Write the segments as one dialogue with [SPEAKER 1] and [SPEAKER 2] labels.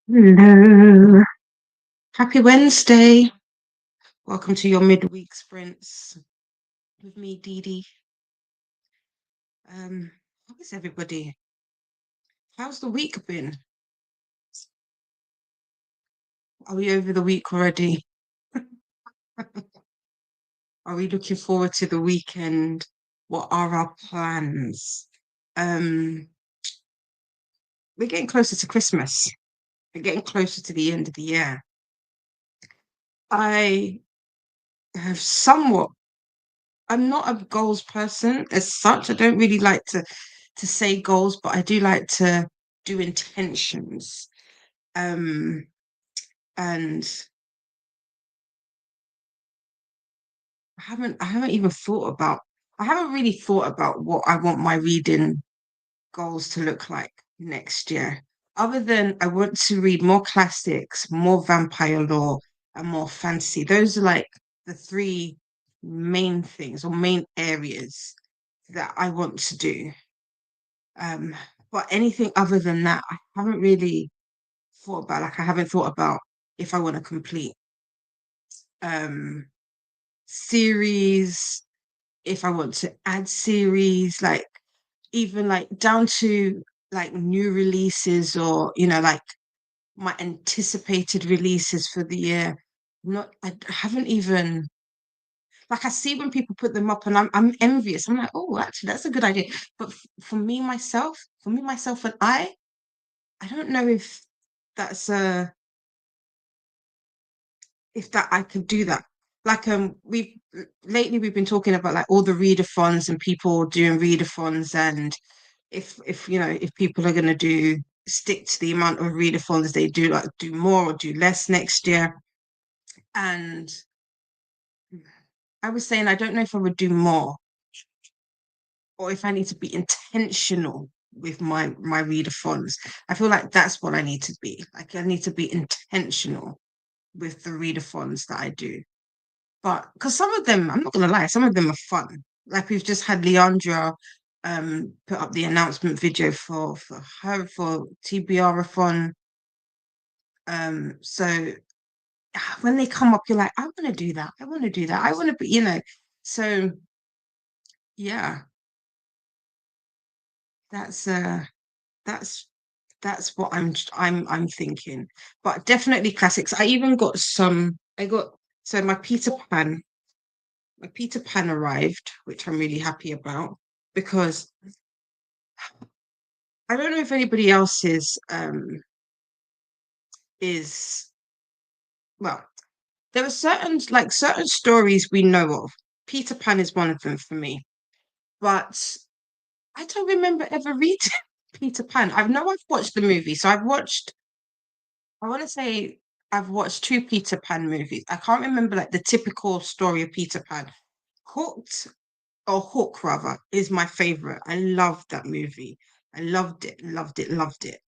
[SPEAKER 1] Hello. Happy Wednesday. Welcome to your midweek sprints with me, Dee Dee. How is everybody? How's the week been? Are we over the week already? Are we looking forward to the weekend? What are our plans? We're getting closer to Christmas. We're getting closer to the end of the year. I have somewhat I'm not a goals person as such. I don't really like to say goals, but I do like to do intentions. Um, and I haven't really thought about what I want my reading goals to look like next year. Other than I want to read more classics, more vampire lore, and more fantasy. Those are like the three main things or main areas that I want to do. Um, but anything other than that, I haven't really thought about. Like I haven't thought about if I want to complete um series, if I want to add series, like even like down to like new releases or like my anticipated releases for the year. Not I haven't even like I see when people put them up and I'm envious. I'm like, oh, actually that's a good idea. But for me, myself and I don't know that's uh if that I could do that. Like we've been talking about like all the readathons and people doing readathons and if if people are gonna do stick to the amount of readathons they do, like do more or do less next year. And I was saying I don't know if I would do more or if I need to be intentional with my readathons. I feel like that's what I need to be. Like I need to be intentional with the readathons that I do. But because some of them, I'm not gonna lie, some of them are fun. Like we've just had Leandra put up the announcement video for her for TBR-a-thon. So when they come up, you're like, I want to do that. I want to do that. I want to be, So yeah, that's that's that's what I'm thinking. But definitely classics. I even got some. I got so my Peter Pan arrived, which I'm really happy about because I don't know if anybody else's is well, there are certain stories we know of. Peter Pan is one of them for me, but I don't remember ever reading Peter Pan. I know I've watched the movie, so I want to say I've watched two Peter Pan movies. I can't remember like the typical story of Peter Pan. Hooked or Hook rather is my favorite. I loved that movie. I loved it, loved it, loved it.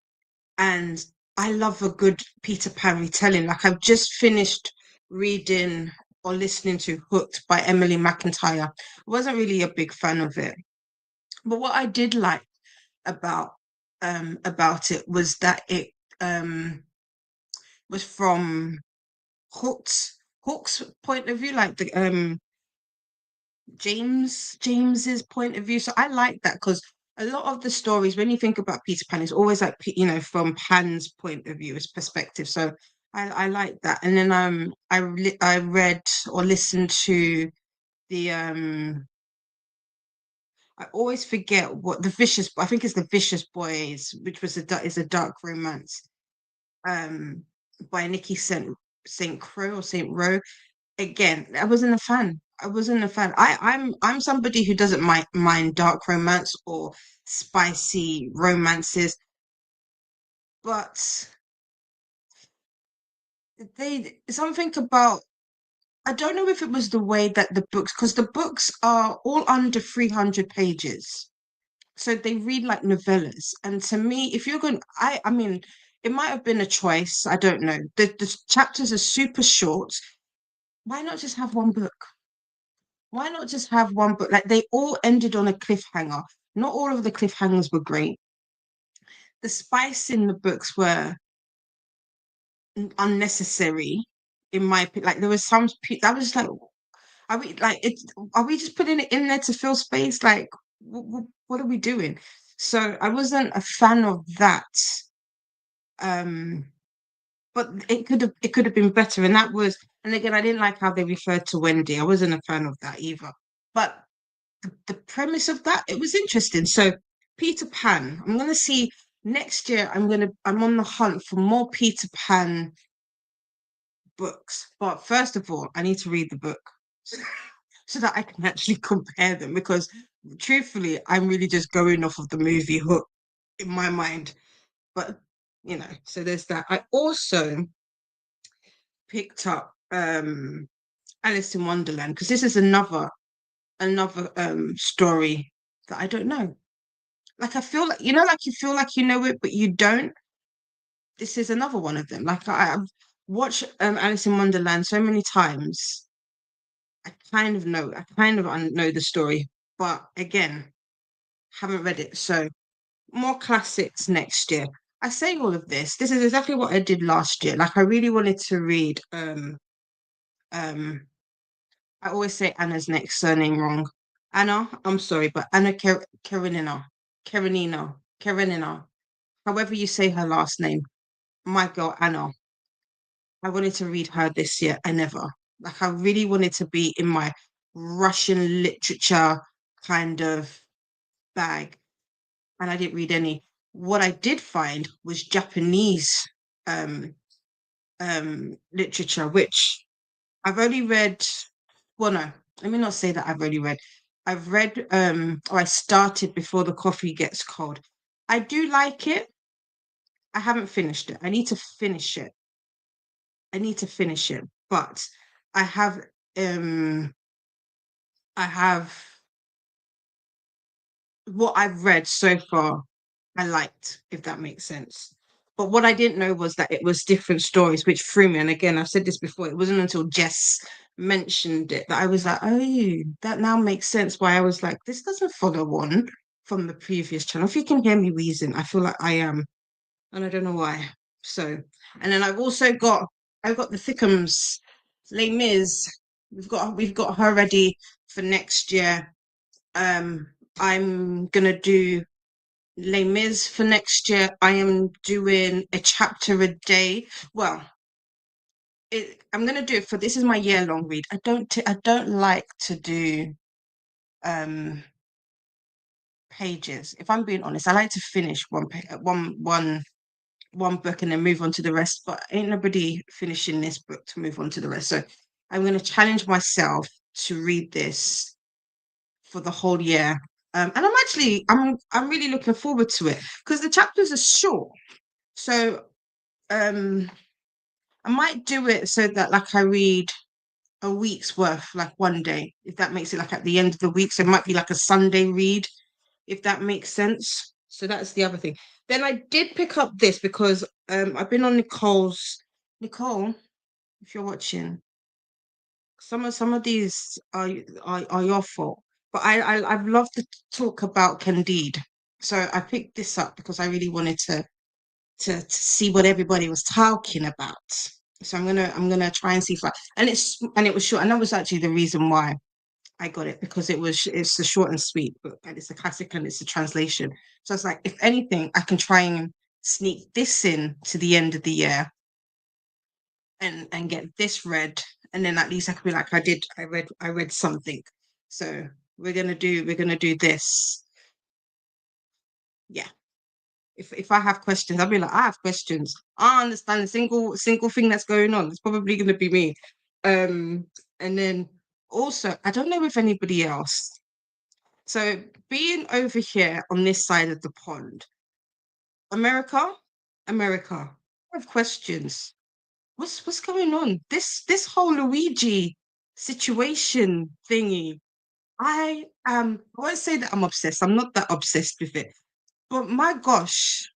[SPEAKER 1] And I love a good Peter Pan retelling. Like I've just finished reading or listening to Hooked by Emily McIntyre. I wasn't really a big fan of it. But what I did like about about it was that it um was from Hook's point of view, like the James's point of view. So I like that because a lot of the stories, when you think about Peter Pan, is always like from Pan's point of view, his perspective. So I like that. And then I read or listened to the I always forget what I think it's the Vicious Boys, which is a dark romance by Nikki Saint Crow or Saint Row. Again, I wasn't a fan. I wasn't a fan. I'm somebody who doesn't mind dark romance or spicy romances, but they something about I don't know if it was the way that the books, because the books are all under 300 pages. So they read like novellas. And to me, if you're going, I mean, it might have been a choice. I don't know. The chapters are super short. Why not just have one book? Why not just have one book? Like they all ended on a cliffhanger. Not all of the cliffhangers were great. The spice in the books were unnecessary, in my opinion. Like there was some, I was like, are we like it? Are we just putting it in there to fill space? Like, what are we doing? So I wasn't a fan of that. Um, but it could have been better. And that was, and again, I didn't like how they referred to Wendy. I wasn't a fan of that either. But the premise of that, it was interesting. So Peter Pan, I'm gonna see next year. I'm on the hunt for more Peter Pan books. But first of all, I need to read the book so that I can actually compare them because truthfully, I'm really just going off of the movie hook in my mind. But so there's that. I also picked up Alice in Wonderland because this is another story that I don't know. Like I feel like like you feel like you know it, but you don't. This is another one of them. Like I've watched Alice in Wonderland so many times. I kind of know the story, but again, haven't read it. So more classics next year. I say all of this. This is exactly what I did last year. Like I really wanted to read um I always say Anna's next surname wrong. Anna, I'm sorry, but Anna Karenina. However you say her last name. My girl Anna. I wanted to read her this year. I never. Like I really wanted to be in my Russian literature kind of bag, and I didn't read any. What I did find was Japanese um literature, which I've only read. Well, no, let me not say that I've only read. I've read or I started before the coffee gets cold. I do like it. I haven't finished it. I need to finish it. I need to finish it. But I have um I have what I've read so far, I liked, if that makes sense. But what I didn't know was that it was different stories, which threw me. And again, I've said this before, it wasn't until Jess mentioned it that I was like, oh, that now makes sense why I was like, this doesn't follow on from the previous channel. If you can hear me wheezing, I feel like I am. And I don't know why. So, and then I've got the Thickums, Les Mis. We've got her ready for next year. Um, I'm gonna do Les Mis for next year. I am doing a chapter a day. Well, I'm gonna do it for this is my year-long read. I don't like to do um pages. If I'm being honest, I like to finish one book and then move on to the rest. But ain't nobody finishing this book to move on to the rest. So I'm gonna challenge myself to read this for the whole year. And I'm really looking forward to it because the chapters are short. So um I might do it so that like I read a week's worth like one day, if that makes it like at the end of the week. So it might be like a Sunday read, if that makes sense. So that's the other thing. Then I did pick up this because I've been on Nicole, if you're watching, some of these are your fault. But I've loved to talk about Candide. So I picked this up because I really wanted to see what everybody was talking about. So I'm gonna try and see if it was short, and that was actually the reason why I got it because it's a short and sweet book, and it's a classic, and it's a translation. So it's like, if anything, I can try and sneak this in to the end of the year and get this read, and then at least I could be like, I read something. So we're gonna do this. Yeah. If I have questions, I'll be like, I have questions. I understand a single thing that's going on. It's probably going to be me. And then also, I don't know if anybody else. So being over here on this side of the pond, America, America, I have questions. What's going on? This whole Luigi situation thingy. I won't say that I'm obsessed. I'm not that obsessed with it. But my gosh,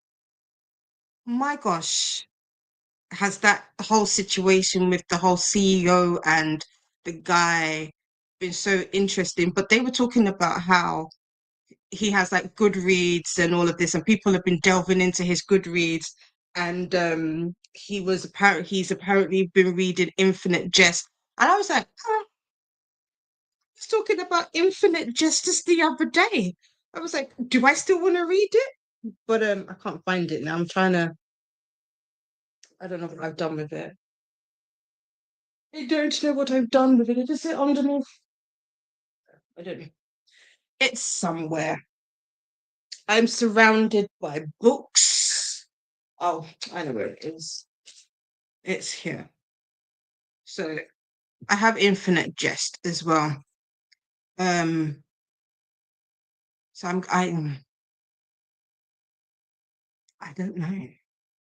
[SPEAKER 1] has that whole situation with the whole CEO and the guy been so interesting. But they were talking about how he has like Goodreads and all of this, and people have been delving into his Goodreads. And he's apparently been reading Infinite Jest. And I was like, huh, I was talking about Infinite Justice the other day. I was like, do I still want to read it? But I can't find it now. I don't know what I've done with it. I don't know what I've done with it. Is it underneath? I don't know. It's somewhere. I'm surrounded by books. Oh, I know where it is. It's here. So I have Infinite Jest as well. Um, so I don't know.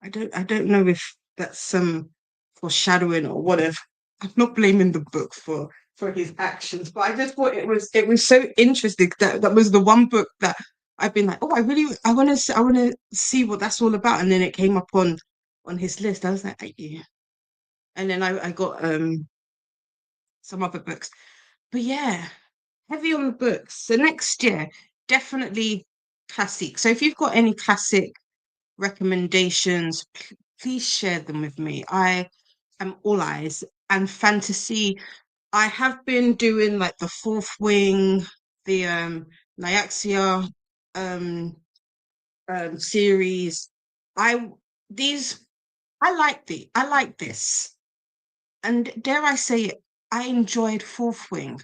[SPEAKER 1] I don't know if that's some foreshadowing or whatever. I'm not blaming the book for his actions, but I just thought it was so interesting that that was the one book that I've been like, oh, I want to see what that's all about, and then it came up on his list. I was like, yeah, and then I got some other books, but yeah, heavy on the books. So next year, definitely classic. So if you've got any classic recommendations, please share them with me. I am all eyes. And fantasy, I have been doing like the Fourth Wing, the Nyaxia um, series. I these I like this, and dare I say it, I enjoyed Fourth Wing.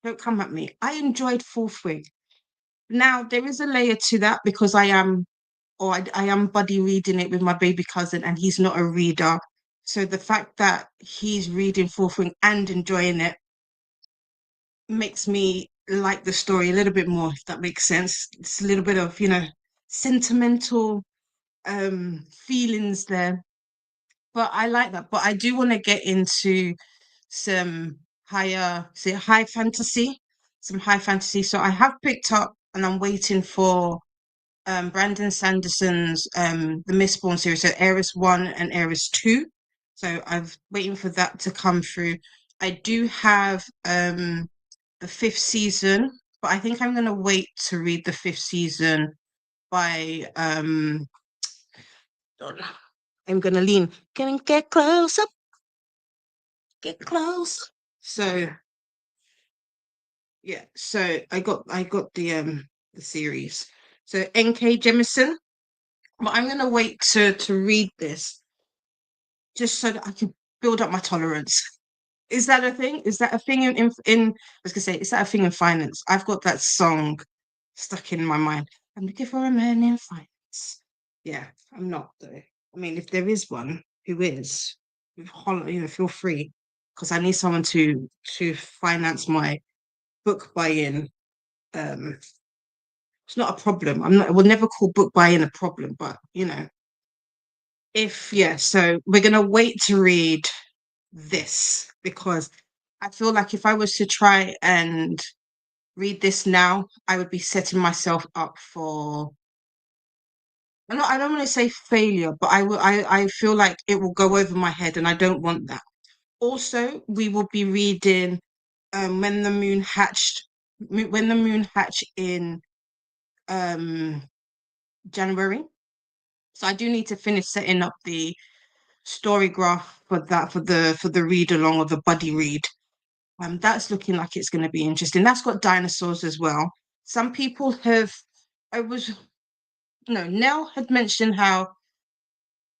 [SPEAKER 1] Don't come at me. I enjoyed Fourth Wing. Now there is a layer to that because I am buddy reading it with my baby cousin, and he's not a reader. So the fact that he's reading Fourth Wing and enjoying it makes me like the story a little bit more, if that makes sense. It's a little bit of, sentimental feelings there. But I like that. But I do want to get into some high fantasy, some high fantasy. So I have picked up and I'm waiting for Brandon Sanderson's the Mistborn series, so Heiress 1 and Heiress 2. So I'm waiting for that to come through. I do have the fifth season, but I think I'm gonna wait to read the fifth season by I'm gonna lean. Can get close up, get close. So yeah, so I got the series. So N.K. Jemisin. But I'm gonna wait to read this just so that I can build up my tolerance. Is that a thing? Is that a thing I was gonna say, is that a thing in finance? I've got that song stuck in my mind. I'm looking for a man in finance. Yeah, I'm not though. I mean, if there is one who is, feel free because I need someone to finance my book buy-in. Um, it's not a problem. I will never call book buy-in a problem, but so we're gonna wait to read this because I feel like if I was to try and read this now, I would be setting myself up for I don't want to say failure, but I feel like it will go over my head and I don't want that. Also, we will be reading when the moon hatched in um January. So I do need to finish setting up the story graph for that for the read along or the buddy read. That's looking like it's going to be interesting. That's got dinosaurs as well. Some people have. I was no. Nell had mentioned how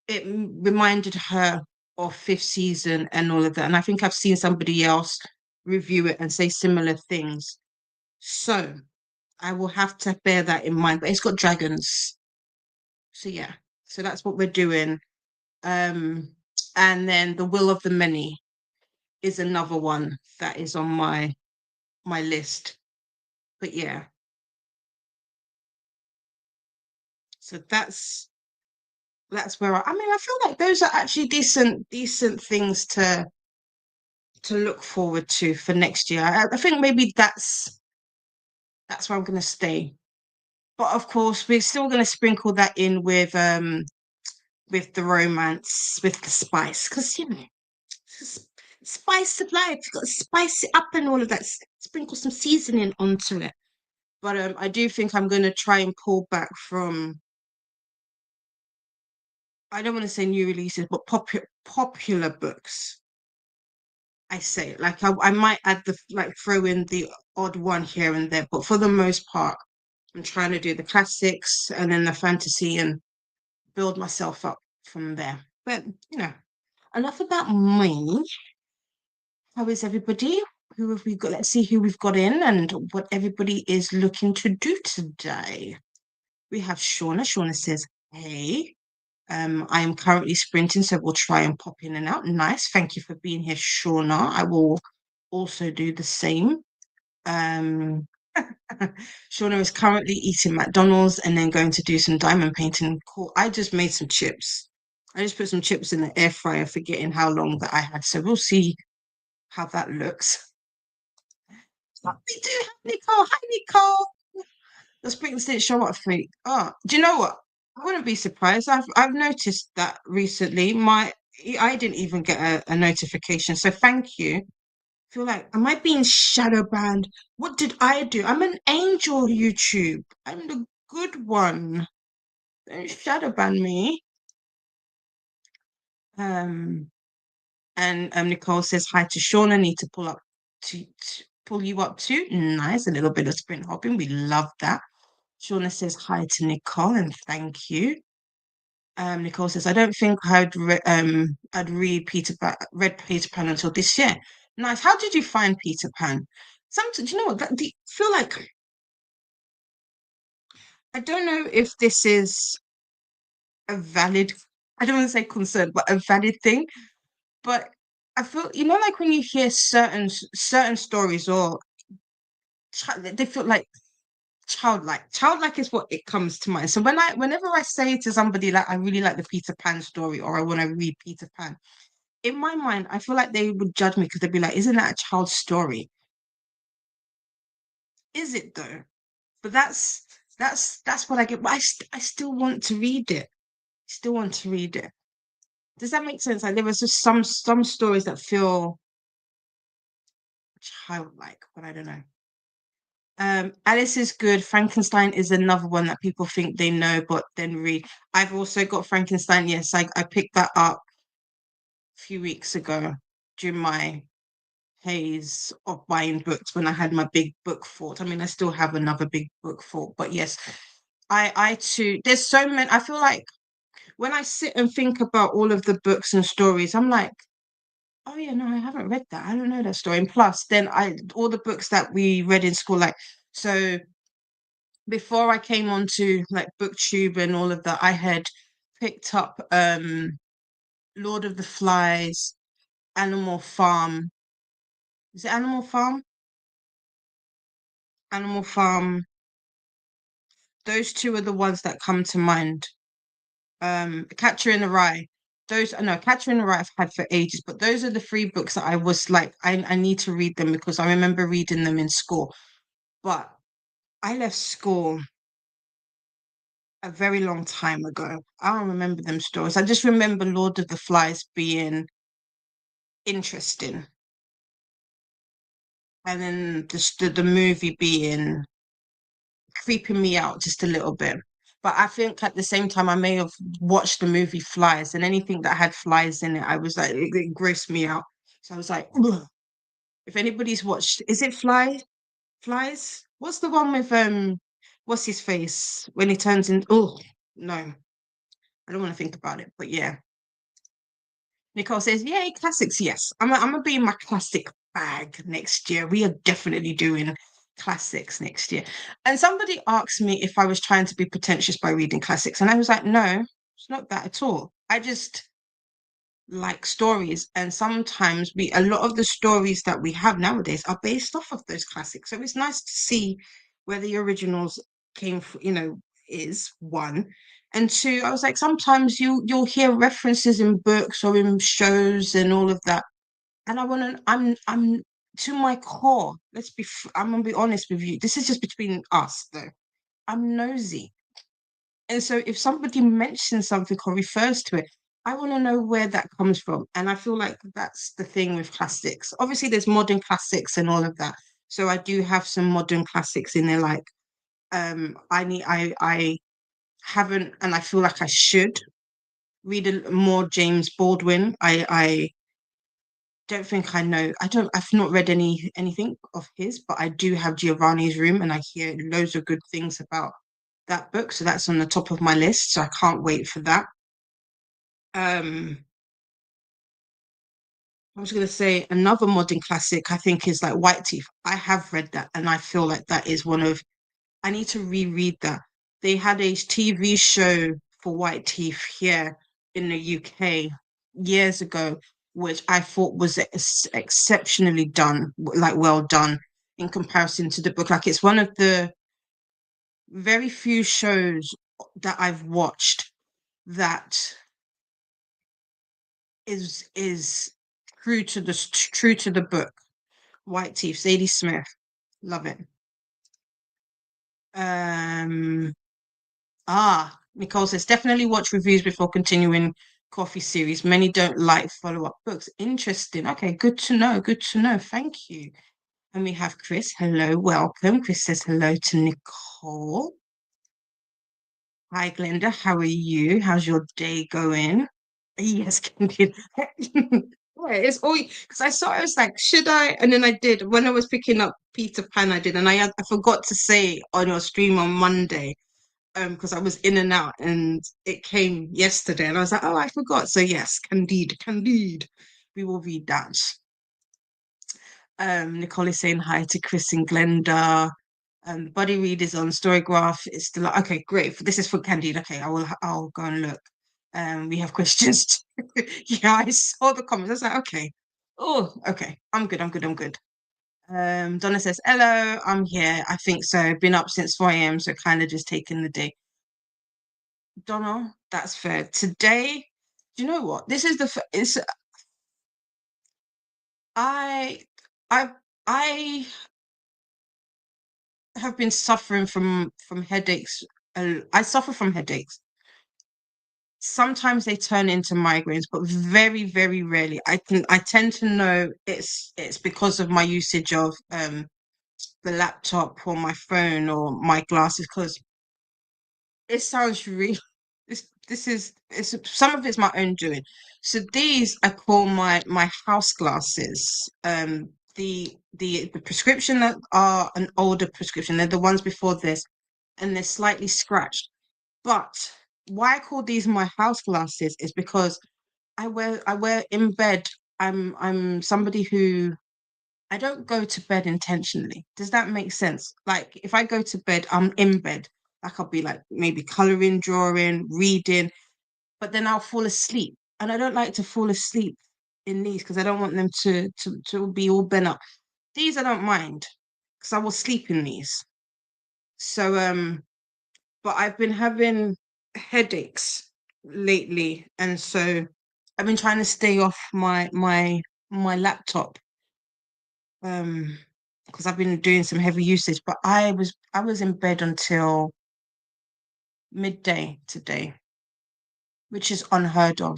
[SPEAKER 1] it reminded her of fifth season and all of that, and I think I've seen somebody else review it and say similar things. So I will have to bear that in mind. But it's got dragons, so yeah. So that's what we're doing. Um, And then The Will of the Many is another one that is on my list. But yeah, so that's where I mean I feel like those are actually decent things to look forward to for next year. I think maybe that's where I'm gonna stay. But of course, we're still gonna sprinkle that in with the romance, with the spice, because s- spice of life. You've got to spice it up and all of that. Sprinkle some seasoning onto it. But I do think I'm gonna try and pull back from. I don't want to say new releases, but popular books. I say like I might add the like throw in the odd one here and there, but for the most part, I'm trying to do the classics and then the fantasy and build myself up from there. But enough about me. How is everybody? Who have we got? Let's see who we've got in and what everybody is looking to do today. We have Shauna. Shauna says, "Hey, I am currently sprinting, so we'll try and pop in and out. Nice. Thank you for being here, Shauna. I will also do the same. Um, Shauna is currently eating McDonald's and then going to do some diamond painting. Cool. I just made some chips. I just put some chips in the air fryer, forgetting how long that I had. So we'll see how that looks. But we do have Nicole. Hi, Nicole. The Springs didn't show up for you. Oh, do you know what? I wouldn't be surprised. I've noticed that recently. I didn't even get a notification. So thank you. Feel like, am I being shadow banned? What did I do? I'm an angel, YouTube. I'm the good one. Don't shadow ban me. Um, and Nicole says hi to Sean. I need to to pull you up too. Nice, a little bit of sprint hopping. We love that. Shauna says hi to Nicole and thank you. Nicole says, I don't think I'd read Peter Pan until this year. Nice. How did you find Peter Pan? Do you know what? I feel like I don't know if this is a valid, I don't want to say concern, but a valid thing. But I feel, like when you hear certain stories or they feel like childlike. Childlike is what it comes to mind. So whenever I say to somebody like I really like the Peter Pan story or I want to read Peter Pan, in my mind, I feel like they would judge me because they'd be like, "Isn't that a child's story?" Is it though? But that's what I get. But I still want to read it. Still want to read it. Does that make sense? Like there was just some stories that feel childlike, but I don't know. Alice is good. Frankenstein is another one that people think they know, but then read. I've also got Frankenstein. Yes, I picked that up a few weeks ago during my haze of buying books when I had my big book fort. I mean, I still have another big book fort, but yes, I too. There's so many. I feel like when I sit and think about all of the books and stories, I'm like, oh yeah, no, I haven't read that. I don't know that story. And plus, then I all the books that we read in school, like so before I came onto like booktube and all of that, I had picked up Lord of the Flies, Animal Farm. Is it Animal Farm? Animal Farm. Those two are the ones that come to mind. Catcher in the Rye. Those no, Catcher in the Rye I've had for ages, but those are the three books that I was like, I need to read them because I remember reading them in school. But I left school a very long time ago. I don't remember them stories. I just remember Lord of the Flies being interesting. And then the movie being creeping me out just a little bit. But I think at the same time, I may have watched the movie Flies, and anything that had flies in it, I was like, it grossed me out. So I was like, ugh. If anybody's watched, is it Flies? What's the one with what's his face when he turns in? Oh no, I don't want to think about it. But yeah, Nicole says, "Yay, classics! Yes, I'm gonna be in my classic bag next year. We are definitely doing classics next year." And somebody asked me if I was trying to be pretentious by reading classics, and I was like, "No, it's not that at all. I just like stories, and sometimes we a lot of the stories that we have nowadays are based off of those classics. So it's nice to see where the originals came from, is one. And two, I was like, sometimes you'll hear references in books or in shows and all of that. And I'm to my core, I'm gonna be honest with you. This is just between us though. I'm nosy. And so if somebody mentions something or refers to it, I want to know where that comes from. And I feel like that's the thing with classics. Obviously, there's modern classics and all of that. So I do have some modern classics in there, like I haven't, and I feel like I should read more James Baldwin. I don't think I know. I've not read anything of his, but I do have Giovanni's Room, and I hear loads of good things about that book. So that's on the top of my list. So I can't wait for that. Um, I was going to say another modern classic, I think, is like White Teeth. I have read that, and I feel like that is one of, I need to reread that. They had a TV show for White Teeth here in the UK years ago, which I thought was exceptionally done, like well done in comparison to the book. Like it's one of the very few shows that I've watched that is true to the book. White Teeth, Zadie Smith, love it. Um, Nicole says definitely watch reviews before continuing coffee series. Many don't like follow-up books. Interesting. Okay, good to know. Good to know. Thank you. And we have Chris. Hello, welcome. Chris says hello to Nicole. Hi, Glenda. How are you? How's your day going? Yes, Candid. Right, it's all because I saw I was like, should I? And then I did. When I was picking up Peter Pan, I did, and I forgot to say on your stream on Monday, because I was in and out, and it came yesterday, and I was like, oh, I forgot. So yes, Candide, Candide. We will read that. Nicole is saying hi to Chris and Glenda. Buddy Read is on Storygraph. It's still okay, great. This is for Candide. Okay, I'll go and look. We have questions. Yeah, I saw the comments. I was like, okay. Oh, okay. I'm good. I'm good. I'm good. Donna says, hello, I'm here. I think so. Been up since 4 a.m. So kind of just taking the day. Donna, that's fair. Today, do you know what? This is it's I I I have been suffering from headaches. I suffer from headaches. Sometimes they turn into migraines, but very, very rarely. I tend to know it's because of my usage of the laptop or my phone or my glasses, because it sounds really this is it's some of it's my own doing. So these I call my house glasses. The prescription that are an older prescription, they're the ones before this, and they're slightly scratched. But why I call these my house glasses is because I wear in bed. I'm somebody who I don't go to bed intentionally. Does that make sense? Like if I go to bed, I'm in bed. Like I'll be like maybe coloring, drawing, reading, but then I'll fall asleep. And I don't like to fall asleep in these because I don't want them to be all bent up. These I don't mind because I will sleep in these. So but I've been having headaches lately, and so I've been trying to stay off my laptop because I've been doing some heavy usage. But I was in bed until midday today, which is unheard of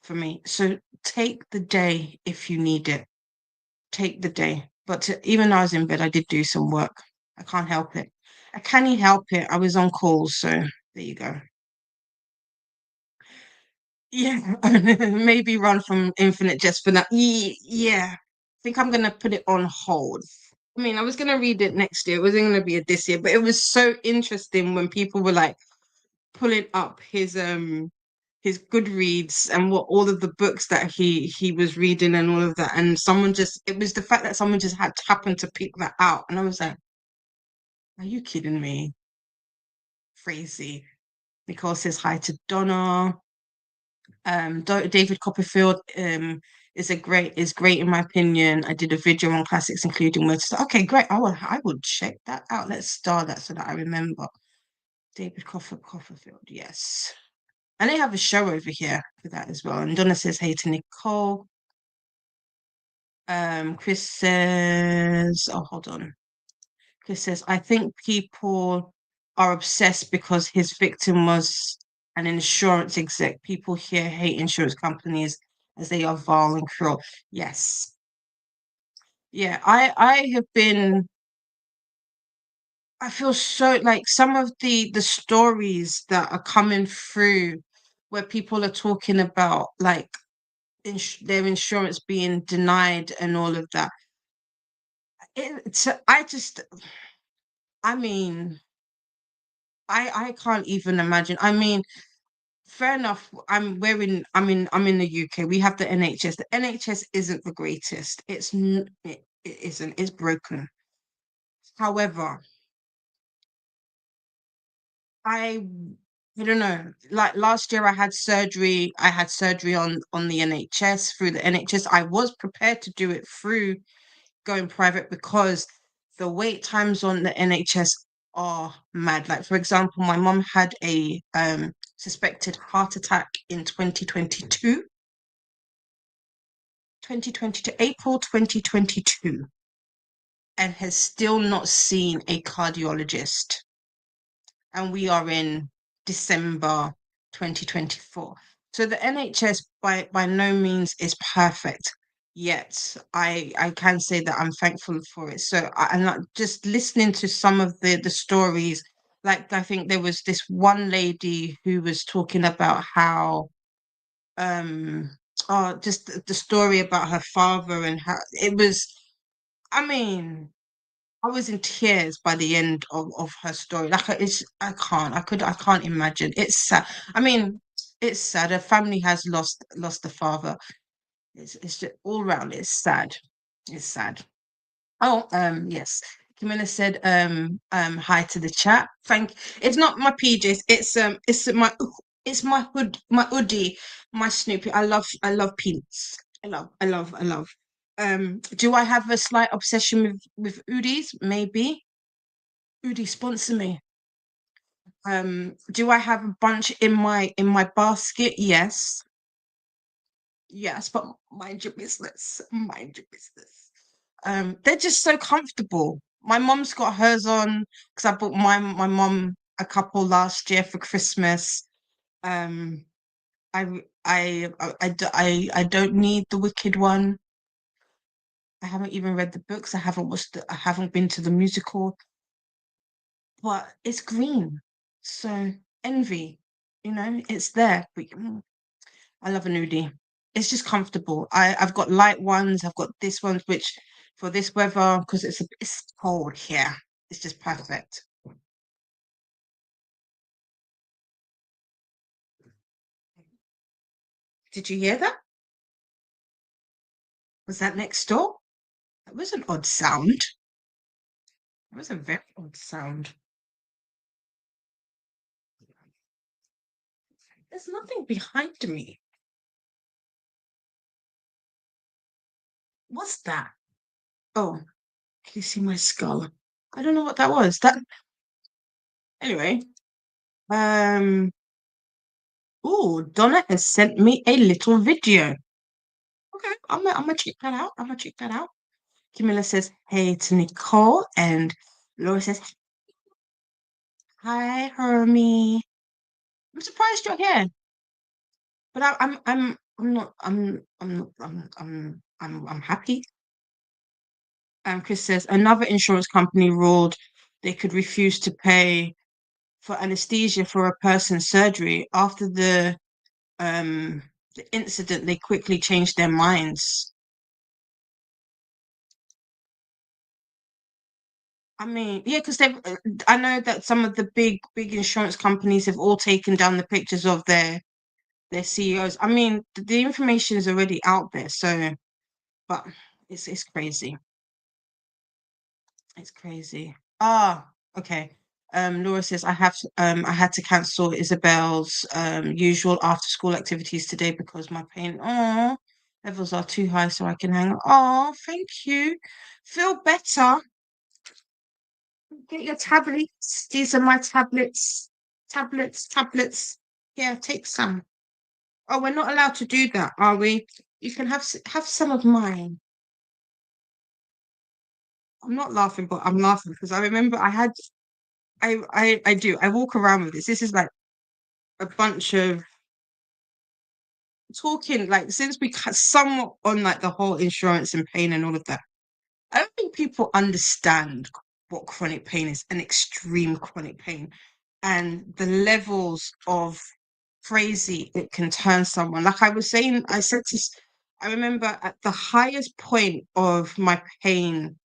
[SPEAKER 1] for me. So take the day if you need it. Take the day. But even though I was in bed, I did do some work. I can't help it. I can't help it. I was on calls, so there you go. Yeah, maybe run from Infinite just for now. Yeah, I think I'm gonna put it on hold. I mean, I was gonna read it next year. It wasn't gonna be a this year, but it was so interesting when people were like pulling up his Goodreads and what all of the books that he was reading and all of that, and someone just it was the fact that someone just had happened to pick that out, and I was like, "Are you kidding me?" Crazy. Nicole says hi to Donna. David Copperfield is great in my opinion. I did a video on classics, including words. Okay, great. I will check that out. Let's star that so that I remember. Copperfield, yes. And they have a show over here for that as well. And Donna says, hey to Nicole. Chris says, oh, hold on. Chris says, I think people are obsessed because his victim was an insurance exec. People here hate insurance companies as they are vile and cruel. Yes. Yeah, I have been I feel so like some of the stories that are coming through where people are talking about like their insurance being denied and all of that. It's I just I mean I can't even imagine. I mean, fair enough. I'm in the UK. We have the NHS. The NHS isn't the greatest. It isn't. It's broken. However, I I don't know. Like last year, I had surgery. I had surgery on the NHS through the NHS. I was prepared to do it through going private because the wait times on the NHS are mad. Like for example, my mom had a suspected heart attack in 2022, April 2022, and has still not seen a cardiologist. And we are in December 2024. So the NHS by no means is perfect. Yet I can say that I'm thankful for it. So I'm not just listening to some of the stories. Like I think there was this one lady who was talking about how um just the story about her father and how it was. I mean, I was in tears by the end of her story. Like it's, I can't imagine. It's sad. I mean, it's sad. Her family has lost the father. It's just all round. It's sad. It's sad. Oh, yes. Camilla said, hi to the chat. It's not my PJs. It's my my hoodie, my Snoopy. I love peanuts. I love. Do I have a slight obsession with Udis? Maybe. Udi, sponsor me. Do I have a bunch in my basket? Yes. Yes, but mind your business. Mind your business. They're just so comfortable. My mom's got hers on because I bought my mom a couple last year for Christmas. Um, I don't need the Wicked one. I haven't even read the books. I haven't been to the musical, but it's green. So envy, it's there. But I love a nudie. It's just comfortable. I've got light ones. I've got this ones, which for this weather, because it's cold here, it's just perfect. Did you hear that? Was that next door? That was an odd sound. It was a very odd sound. There's nothing behind me. What's that? Oh, can you see my skull? I don't know what that was. That anyway. Um. Oh, Donna has sent me a little video. Okay, I'm gonna check that out. I'm gonna check that out. Camilla says hey to Nicole, and Laura says hi, Hermie. I'm surprised you're here, but I'm not. I'm happy. Chris says another insurance company ruled they could refuse to pay for anesthesia for a person's surgery after the incident. They quickly changed their minds. I mean, yeah, because I know that some of the big insurance companies have all taken down the pictures of their CEOs. I mean, the information is already out there, so but it's crazy. It's crazy. Ah, okay. Laura says, I had to cancel Isabel's usual after school activities today because my pain levels are too high so I can hang on. Oh, thank you. Feel better. Get your tablets. These are my tablets. Tablets. Yeah, take some. Oh, we're not allowed to do that, are we? You can have some of mine. I'm not laughing, but I'm laughing because I remember I do. I walk around with this. This is like a bunch of talking, like since we cut somewhat on like the whole insurance and pain and all of that. I don't think people understand what chronic pain is, an extreme chronic pain, and the levels of crazy it can turn someone. Like I was saying, I remember at the highest point of my pain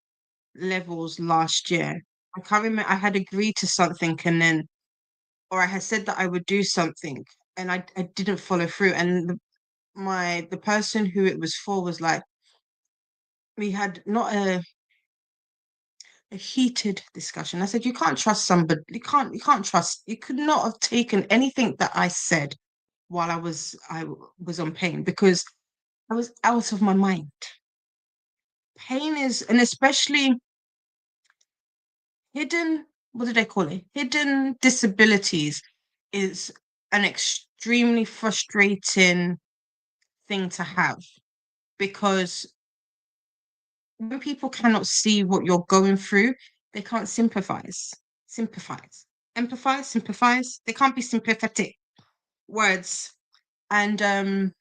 [SPEAKER 1] levels last year, I can't remember, I had agreed to something and then, or I had said that I would do something and I didn't follow through. And the person who it was for was like, we had not a heated discussion. I said, you can't trust somebody. You can't trust. You could not have taken anything that I said while I was on pain because I was out of my mind. Pain is, and especially hidden, what do they call it? Hidden disabilities is an extremely frustrating thing to have because when people cannot see what you're going through, they can't sympathize, sympathize. They can't be sympathetic words. And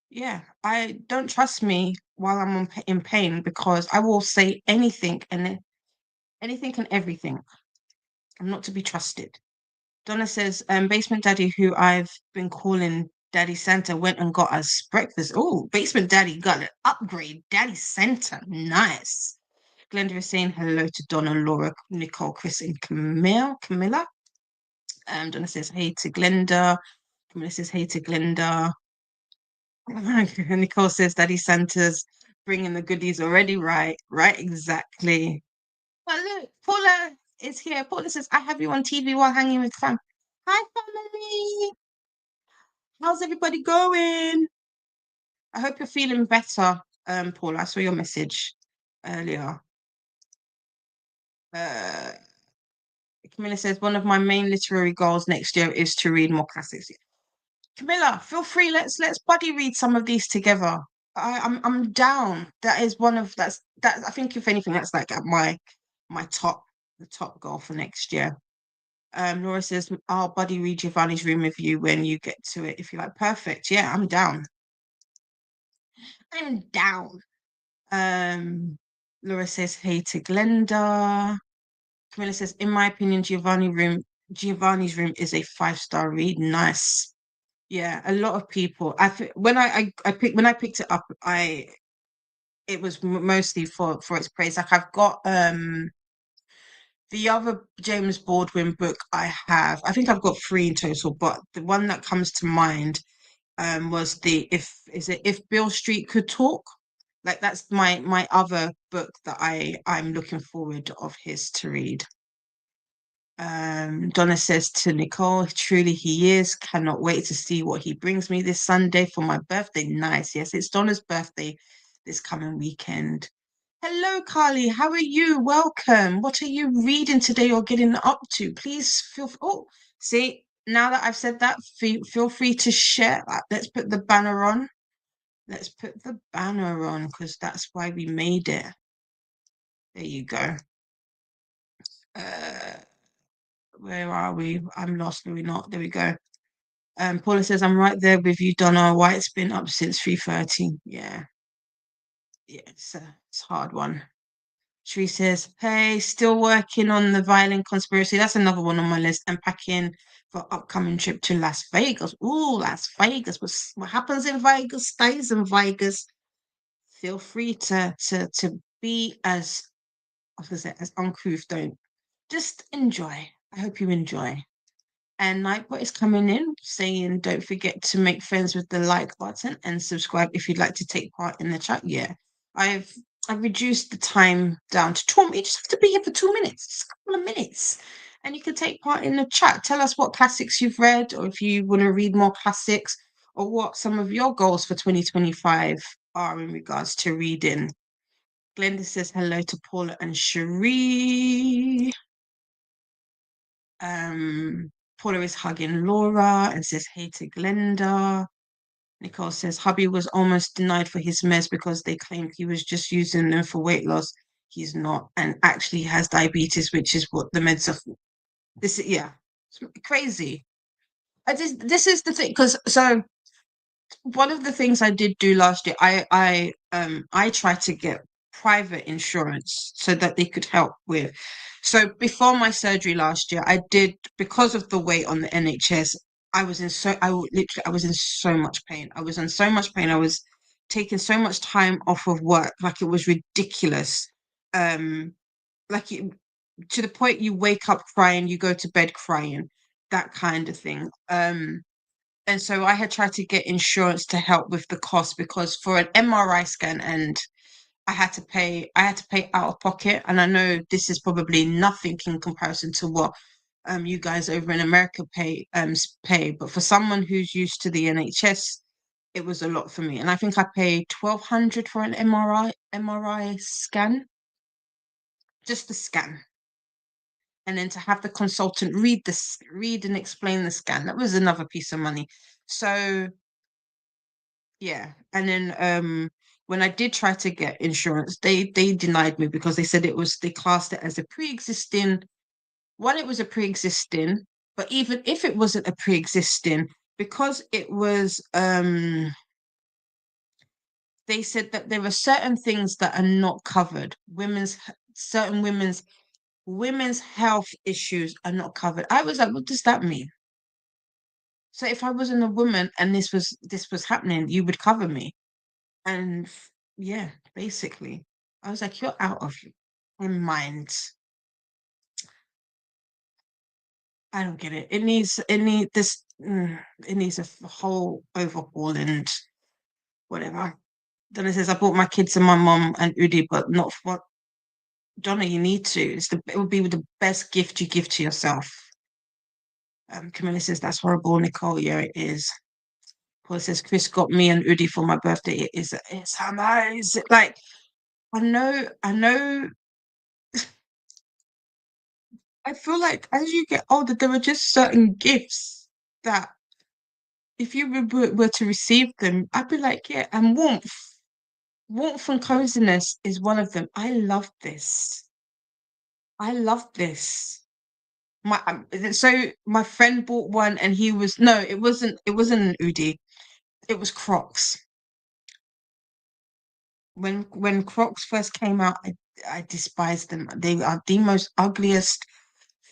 [SPEAKER 1] yeah, I don't trust me while I'm in pain because I will say anything and everything. I'm not to be trusted. Donna says, Basement Daddy, who I've been calling Daddy Santa, went and got us breakfast. Oh, Basement Daddy got an upgrade. Daddy Santa. Nice. Glenda is saying hello to Donna, Laura, Nicole, Chris, and Camilla. Donna says hey to Glenda. Camilla says hey to Glenda. Nicole says Daddy Santa's bringing the goodies already. Right, exactly. But look, Paula is here. Paula says, I have you on TV while hanging with fam. Hi, family. How's everybody going? I hope you're feeling better, Paula. I saw your message earlier. Uh, Camilla says, one of my main literary goals next year is to read more classics. Camilla, feel free. Let's buddy read some of these together. I'm down. That is one of that. I think if anything, that's like at my top goal for next year. Laura says, I'll buddy read Giovanni's room with you when you get to it. If you like, perfect. Yeah, I'm down. I'm down. Laura says, hey to Glenda. Camilla says, in my opinion, Giovanni's room is a 5-star read. Nice. Yeah, a lot of people. When I picked it up, it was mostly for its praise. Like I've got the other James Baldwin book I think I've got 3 in total, but the one that comes to mind was the If Bill Street Could Talk. Like that's my other book that I'm looking forward of his to read. Donna says to Nicole, truly he is. Cannot wait to see what he brings me this Sunday for my birthday. Nice. Yes, it's Donna's birthday this coming weekend. Hello, Carly. How are you? Welcome. What are you reading today or getting up to? Please see, now that I've said that, feel free to share that. Let's put the banner on. Let's put the banner on because that's why we made it. There you go. Where are we? I'm lost. Are we not? There we go. Paula says, I'm right there with you, Donna. White's been up since 3:30. Yeah. Yeah, it's a hard one. Sheree says, hey, still working on the violin conspiracy. That's another one on my list. And packing for upcoming trip to Las Vegas. Ooh, Las Vegas. What happens in Vegas stays in Vegas. Feel free to be as, I was gonna say, as uncouth. Don't just enjoy. I hope you enjoy. And Nightbot is coming in saying, don't forget to make friends with the like button and subscribe if you'd like to take part in the chat. Yeah, I've I reduced the time down to 2 minutes. You just have to be here for 2 minutes, just a couple of minutes. And you can take part in the chat. Tell us what classics you've read, or if you want to read more classics, or what some of your goals for 2025 are in regards to reading. Glenda says hello to Paula and Cherie. Paula is hugging Laura and says hey to Glenda. Nicole says hubby was almost denied for his meds because they claimed he was just using them for weight loss. He's not, and actually has diabetes, which is what the meds are for. This, yeah, it's crazy. This is the thing, because so one of the things I did do last year, I tried to get private insurance so that they could help with. So before my surgery last year, I did, because of the wait on the NHS. I was in so much pain. I was in so much pain. I was taking so much time off of work, like it was ridiculous. Um, like you, to the point you wake up crying, you go to bed crying, that kind of thing. And so I had tried to get insurance to help with the cost, because for an MRI scan, and I had to pay out of pocket. And I know this is probably nothing in comparison to what you guys over in America pay, but for someone who's used to the NHS, it was a lot for me. And I think I paid 1,200 for an MRI scan, just the scan. And then to have the consultant read and explain the scan, that was another piece of money. So yeah. And then when I did try to get insurance, they denied me because they said they classed it as a pre-existing. One, it was a pre-existing, but even if it wasn't a pre-existing, because it was they said that there are certain things that are not covered. Certain women's health issues are not covered. I was like, what does that mean? So if I wasn't a woman and this was happening, you would cover me. And yeah, basically, I was like, you're out of your mind. I don't get it. It needs a whole overhaul and whatever. Then it says, I bought my kids and my mom and Udi, but not for Donna, you need to. It would be the best gift you give to yourself. Camilla says, that's horrible, Nicole. Yeah, it is. Paul says, Chris got me and Udi for my birthday. It's amazing. Like, I know I feel like as you get older, there are just certain gifts that if you were to receive them, I'd be like, yeah, and warmth. Warmth and coziness is one of them. I love this. I love this. So my friend bought one, and he was no, it wasn't an Udi. It was Crocs. When Crocs first came out, I despised them. They are the most ugliest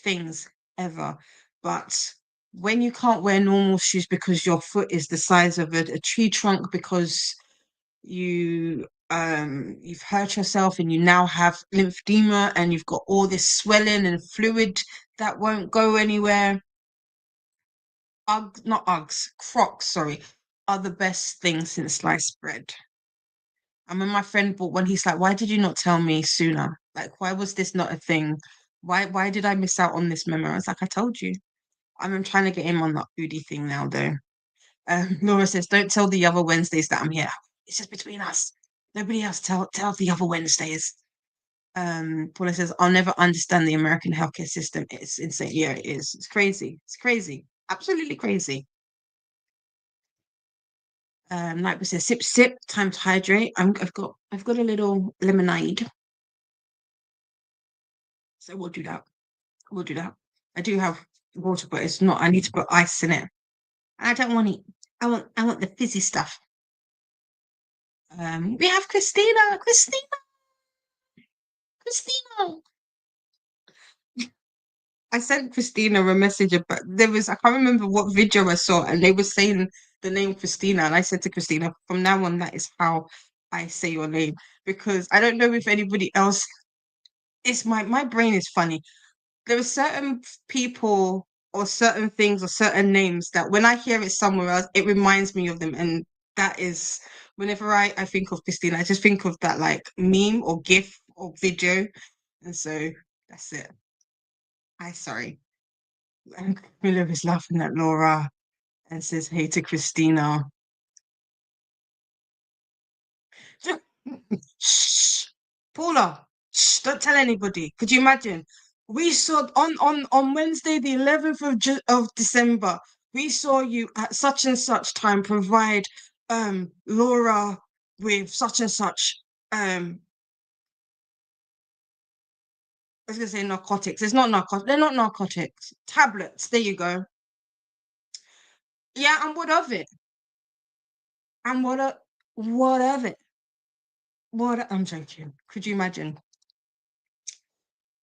[SPEAKER 1] things ever. But when you can't wear normal shoes because your foot is the size of a tree trunk, because you've hurt yourself and you now have lymphedema and you've got all this swelling and fluid that won't go anywhere. Not Uggs, Crocs, sorry, are the best thing since sliced bread. And when my friend bought one, he's like, why did you not tell me sooner? Like, why was this not a thing? Why did I miss out on this memo? I was like, I told you. I'm trying to get him on that foodie thing now, though. Laura says, don't tell the other Wednesdays that I'm here. It's just between us. Nobody else tell the other Wednesdays. Paula says, I'll never understand the American healthcare system. It's insane. Yeah, it is. It's crazy. It's crazy. Absolutely crazy. Nightmare says, sip, sip, time to hydrate. I've got a little lemonade. So we'll do that. We'll do that. I do have water, but it's not. I need to put ice in it. I don't want it. I want the fizzy stuff. We have Christina. Christina. I sent Christina a message about I can't remember what video I saw, and they were saying the name Christina, and I said to Christina, from now on, that is how I say your name, because I don't know if anybody else. It's my brain is funny. There are certain people or certain things or certain names that when I hear it somewhere else, it reminds me of them, and that is Whenever I think of Christina, I just think of that like meme or GIF or video. And so that's it. I sorry. And Camilla is laughing at Laura and says hey to Christina. Shh, Paula, shh, don't tell anybody. Could you imagine? We saw on Wednesday, the 11th of December, we saw you at such and such time provide Laura with such and such I was gonna say narcotics. It's not narcotics. They're not narcotics. Tablets. There you go. Yeah, and what of it? And what of it? I'm joking. Could you imagine?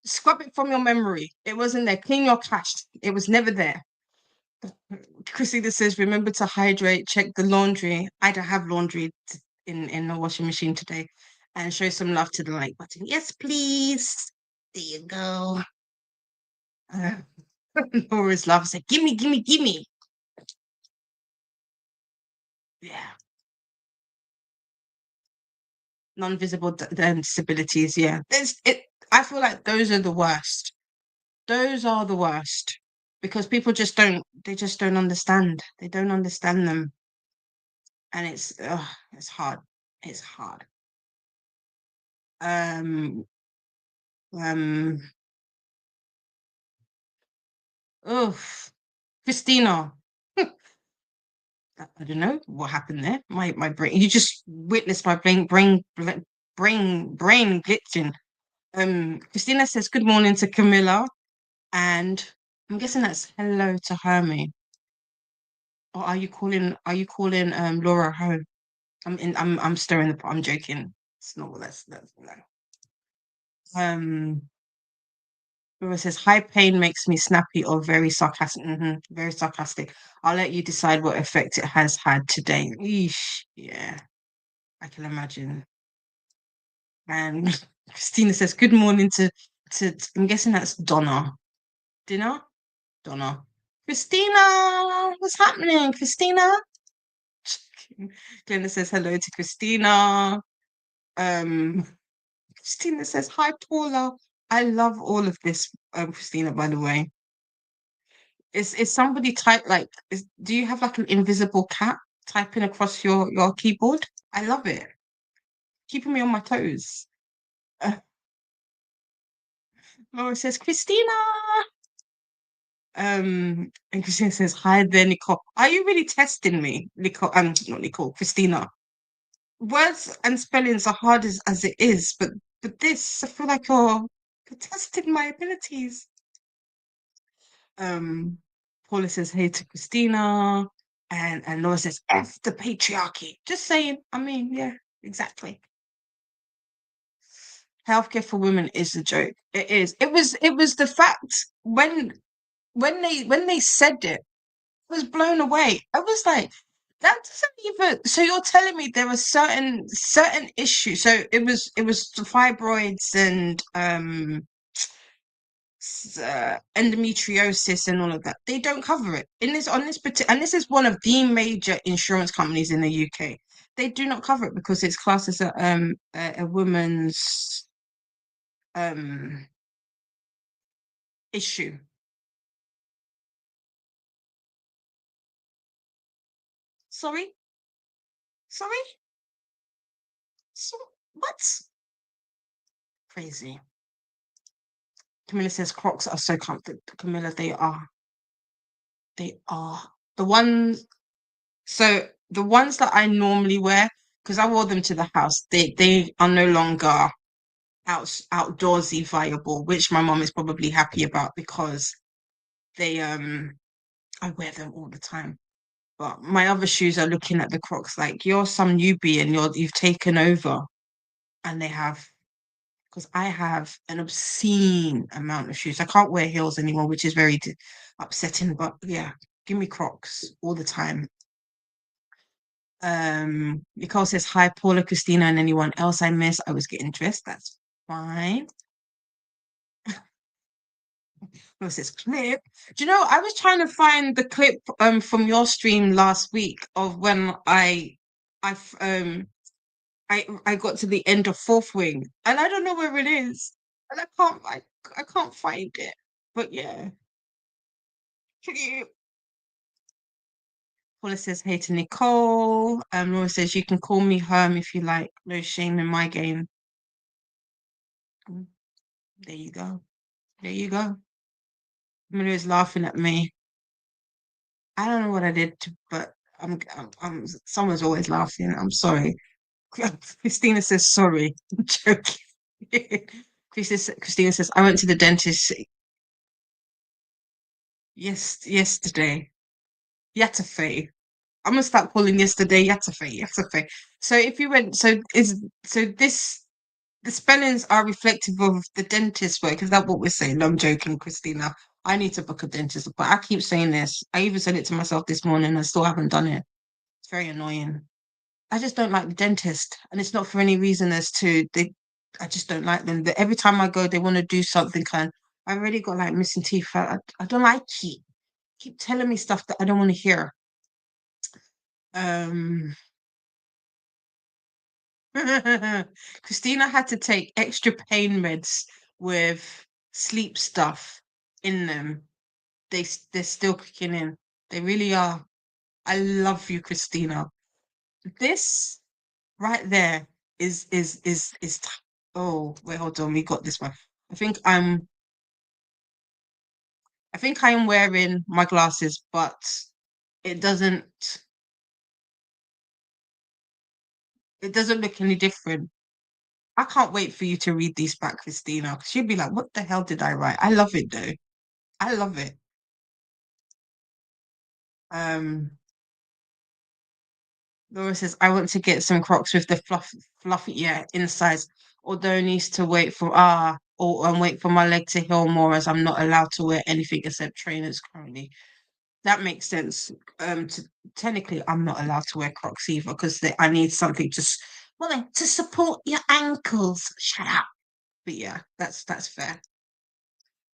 [SPEAKER 1] Scrub it from your memory. It wasn't there. Clean your cache. It was never there. Christina says, remember to hydrate, check the laundry. I don't have laundry in the washing machine today. And show some love to the like button. Yes, please. There you go. Uh, Laura's love said, gimme, gimme, gimme. Yeah. Non-visible disabilities. Yeah. There's it. I feel like those are the worst. Those are the worst because people just don't, they just don't understand. They don't understand them. And it's hard. It's hard. Um, um, oof. Christina. I don't know what happened there. My brain. You just witnessed my brain glitching. Christina says good morning to Camilla, and I'm guessing that's hello to Hermie. Or are you calling Laura home? I'm stirring the pot. I'm joking. It's not what that's no. Um Laura says high pain makes me snappy or very sarcastic. Very sarcastic. I'll let you decide what effect it has had today. Eesh, yeah, I can imagine. And Christina says, good morning to I'm guessing that's Donna. Dinner? Donna. Christina, what's happening? Christina? Glenda says hello to Christina. Um Christina says, hi, Paula. I love all of this, Christina, by the way. Is somebody do you have like an invisible cat typing across your keyboard? I love it. Keeping me on my toes. Uh, Laura says, Christina. And Christina says, hi there, Nicole. Are you really testing me? Nicole, not Nicole, Christina. Words and spellings are hard as it is, but this, I feel like you're testing my abilities. Um, Paula says hey to Christina, and Laura says F the patriarchy. Just saying. I mean, yeah, exactly. Healthcare for women is a joke. It is. It was the fact when they said it, I was blown away. I was like, that doesn't even. So you're telling me there are certain issues. So it was the fibroids and endometriosis and all of that. They don't cover it in this on this particular, and this is one of the major insurance companies in the UK. They do not cover it because it's classed as a woman's um issue. Sorry, sorry, so what? Crazy. Camilla says Crocs are so comfortable. Camilla, they are the ones. So the ones that I normally wear, because I wore them to the house, they are no longer outdoorsy viable, which my mom is probably happy about because they I wear them all the time. But my other shoes are looking at the Crocs like you're some newbie and you've taken over, and they have because I have an obscene amount of shoes. I can't wear heels anymore, which is very upsetting. But yeah, give me Crocs all the time. Nicole says hi, Paula, Christina, and anyone else I miss. I was getting dressed. That's fine. What's this clip? Do you know, I was trying to find the clip from your stream last week of when I I've I got to the end of fourth wing and I don't know where it is. And I can't find it. But yeah. Paula says, hey to Nicole. Laura says, you can call me Herm if you like. No shame in my game. Mm, there you go. There you go. Maria's laughing at me. I don't know what I did, but someone's always laughing. I'm sorry. Christina says, sorry. I'm joking. Christina says, I went to the dentist yesterday. Yatafe. I'm gonna start calling yesterday Yatafe. Yatafe. So if you went, so this the spellings are reflective of the dentist work. Is that what we're saying? No, I'm joking, Christina. I need to book a dentist, but I keep saying this. I even said it to myself this morning. I still haven't done it. It's very annoying. I just don't like the dentist, and it's not for any reason as to they. I just don't like them. Every time I go, they want to do something, and I've already got like missing teeth. I don't like it. Keep telling me stuff that I don't want to hear. Um, Christina had to take extra pain meds with sleep stuff in them. They're still kicking in. They really are. I love you, Christina. This right there is oh wait, hold on, we got this one. I think I'm I think I am wearing my glasses, but it doesn't it doesn't look any different. I can't wait for you to read these back, Christina, because you'll be like, what the hell did I write? I love it though. I love it. Um, Laura says, I want to get some Crocs with the fluffy, yeah, insides. Although needs to wait for or wait for my leg to heal more, as I'm not allowed to wear anything except trainers currently. That makes sense. Technically, I'm not allowed to wear Crocs either because I need something to support your ankles. Shut up. But yeah, that's fair.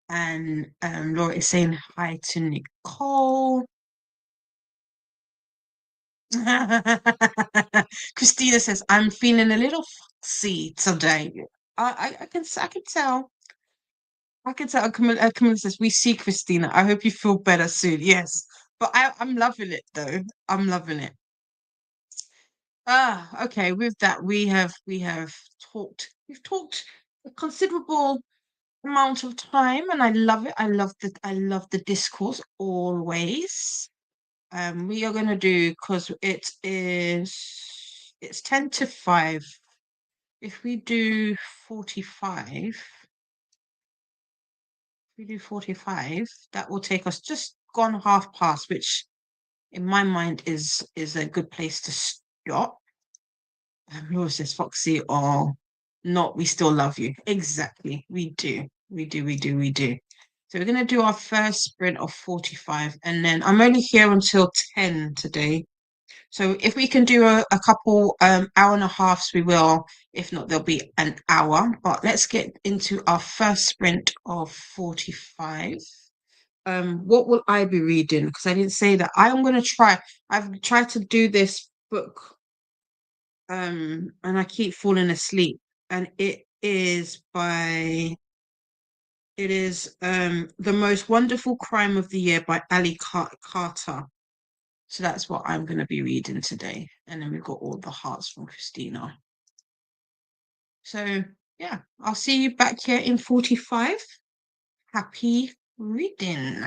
[SPEAKER 1] And Laura is saying hi to Nicole. Christina says, I'm feeling a little foxy today. I can tell. I can tell. Camilla says, we see Christina. I hope you feel better soon. Yes. But I'm loving it though. I'm loving it. Okay. With that, we've talked a considerable amount of time, and I love it. I love the discourse always. We are gonna do because it's 10 to 5. If we do 45, if we do 45, that will take us just gone half past, which in my mind is a good place to stop. Laura says Foxy or not, we still love you. Exactly. We do. We do, we do, we do. So we're gonna do our first sprint of 45, and then I'm only here until 10 today. So if we can do a couple hour and a halves, we will. If not, there'll be an hour. But let's get into our first sprint of 45. What will I be reading? Because I didn't say that. I'm gonna try. I've tried to do this book, and I keep falling asleep. And it is The Most Wonderful Crime of the Year by Ali Carter. So that's what I'm going to be reading today. And then we've got all the hearts from Christina. So, yeah, I'll see you back here in 45. Happy reading.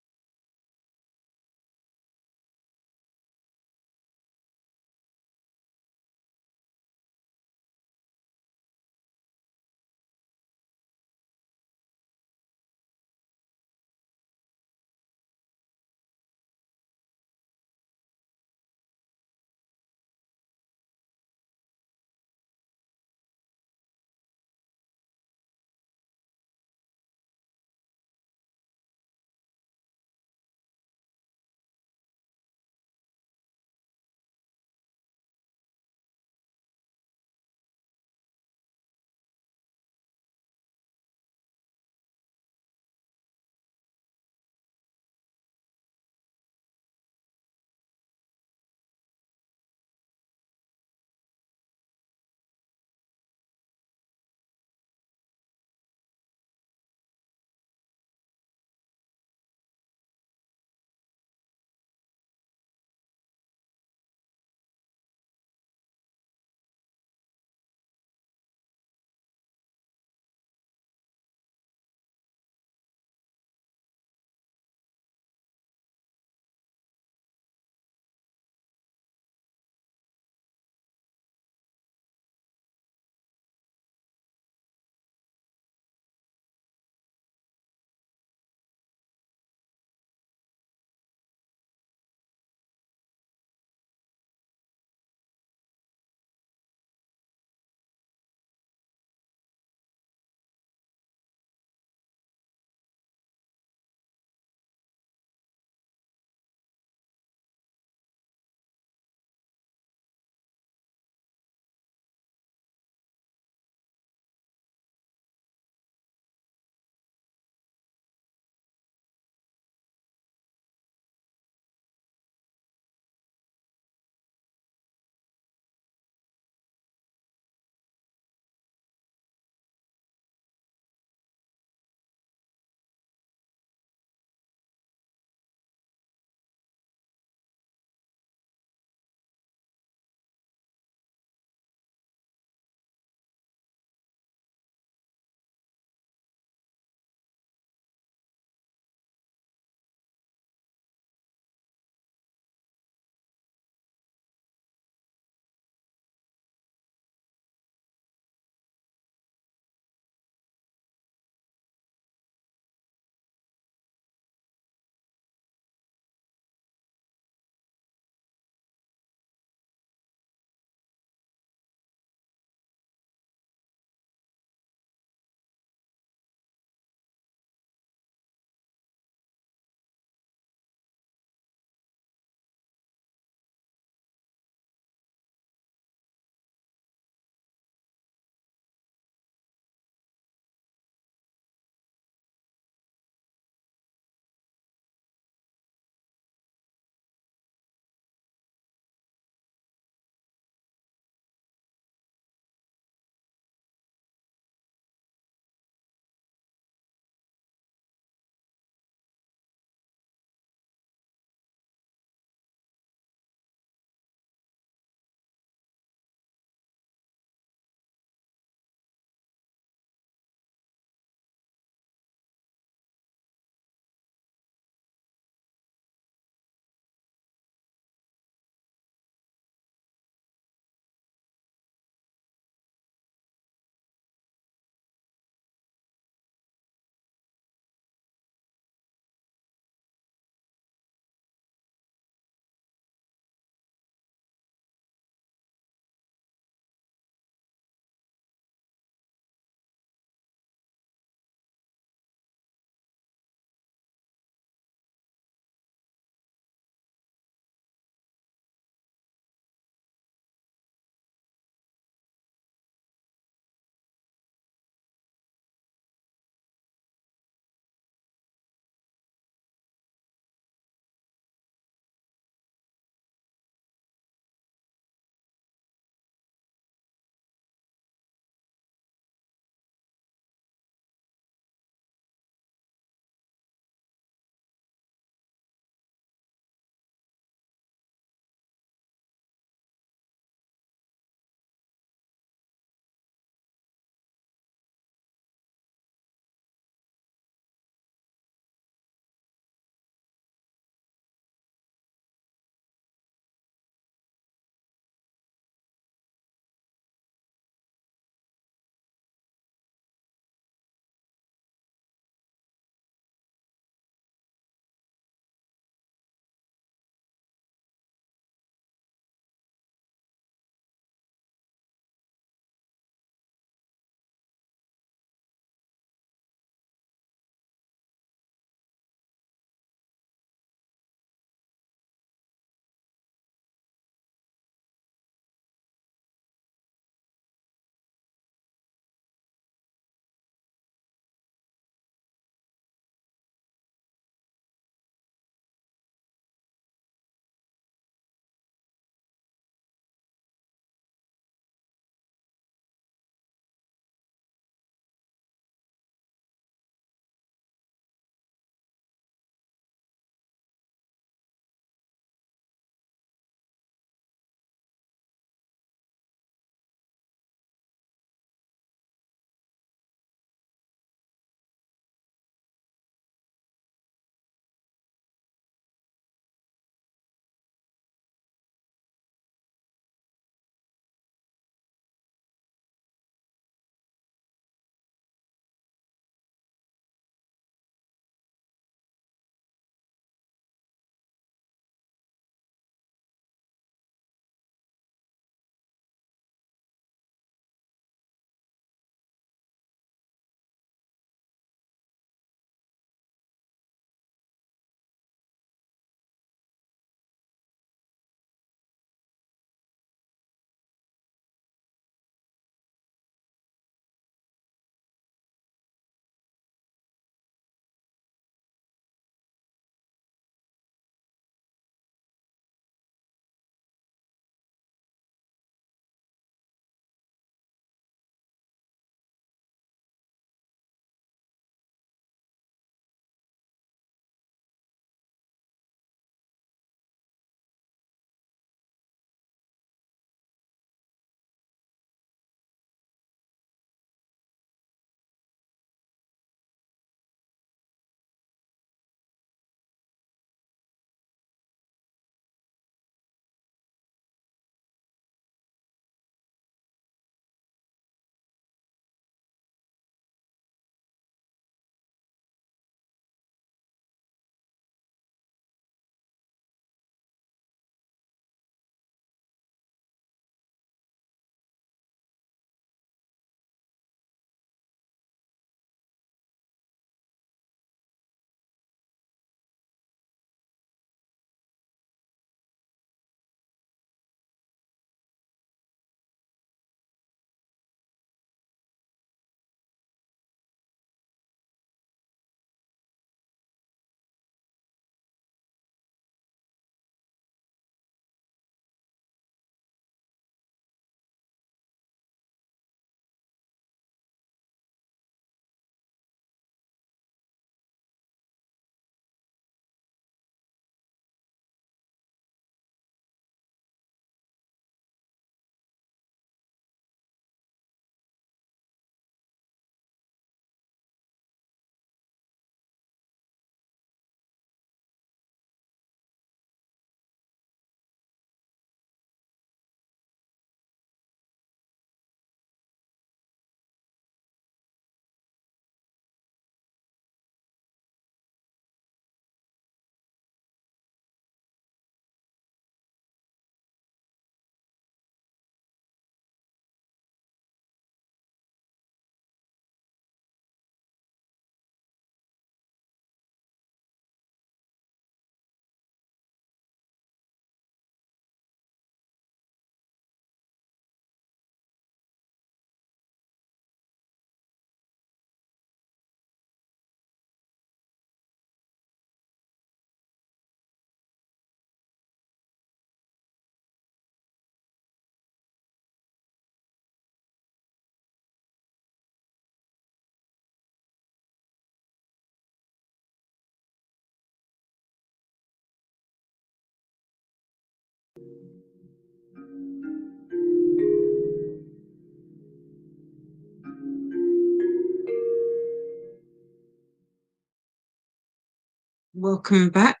[SPEAKER 1] welcome back.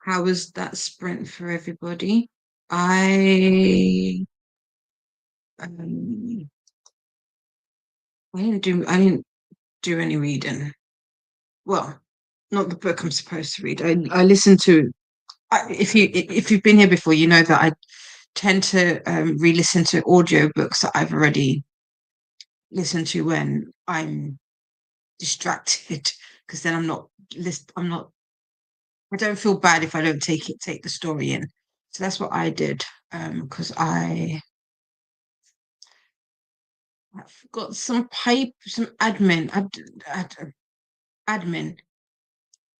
[SPEAKER 1] How was that sprint for everybody? I um I didn't do any reading. Well, not the book I'm supposed to read. I listened to if you've been here before, you know that I tend to re-listen to audiobooks that I've already listened to when I'm distracted because then I'm not I don't feel bad if I don't take the story in. So that's what I did. Because I've got some some admin.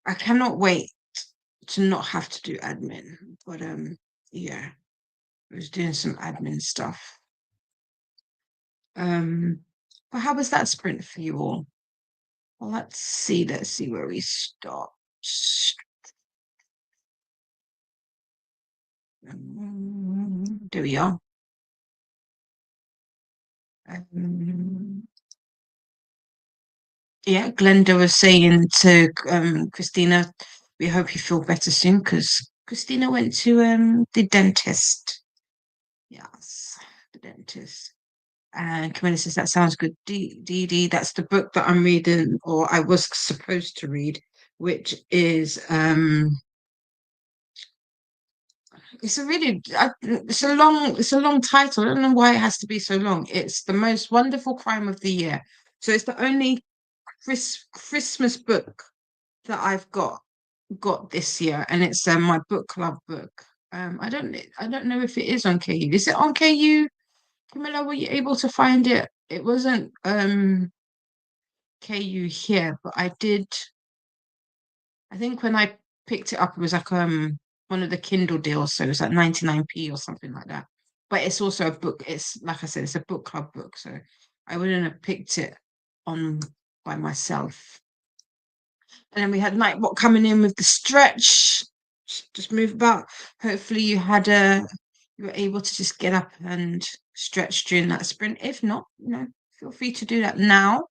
[SPEAKER 1] I cannot wait to not have to do admin. But yeah, I was doing some admin stuff. But how was that sprint for you all? Well, let's see where we start. There we are. Um, yeah, Glenda was saying to Christina, we hope you feel better soon because Christina went to the dentist. Yes, the dentist. And Camilla says that sounds good. D, that's the book that I'm reading, or I was supposed to read, which is it's a really it's a long title. I don't know why it has to be so long. It's The Most Wonderful Crime of the Year. So it's the only Christmas book that I've got this year, and it's my book club book. I don't know if it is on KU. Is it on KU? Camilla, were you able to find it? It wasn't KU here, but I did. I think when I picked it up, it was like one of the Kindle deals, so it was like 99p or something like that. But it's also a book. It's like I said, it's a book club book, so I wouldn't have picked it on by myself. And then we had Nightbot coming in with the stretch. Just move about. Hopefully you were able to just get up and stretch during that sprint. If not, feel free to do that now.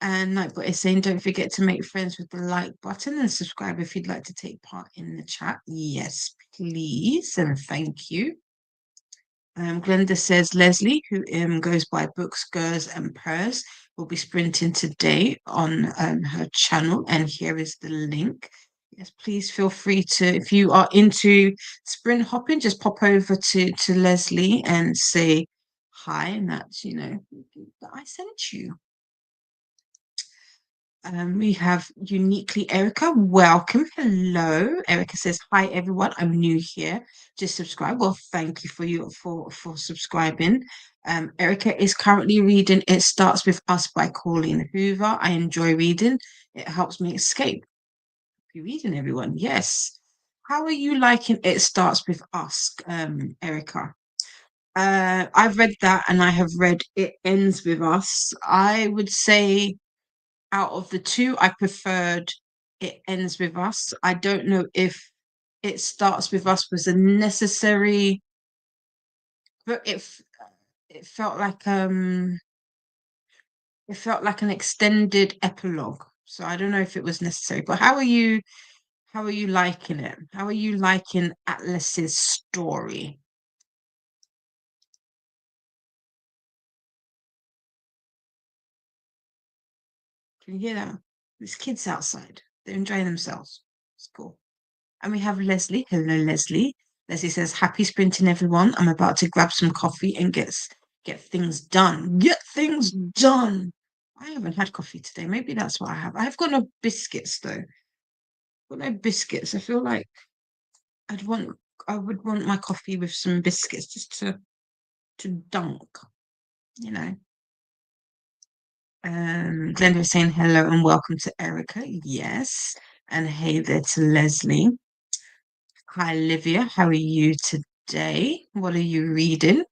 [SPEAKER 1] And Nightbot is saying, don't forget to make friends with the like button and subscribe if you'd like to take part in the chat. Yes, please. And thank you. Glenda says Leslie, who goes by Books, Girls, and Purrs, will be sprinting today on her channel. And here is the link. Yes, please feel free to, if you are into sprint hopping, just pop over to Leslie and say hi. And that's, that I sent you. We have uniquely Erica. Welcome. Hello. Erica says, hi everyone. I'm new here. Just subscribe. Well, thank you for subscribing. Erica is currently reading It Starts With Us by Colleen Hoover. I enjoy reading. It helps me escape. You reading, everyone? Yes. How are you liking It Starts With Us, Erica? I've read that and I have read It Ends With Us. I would say out of the two, I preferred It Ends With Us. I don't know if It Starts With Us was a necessary, but it felt like an extended epilogue. So I don't know if it was necessary. But how are you liking it? How are you liking Atlas's story? Can you hear that? There's kids outside. They're enjoying themselves. It's cool. And we have Leslie. Hello, Leslie. Leslie says, happy sprinting, everyone. I'm about to grab some coffee and get things done. Get things done. I haven't had coffee today. Maybe that's what I have. I've got no biscuits though. I've got no biscuits. I feel like I'd want I would want my coffee with some biscuits just to dunk, you know. Glenda is saying hello and welcome to Erica. Yes. And hey there to Leslie. Hi, Olivia. How are you today? What are you reading?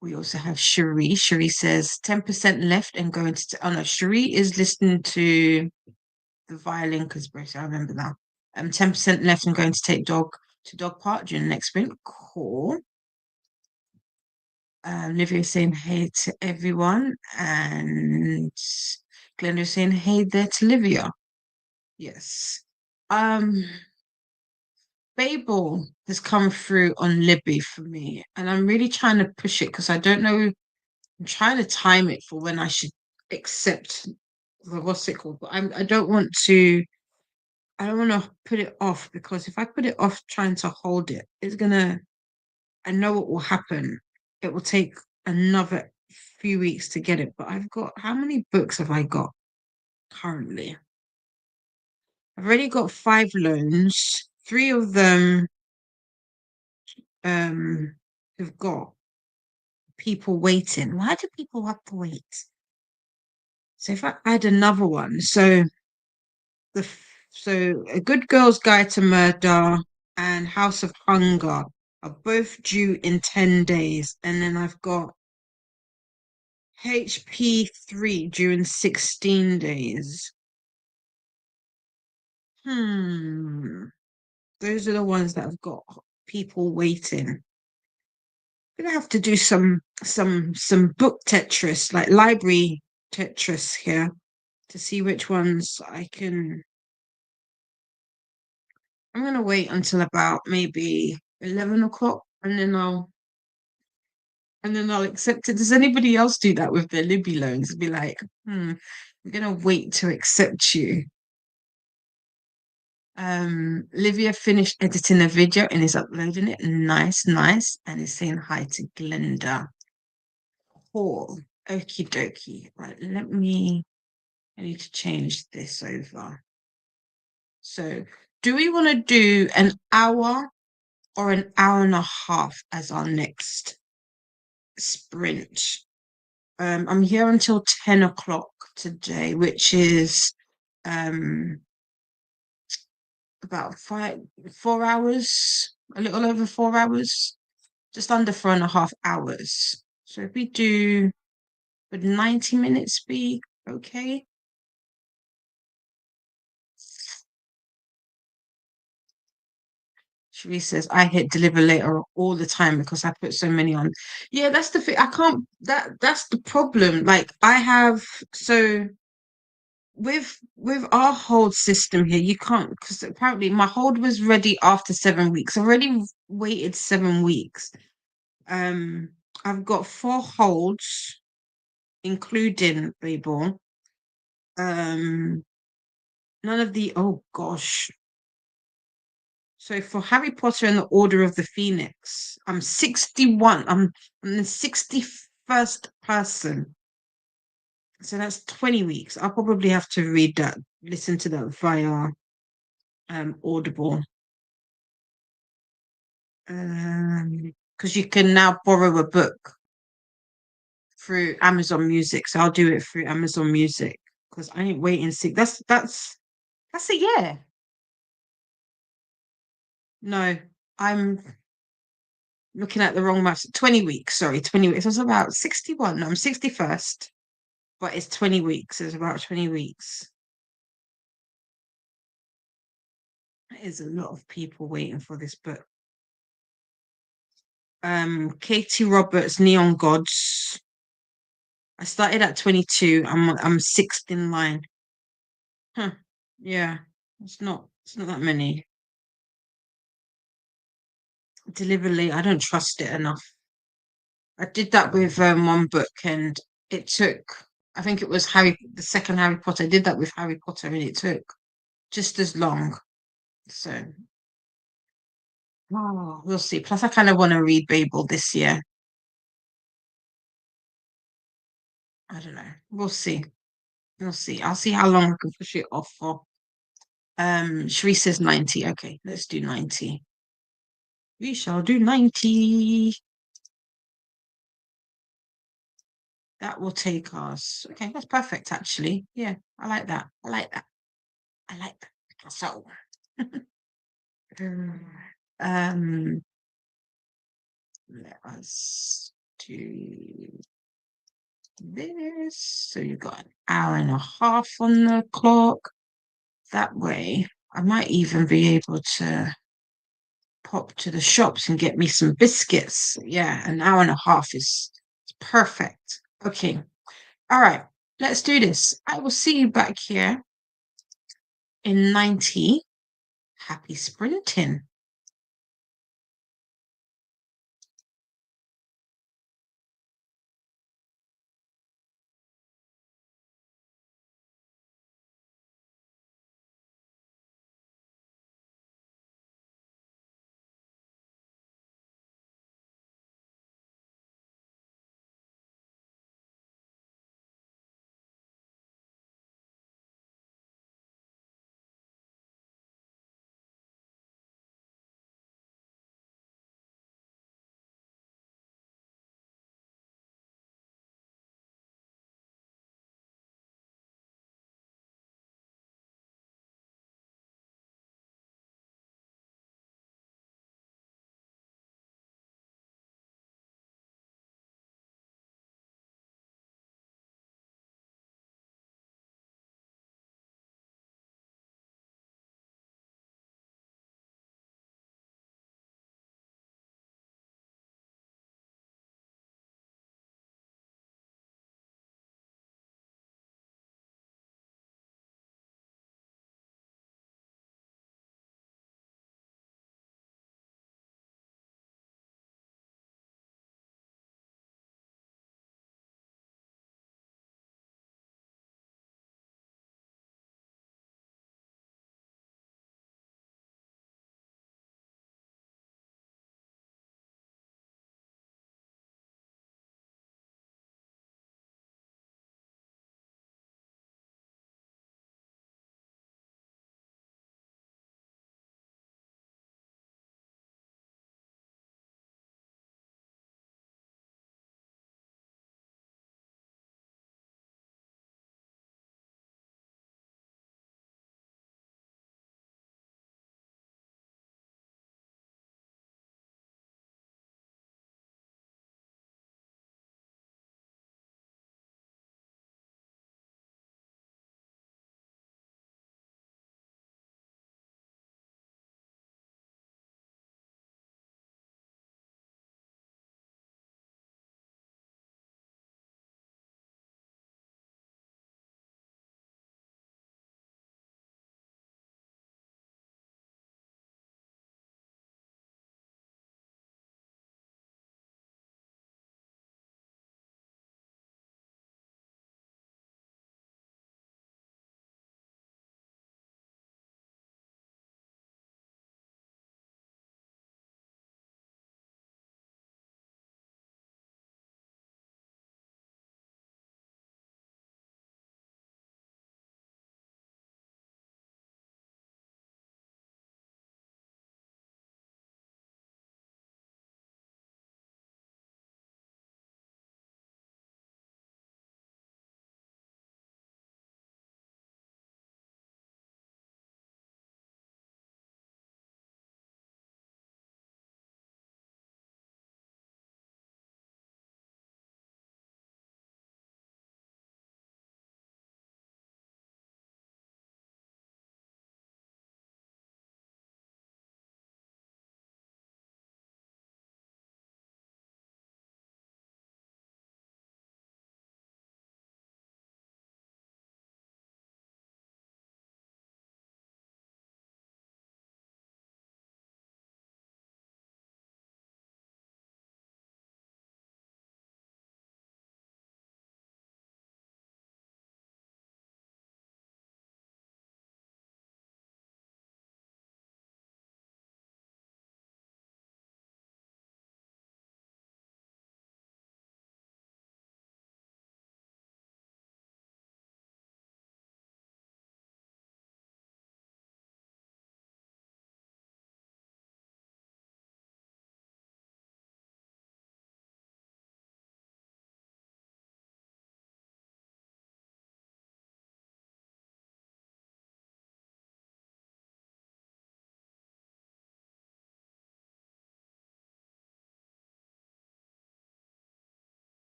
[SPEAKER 1] We also have Cherie. Cherie says 10% left and going to. Oh no, Cherie is listening to the violin conspiracy. I remember that. 10% left and going to take dog to dog park during the next sprint. Cool. Olivia is saying hey to everyone, and Glenda is saying hey there to Olivia. Yes. Um, Babel has come through on Libby for me, and I'm really trying to push it because I don't know. I'm trying to time it for when I should accept what's it called, but I don't want to. I don't want to put it off because if I put it off trying to hold it, it's gonna. I know what will happen. It will take another few weeks to get it, but I've got how many books have I got currently? I've already got 5 loans. Three of them um have got people waiting. Why do people have to wait? So if I add another one, so A Good Girl's Guide to Murder and House of Hunger are both due in 10 days. And then I've got HP3 due in 16 days. Those are the ones that have got people waiting. Gonna have to do some book Tetris, like library Tetris here to see which ones I can. I'm gonna wait until about maybe 11 o'clock and then I'll accept it. Does anybody else do that with their Libby loans? Be like, I'm gonna wait to accept you. Livia finished editing a video and is uploading it. Nice, nice. And is saying hi to Glenda. Cool. Okie dokie. Right, I need to change this over. So, do we want to do an hour or an hour and a half as our next sprint? I'm here until 10 o'clock today, which is um about 4 hours, a little over 4 hours, just under 4.5 hours. So if we do, would 90 minutes be okay? Cherie says, I hit deliver later all the time because I put so many on. Yeah, that's the thing. I can't, that's the problem. Like I have, so with our hold system here, you can't, because apparently my hold was ready after 7 weeks. I already waited 7 weeks. Um, I've got 4 holds, including Babel. Um, none of the, oh gosh. So for Harry Potter and the Order of the Phoenix, I'm 61. I'm the 61st person. So that's 20 weeks. I'll probably have to read that, listen to that via Audible. Because you can now borrow a book through Amazon Music. So I'll do it through Amazon Music because I ain't waiting sick. That's a year. No, I'm looking at the wrong maths. 20 weeks, sorry, 20 weeks. I was about 61. No, I'm 61st, but it's 20 weeks. It's about 20 weeks. There is a lot of people waiting for this book. Katie Roberts, Neon Gods. I started at 22. I'm sixth in line. Huh. Yeah. It's not that many. Deliberately, I don't trust it enough. I did that with one book and it took, I think it was the second Harry Potter. I did that with Harry Potter and it took just as long. So, we'll see. Plus, I kind of want to read Babel this year. I don't know. We'll see. We'll see. I'll see how long I can push it off for. Cherie says 90. Okay, let's do 90. We shall do 90. That will take us. Okay, that's perfect, actually. Yeah, I like that. I like that. I like that. So, um, let us do this. So you've got an hour and a half on the clock. That way, I might even be able to pop to the shops and get me some biscuits. Yeah, an hour and a half is perfect. Okay. All right. Let's do this. I will see you back here In 90, happy sprinting.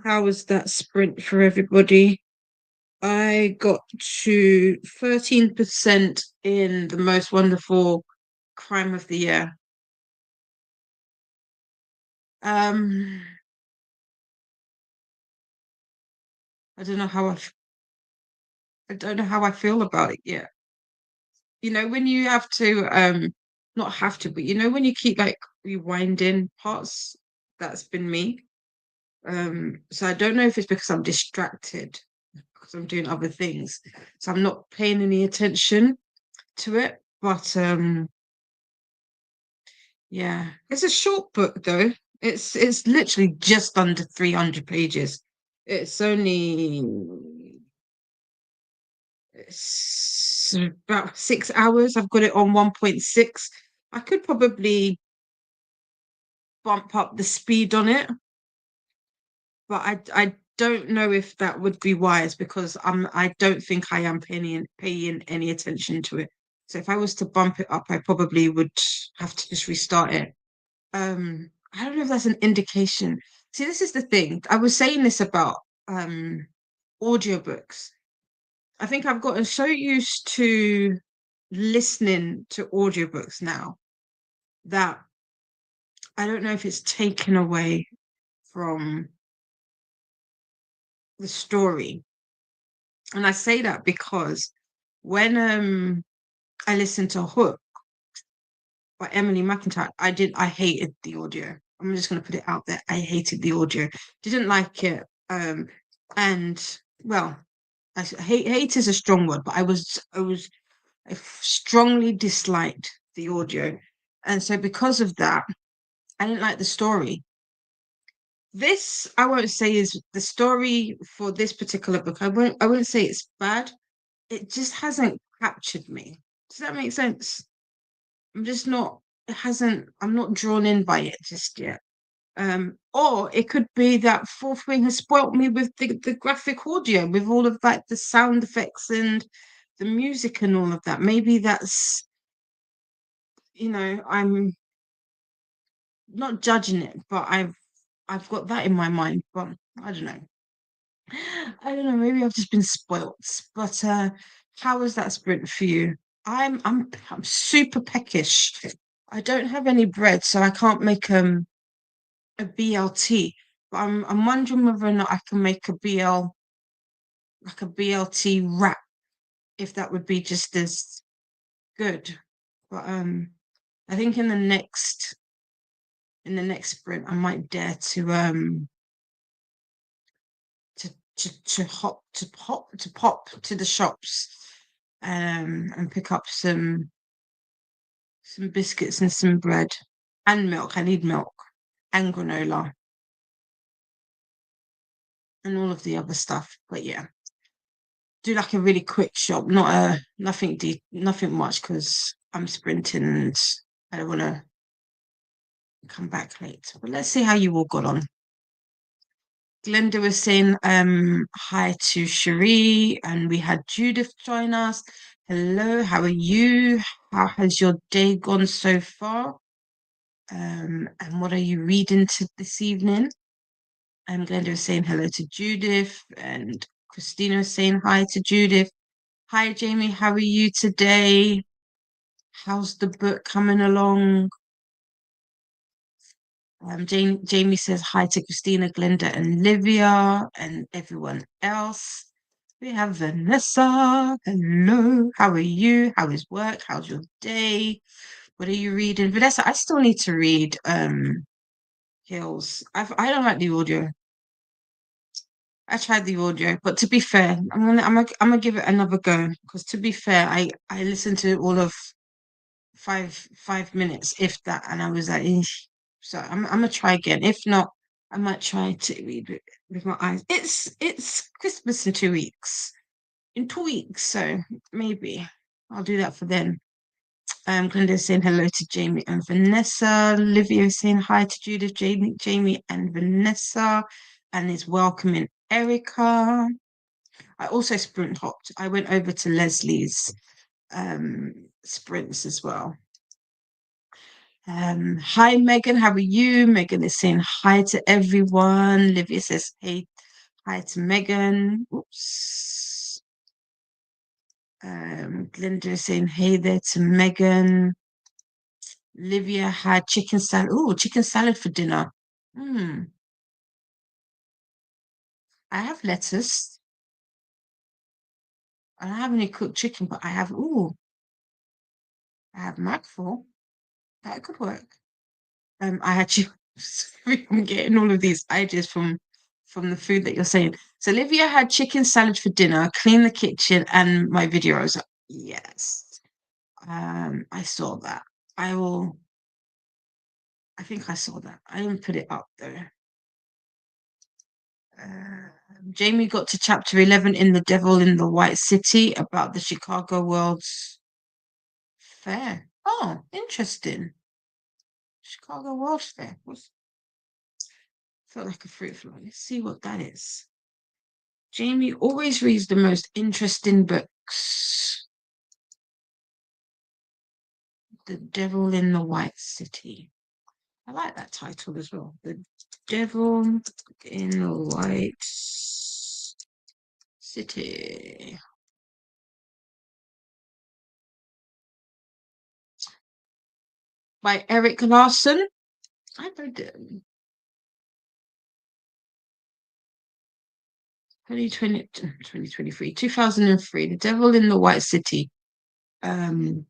[SPEAKER 1] How was that sprint for everybody? I got to 13% in the most wonderful crime of the year. Um, I don't know how I don't know how I feel about it yet. You know, when you have to not have to, but you know when you keep like rewinding parts, that's been me. So I don't know if it's because I'm distracted because I'm doing other things. So I'm not paying any attention to it. But yeah, it's a short book though. It's literally just under 300 pages. It's only it's about 6 hours. I've got it on 1.6. I could probably bump up the speed on it, but I don't know if that would be wise because I don't think I am paying any attention to it. So if I was to bump it up, I probably would have to just restart it. I don't know if that's an indication. See, this is the thing. I was saying this about um audiobooks. I think I've gotten so used to listening to audiobooks now that I don't know if it's taken away from the story. And I say that because when I listened to Hook by Emily McIntyre, I hated the audio. I'm just gonna put it out there. I hated the audio. Didn't like it. And well, hate is a strong word, but I strongly disliked the audio. And so because of that, I didn't like the story. This I won't say is the story for this particular book. I won't say it's bad. It just hasn't captured me. Does that make sense? I'm just not, it hasn't, I'm not drawn in by it just yet. Or it could be that Fourth Wing has spoilt me with the graphic audio, with all of like the sound effects and the music and all of that. Maybe that's, I'm not judging it, but I've got that in my mind. But I don't know. I don't know. Maybe I've just been spoilt. But how was that sprint for you? I'm super peckish. I don't have any bread, so I can't make a BLT. But I'm wondering whether or not I can make a BLT wrap, if that would be just as good. But I think in the next sprint I might dare to pop to the shops and pick up some biscuits and some bread and milk. I need milk and granola and all of the other stuff. But yeah, do like a really quick shop, not nothing much because I'm sprinting and I don't want to come back late. But let's see how you all got on. Glenda was saying hi to Cherie, and we had Judith join us. Hello, how are you? How has your day gone so far? And what are you reading this evening? Glenda was saying hello to Judith, and Christina was saying hi to Judith. Hi, Jamie, how are you today? How's the book coming along? Jamie says hi to Christina, Glenda, and Livia, and everyone else. We have Vanessa. Hello. How are you? How is work? How's your day? What are you reading? Vanessa, I still need to read Hills. I don't like the audio. I tried the audio, but to be fair, I'm gonna give it another go because to be fair, I listened to all of 5 minutes, if that, and I was like, "Eesh." So I'm gonna try again. If not, I might try to read with my eyes. It's Christmas in 2 weeks. In 2 weeks, so maybe I'll do that for then. Glenda saying hello to Jamie and Vanessa. Olivia saying hi to Judith, Jamie and Vanessa, and is welcoming Erica. I also sprint hopped. I went over to Leslie's sprints as well. Hi Megan, how are you? Megan is saying hi to everyone. Livia says, hey, Hi to Megan. Oops. Glenda is saying hey there to Megan. Livia had chicken salad. Oh, chicken salad for dinner. Hmm. I have lettuce. I don't have any cooked chicken, but I have, I have mackerel. That could work. I had chicken. I'm getting all of these ideas from the food that you're saying. So Olivia had chicken salad for dinner, clean the kitchen, and my video. I was like, yes. I saw that. I will. I think I saw that. I didn't put it up though. Jamie got to chapter 11 in The Devil in the White City about the Chicago World's Fair. Oh, interesting. Chicago World's Fair. Felt like a fruit fly. Let's see what that is. Jamie always reads the most interesting books. The Devil in the White City. I like that title as well. The Devil in the White City. By Eric Larson. I read it. 2020, 2023, 2003. The Devil in the White City. Um,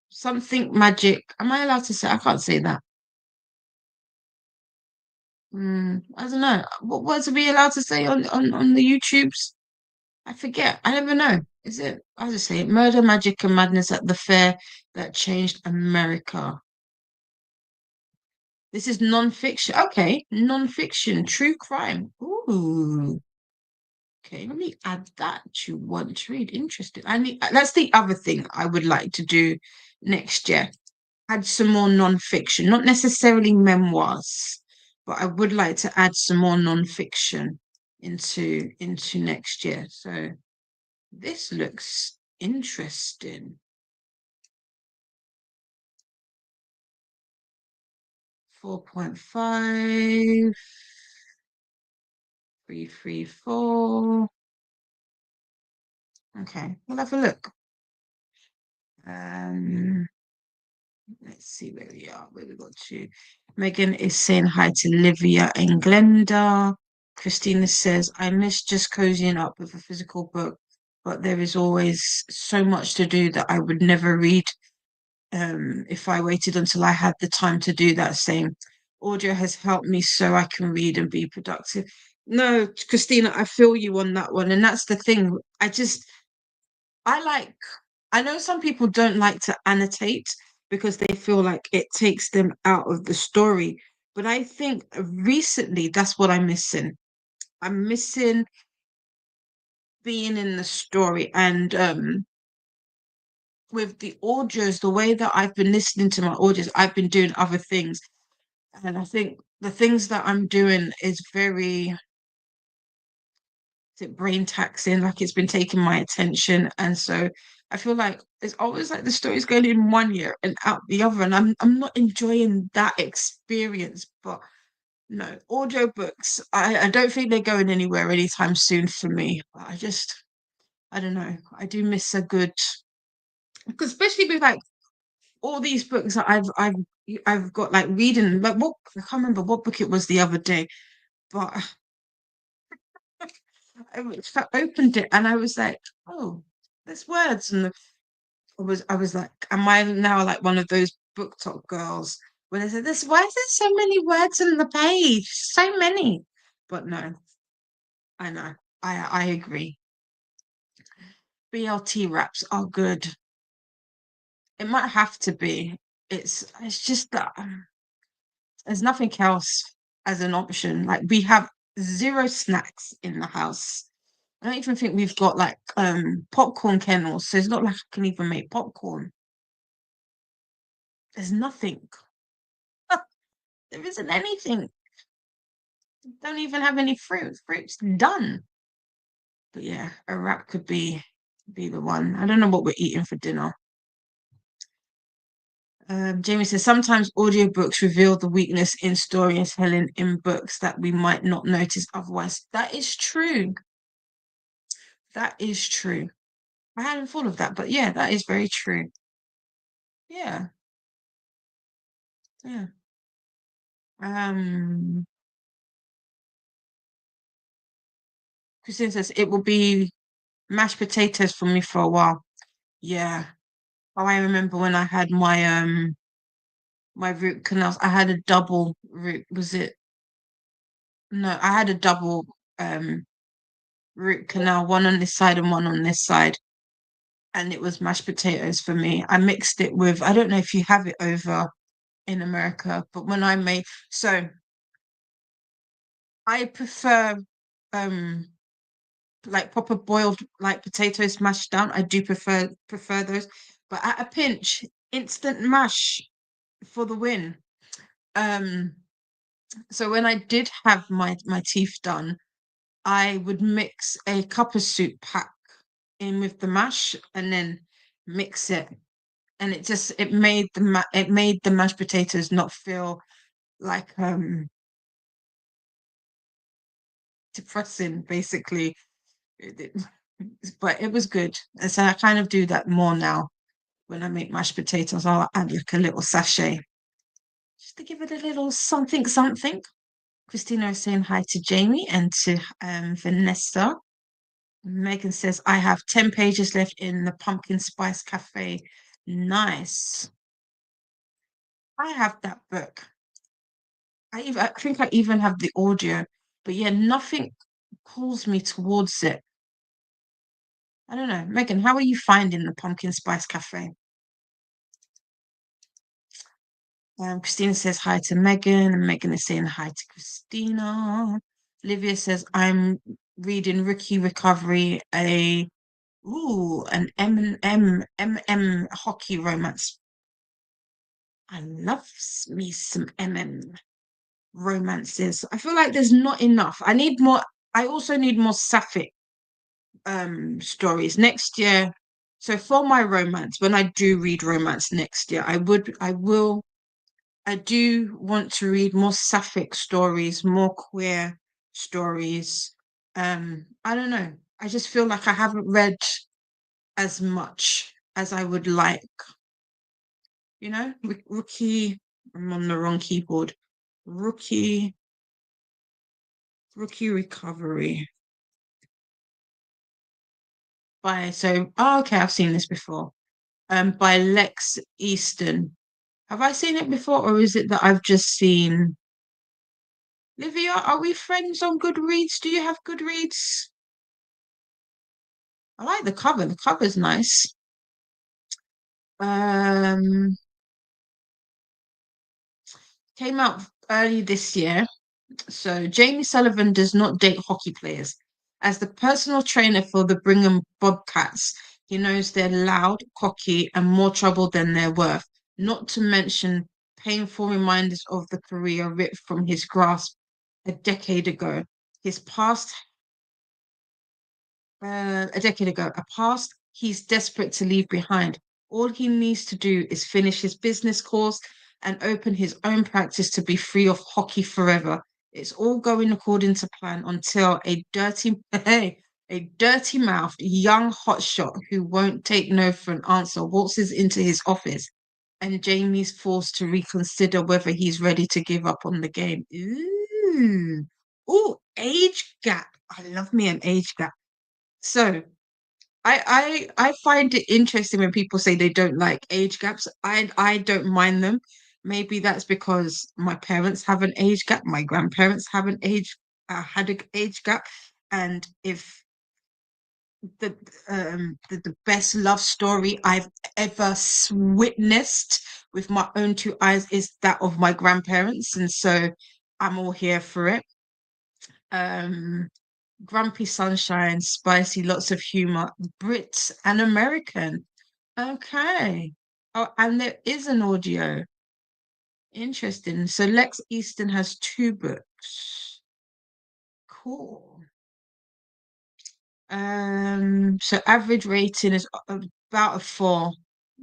[SPEAKER 1] Something magic. Am I allowed to say? I can't say that. I don't know. What words are we allowed to say on the YouTubes? I forget. I never know. Is it? I'll just say it. Murder, magic, and madness at the fair that changed America. This is non-fiction. Okay, non-fiction, true crime. Ooh. Okay, let me add that to want to read. Interesting. I need. That's the other thing I would like to do next year. Add some more non-fiction, not necessarily memoirs, but I would like to add some more non-fiction into next year. So this looks interesting. 4.5, 334. Okay, we'll have a look. Let's see where we are, where we got to. Megan is saying hi to Livia and Glenda. Christina says, I miss just cozying up with a physical book, but there is always so much to do that I would never read if I waited until I had the time to do that. Same. Audio has helped me so I can read and be productive. No, Christina, I feel you on that one. And that's the thing. I like, I know some people don't like to annotate because they feel like it takes them out of the story. But I think recently that's what I'm missing. I'm missing being in the story. And with the audios, the way that I've been listening to my audios, I've been doing other things. And I think the things that I'm doing is very brain taxing, like it's been taking my attention. And so I feel like it's always like the story's going in one ear and out the other. And I'm not enjoying that experience. But no, audiobooks, I don't think they're going anywhere anytime soon for me. I don't know. I do miss a good, because especially with like all these books that I've got like reading, like what I can't remember what book it was the other day, but opened it and I was like, oh, there's words, and I was like, am I now like one of those book talk girls when they said this? Why is there so many words on the page? So many, but no, I know, I agree. BLT wraps are good. It might have to be. It's just that there's nothing else as an option. Like we have zero snacks in the house. I don't even think we've got like popcorn kennels, so it's not like I can even make popcorn. There's nothing. There isn't anything. Don't even have any fruit. Fruit's done. But yeah, a wrap could be the one. I don't know what we're eating for dinner. Jamie says sometimes audiobooks reveal the weakness in storytelling in books that we might not notice otherwise. That is true. That is true. I hadn't thought of that, but yeah, that is very true. Yeah, yeah. Um, Christine says it will be mashed potatoes for me for a while. Yeah. Oh, I remember when I had my root canals. I had a double root. Was it? No, I had a double um root canal, one on this side and one on this side, and it was mashed potatoes for me. I mixed it with, I don't know if you have it over in America, but when I made, so I prefer um like proper boiled like potatoes mashed down. I do prefer those, but at a pinch, instant mash for the win. Um, so when I did have my teeth done, I would mix a cup of soup pack in with the mash and then mix it, and it made the mashed potatoes not feel like depressing, basically. But it was good. And so I kind of do that more now when I make mashed potatoes. I'll add like a little sachet just to give it a little something something. Christina is saying hi to Jamie and to Vanessa. Megan says, I have 10 pages left in the Pumpkin Spice Cafe. Nice. I have that book. I think I even have the audio, but yeah, nothing pulls me towards it. I don't know. Megan, how are you finding the Pumpkin Spice Cafe? Christina says hi to Megan, and Megan is saying hi to Christina. Olivia says, I'm reading Rookie Recovery, an M&M hockey romance. I love me some M&M romances. I feel like there's not enough. I need more. I also need more sapphic stories next year. So for my romance, when I do read romance next year, I do want to read more sapphic stories, more queer stories. I don't know. I just feel like I haven't read as much as I would like. Rookie. I'm on the wrong keyboard. Rookie, rookie recovery okay, I've seen this before. By Lex Easton. Have I seen it before, or is it that I've just seen? Livia, are we friends on Goodreads? Do you have Goodreads? I like the cover. The cover's nice. Um, Came out early this year. So Jamie Sullivan does not date hockey players. As the personal trainer for the Brigham Bobcats, he knows they're loud, cocky, and more trouble than they're worth. Not to mention painful reminders of the career ripped from his grasp a decade ago. His past a decade ago, a past he's desperate to leave behind. All he needs to do is finish his business course and open his own practice to be free of hockey forever. It's all going according to plan until a dirty mouthed young hotshot who won't take no for an answer waltzes into his office, and Jamie's forced to reconsider whether he's ready to give up on the game. Ooh, age gap. I love me an age gap. So I find it interesting when people say they don't like age gaps. I don't mind them. Maybe that's because my parents have an age gap, my grandparents have an had an age gap, and if the the best love story I've ever witnessed with my own two eyes is that of my grandparents, and so I'm all here for it. Um, Grumpy Sunshine, spicy, lots of humor, Brit and American. Okay. Oh, and there is an audio. Interesting. So Lex Easton has two books. Cool. So average rating is about a 4.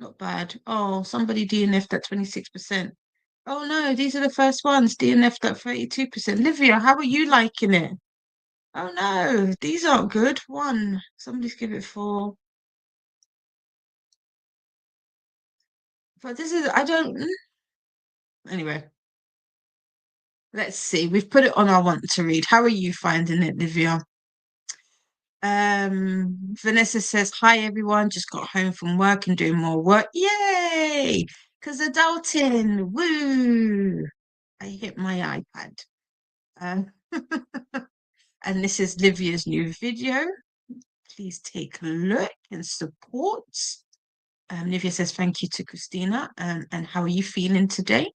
[SPEAKER 1] Not bad. Oh, somebody DNF'd at 26%. Oh no, these are the first ones. DNF'd at 32%. Livia, how are you liking it? Oh no, these aren't good. One. Somebody's give it four. But this is, I don't. Anyway, let's see. We've put it on our want to read. How are you finding it, Livia? Vanessa says, hi everyone, just got home from work and doing more work. Yay! Because adulting, woo! I hit my iPad. Uh, and this is Livia's new video. Please take a look and support. Livia says, thank you to Christina. And how are you feeling today?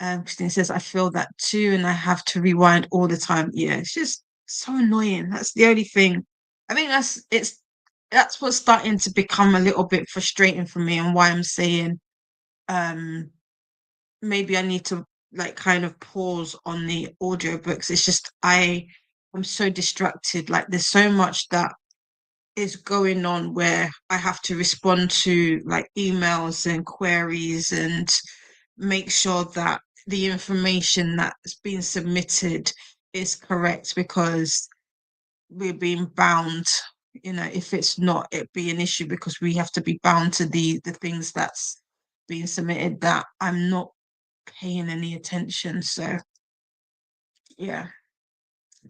[SPEAKER 1] Christina says, I feel that too, and I have to rewind all the time. Yeah, it's just so annoying. That's the only thing. I think that's what's starting to become a little bit frustrating for me, and why I'm saying um maybe I need to like kind of pause on the audiobooks. It's just I'm so distracted. Like there's so much that is going on where I have to respond to like emails and queries and make sure that the information that's been submitted is correct, because we're being bound, if it's not, it'd be an issue because we have to be bound to the things that's being submitted that I'm not paying any attention. So yeah.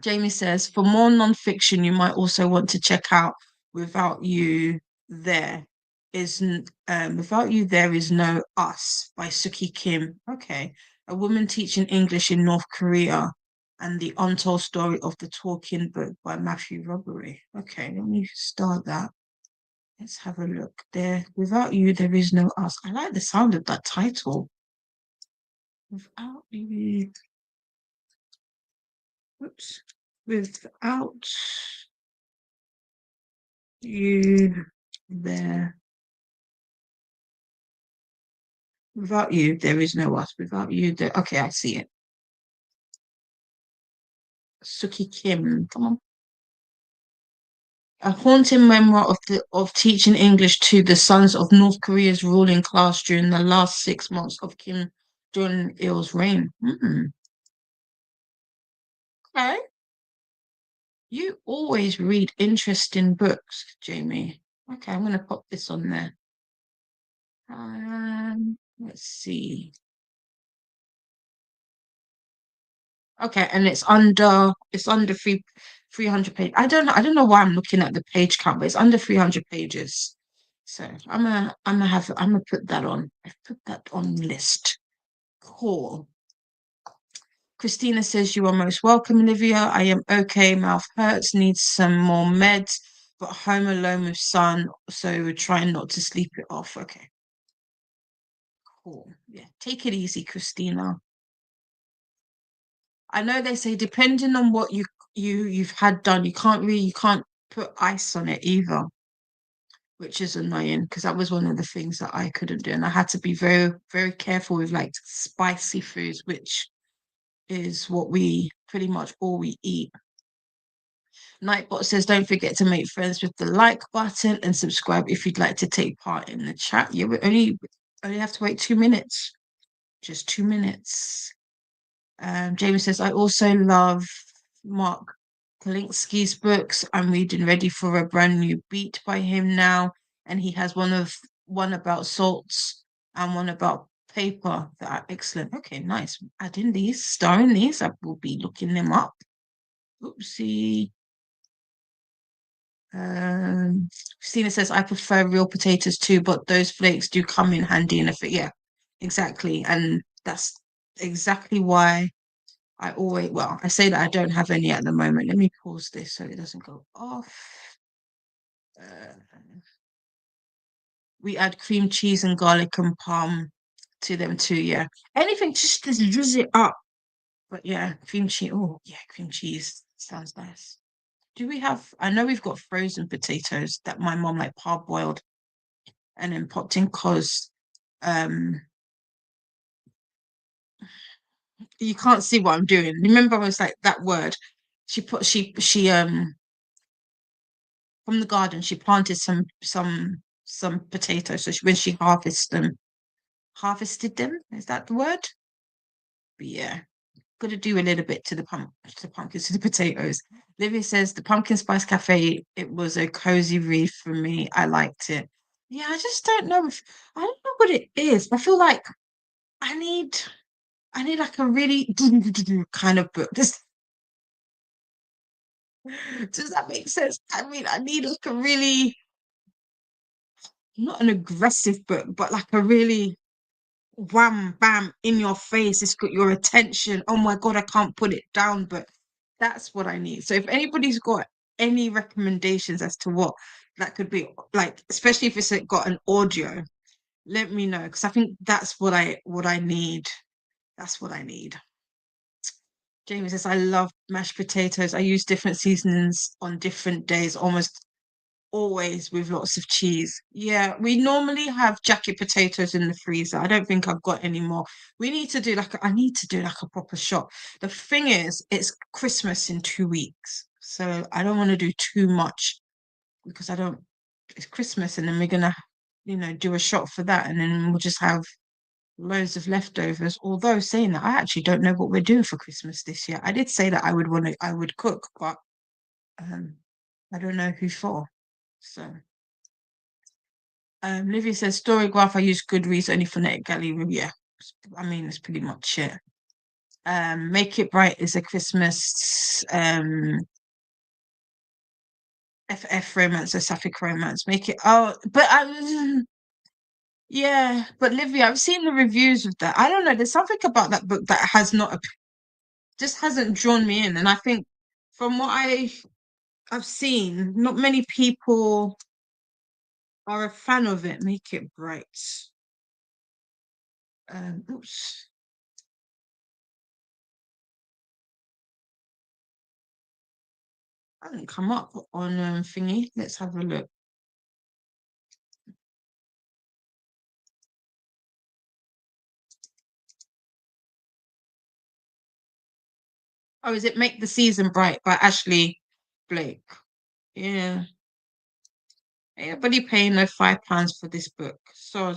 [SPEAKER 1] Jamie says, for more non-fiction, you might also want to check out Without You There Without You There Is No Us by Suki Kim. Okay. A woman teaching English in North Korea and the untold story of the talking book by Matthew Robbery. Okay, let me start that. Let's have a look. Without You There Is No Us. I like the sound of that title. Without You. Oops. Without You There. Without You There Is No Us. Without You There. Okay, I see it. Suki Kim. Come on. A haunting memoir of teaching English to the sons of North Korea's ruling class during the last 6 months of Kim Jong Il's reign. Okay. You always read interesting books, Jamie. Okay, I'm going to pop this on there. Let's see. Okay, and it's under 300 pages. I don't know why I'm looking at the page count, but it's under 300 pages. So I'm gonna put that on. I've put that on list. Cool. Christina says you are most welcome, Olivia. I am okay. Mouth hurts, needs some more meds, but home alone with son, so we're trying not to sleep it off. Okay. Cool. Yeah. Take it easy, Christina. I know they say depending on what you've had done, you can't put ice on it either, which is annoying because that was one of the things that I couldn't do, and I had to be very very careful with like spicy foods, which is what we pretty much all we eat. Nightbot says, don't forget to make friends with the like button and subscribe if you'd like to take part in the chat. Yeah, we only have to wait 2 minutes, just 2 minutes. James says, I also love Mark Kalinsky's books. I'm reading Ready for a Brand New Beat by him now. And he has one about salts and one about paper that are excellent. Okay, nice. Adding these, starring these. I will be looking them up. Oopsie. Christina says, I prefer real potatoes too, but those flakes do come in handy in a fit. Yeah, exactly. And that's exactly why I say that I don't have any at the moment. Let me pause this so it doesn't go off. Uh, we add cream cheese and garlic and parm to them too. Yeah, anything just to zhuzh it up. But yeah, cream cheese. Oh yeah, cream cheese sounds nice. Do we have? I know we've got frozen potatoes that my mom like parboiled and then popped in cause um you can't see what I'm doing. Remember, I was like that word. She from the garden. She planted some some potatoes. So when she harvested them, is that the word? But yeah, got to do a little bit to the pumpkins, to the potatoes. Livia says the pumpkin spice cafe. It was a cozy read for me. I liked it. Yeah, I just don't know if I don't know what it is. I feel like I need I need like a really kind of book. Does that make sense? I mean, I need like a really not an aggressive book, but like a really wham bam in your face. It's got your attention. Oh my God, I can't put it down. But that's what I need. So if anybody's got any recommendations as to what that could be, like especially if it's got an audio, let me know because I think that's what I need. That's what I need. Jamie says, I love mashed potatoes. I use different seasonings on different days, almost always with lots of cheese. Yeah, we normally have jacket potatoes in the freezer. I don't think I've got any more. We need to do I need to do like a proper shop. The thing is, it's Christmas in 2 weeks. So I don't want to do too much because it's Christmas and then we're gonna, do a shot for that and then we'll just have loads of leftovers. Although saying that, I actually don't know what we're doing for Christmas this year. I did say that I would cook, but um, I don't know who for. So, Livia says Storygraph. I use Goodreads only phonetic gallery. Yeah, I mean it's pretty much it. Make It Bright is a Christmas FF romance, a sapphic romance. Make it. Oh, but I. Yeah, but Livia, I've seen the reviews of that. I don't know. There's something about that book that has not just hasn't drawn me in. And I think from what I've seen, not many people are a fan of it. Make it bright. Oops. I didn't come up on thingy. Let's have a look. Oh, is it Make the Season Bright by Ashley Blake? Yeah. Anybody paying no £5 for this book? So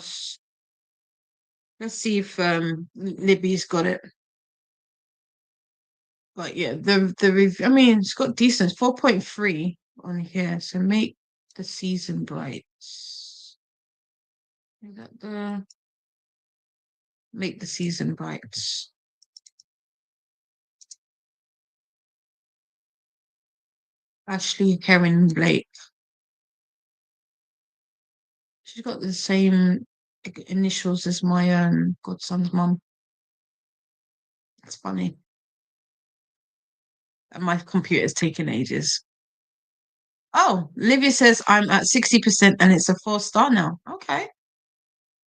[SPEAKER 1] let's see if Libby's got it. But yeah, the review. I mean, it's got decent 4.3 on here. So Make the Season Bright. Is that the Make the Season Bright? Ashley Karen Blake. She's got the same initials as my godson's mum. It's funny. And my computer's taking ages. Oh, Livia says I'm at 60% and it's a 4 star now. Okay.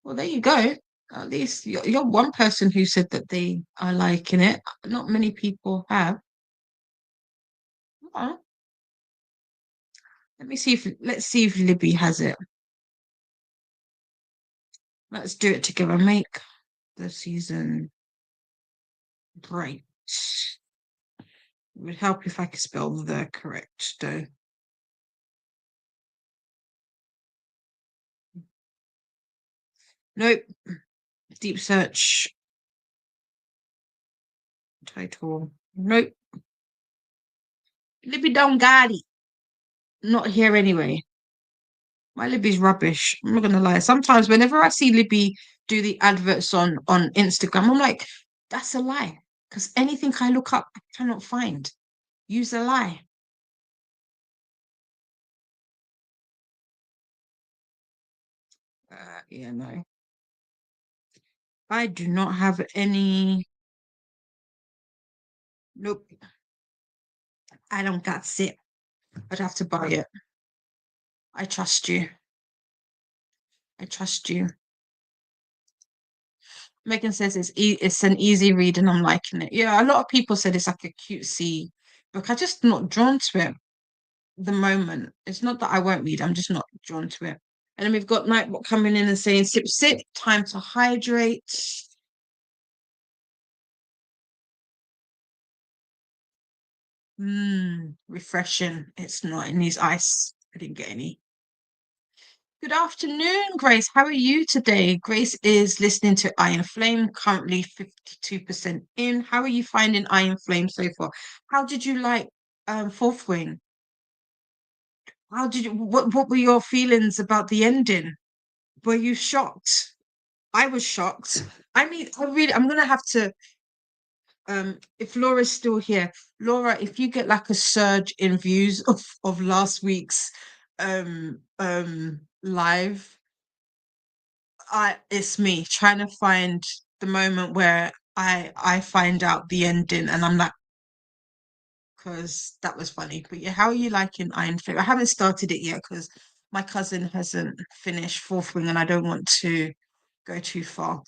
[SPEAKER 1] Well, there you go. At least you're one person who said that they are liking it. Not many people have. Oh, let's see if Libby has it. Let's do it together. Make the season bright. It would help if I could spell the correct though. Nope. Deep search. Title. Nope. Libby don't got it. Not here anyway. My Libby's rubbish. I'm not gonna lie. Sometimes whenever I see Libby do the adverts on Instagram, I'm like, that's a lie. Because anything I look up, I cannot find. Use a lie. Yeah, no. I do not have any. Nope. I don't got it. I'd have to buy it. I trust you. I trust you. Megan says it's an easy read and I'm liking it. Yeah, a lot of people said it's like a cutesy book. I'm just not drawn to it the moment. It's not that I won't read, I'm just not drawn to it. And then we've got Nightbot coming in and saying, sip, sip, time to hydrate. Refreshing. It's not. It needs ice. I didn't get any. Good afternoon, Grace. How are you today? Grace is listening to Iron Flame, currently 52% in. How are you finding Iron Flame so far? How did you like Fourth Wing? How did you what were your feelings about the ending? Were you shocked? I was shocked. I mean, I'm gonna have to if Laura's still here, Laura, if you get like a surge in views of last week's live, I it's me trying to find the moment where I find out the ending and I'm like, because that was funny. But yeah, how are you liking Iron Flame? I haven't started it yet because my cousin hasn't finished Fourth Wing and I don't want to go too far.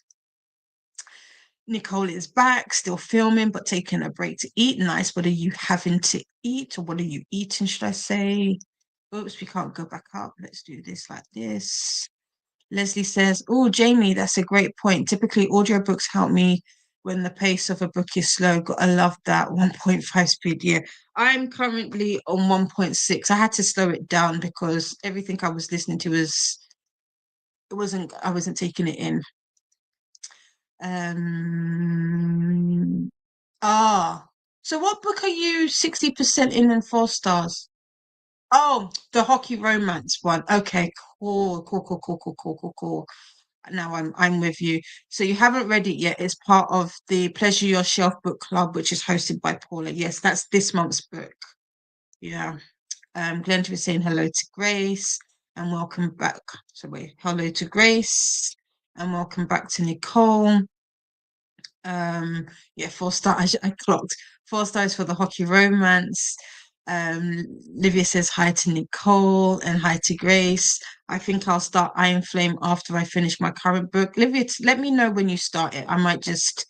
[SPEAKER 1] Nicole is back, still filming, but taking a break to eat. Nice. What are you having to eat? Or what are you eating, should I say? Oops, we can't go back up. Let's do this like this. Leslie says, oh, Jamie, that's a great point. Typically, audiobooks help me when the pace of a book is slow. I love that 1.5 speed. Yeah, I'm currently on 1.6. I had to slow it down because everything I was listening to I wasn't taking it in. Um, so what book are you 60% in and 4 stars? Oh, the hockey romance one. Okay, cool. Now I'm with you. So you haven't read it yet. It's part of the Pleasure Your Shelf Book Club, which is hosted by Paula. Yes, that's this month's book. Yeah. Glenda was saying hello to Grace and welcome back. So wait, hello to Grace and welcome back to Nicole. Yeah, 4 star. I clocked 4 stars for the hockey romance. Livia says hi to Nicole and hi to Grace. I think I'll start Iron Flame after I finish my current book. Livia, let me know when you start it. I might just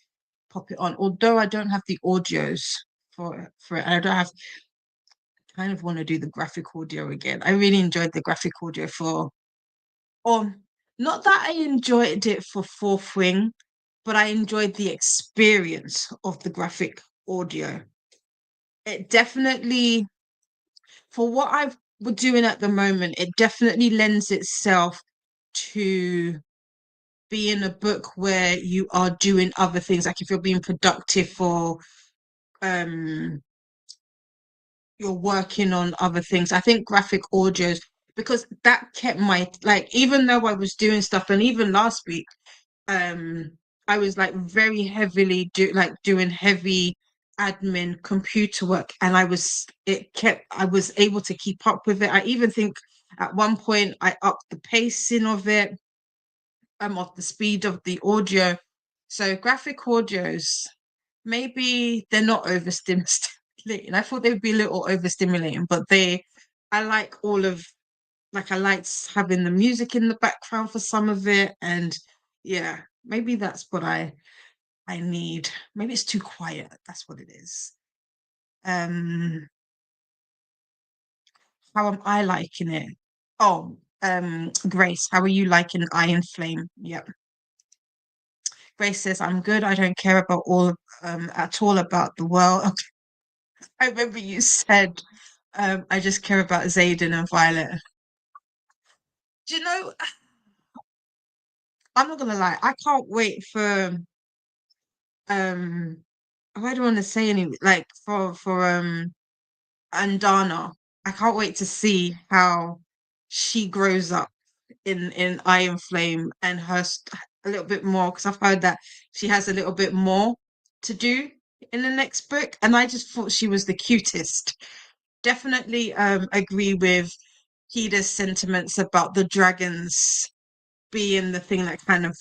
[SPEAKER 1] pop it on. Although I don't have the audios for it. I don't have kind of want to do the graphic audio again. I really enjoyed the graphic audio or not that I enjoyed it for Fourth Wing, but I enjoyed the experience of the graphic audio. It definitely, for what we're doing at the moment, it definitely lends itself to being a book where you are doing other things, like if you're being productive for um you're working on other things. I think graphic audios, because that kept my, like, even though I was doing stuff, and even last week, um, I was like very heavily doing heavy admin computer work, and I was able to keep up with it. I even think at one point I upped the pacing of it, of the speed of the audio. So graphic audios, maybe they're not overstimulating. I thought they would be a little overstimulating, but I like I liked having the music in the background for some of it. And yeah, maybe that's what I need. Maybe it's too quiet. That's what it is. Um, how am I liking it? Oh, Grace, how are you liking Iron Flame? Yep. Grace says, I'm good. I don't care about all at all about the world. I remember you said, I just care about Zayden and Violet. Do you know, I'm not gonna lie, I can't wait for I don't want to say any like for Andana. I can't wait to see how she grows up in Iron Flame and a little bit more, because I've heard that she has a little bit more to do in the next book, and I just thought she was the cutest. Definitely agree with Hida's sentiments about the dragons being the thing that kind of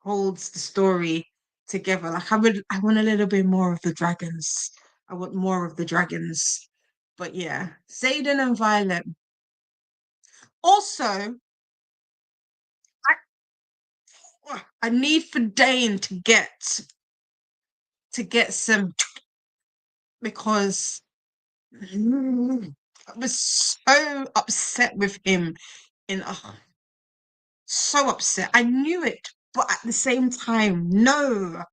[SPEAKER 1] holds the story together. Like I want a little bit more of the dragons. I want more of the dragons. But yeah, Zayden and Violet. Also, I need for Dane to get some, because I was so upset with him in so upset. I knew it, but at the same time, no.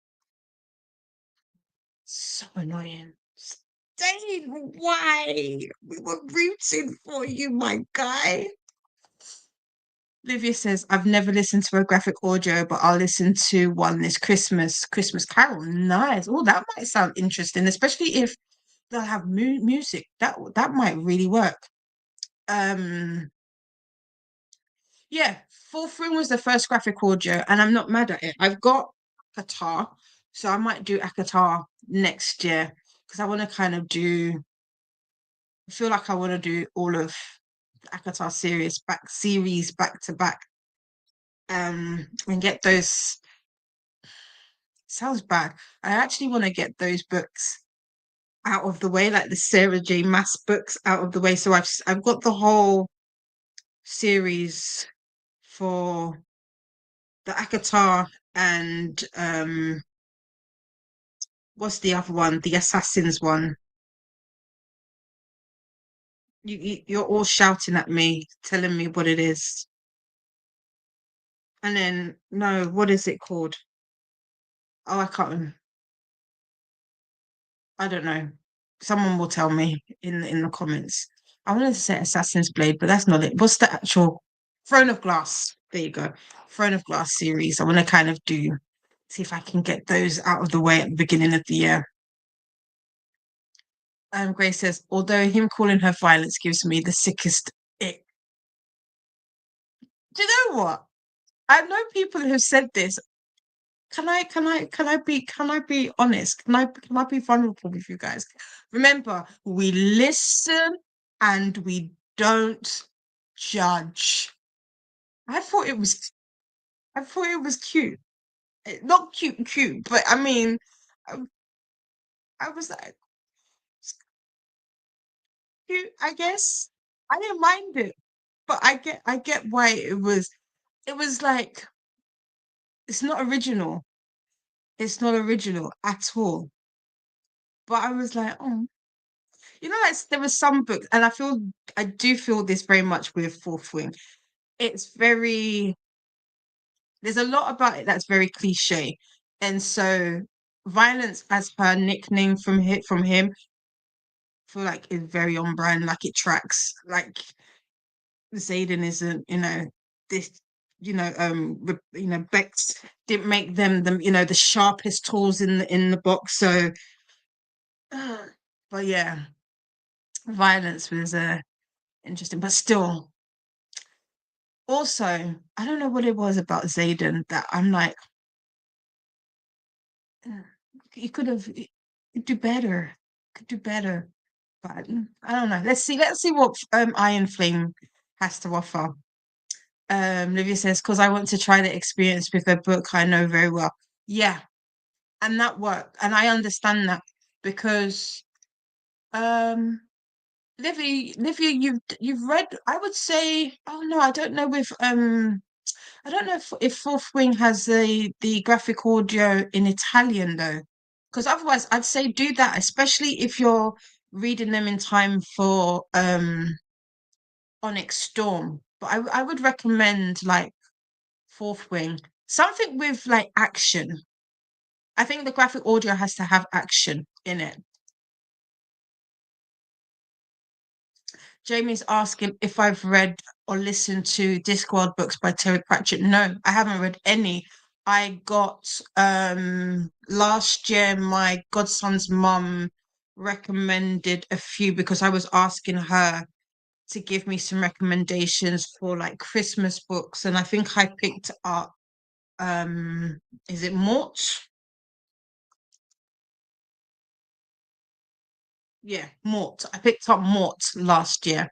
[SPEAKER 1] So annoying. Dane, why? We were rooting for you, my guy. Olivia says, I've never listened to a graphic audio, but I'll listen to one this Christmas. Christmas Carol. Nice. Oh, that might sound interesting, especially if they'll have music. That might really work. Um, yeah, Fourth Ring was the first graphic audio, and I'm not mad at it. I've got Qatar, so I might do Akatar next year because I want to kind of do. I feel like I want to do all of the Akatar series back to back. And get those. Sounds bad. I actually want to get those books out of the way, like the Sarah J. Maas books out of the way. So I've got the whole series for the Akatar and what's the other one? The Assassins one. You're all shouting at me, telling me what it is. And then no, what is it called? Oh, I can't. I don't know. Someone will tell me in the comments. I wanted to say Assassin's Blade, but that's not it. What's the actual Throne of Glass? There you go. Throne of Glass series. I want to kind of see if I can get those out of the way at the beginning of the year. Grace says, although him calling her violence gives me the sickest ick. Do you know what? I know people who said this. Can I be honest? Can I be vulnerable with you guys? Remember, we listen and we don't judge. I thought it was I thought it was cute. Not cute, but I mean I, I was like it's cute, I guess. I didn't mind it. But I get why it was like it's not original. It's not original at all. But I was like, oh, like there were some books, and I do feel this very much with Fourth Wing. It's very there's a lot about it that's very cliche, and so violence as her nickname from him, I feel like is very on brand. Like it tracks. Like Zayden isn't, this, Bex didn't make them the sharpest tools in the box. So, but yeah, violence was interesting, but still. Also, I don't know what it was about Zayden that I'm like, "Uh, you could do better, could do better." But I don't know. Let's see what Iron Flame has to offer. Livia says, because I want to try the experience with a book I know very well. Yeah, and that worked. And I understand that because um Livia, you've read, I would say, oh no, I don't know if Fourth Wing has the graphic audio in Italian though. Because otherwise I'd say do that, especially if you're reading them in time for Onyx Storm. But I would recommend like Fourth Wing, something with like action. I think the graphic audio has to have action in it. Jamie's asking if I've read or listened to Discworld books by Terry Pratchett. No, I haven't read any. I got last year my godson's mum recommended a few because I was asking her to give me some recommendations for like Christmas books, and I think I picked up is it Mort? Yeah, Mort. I picked up Mort last year.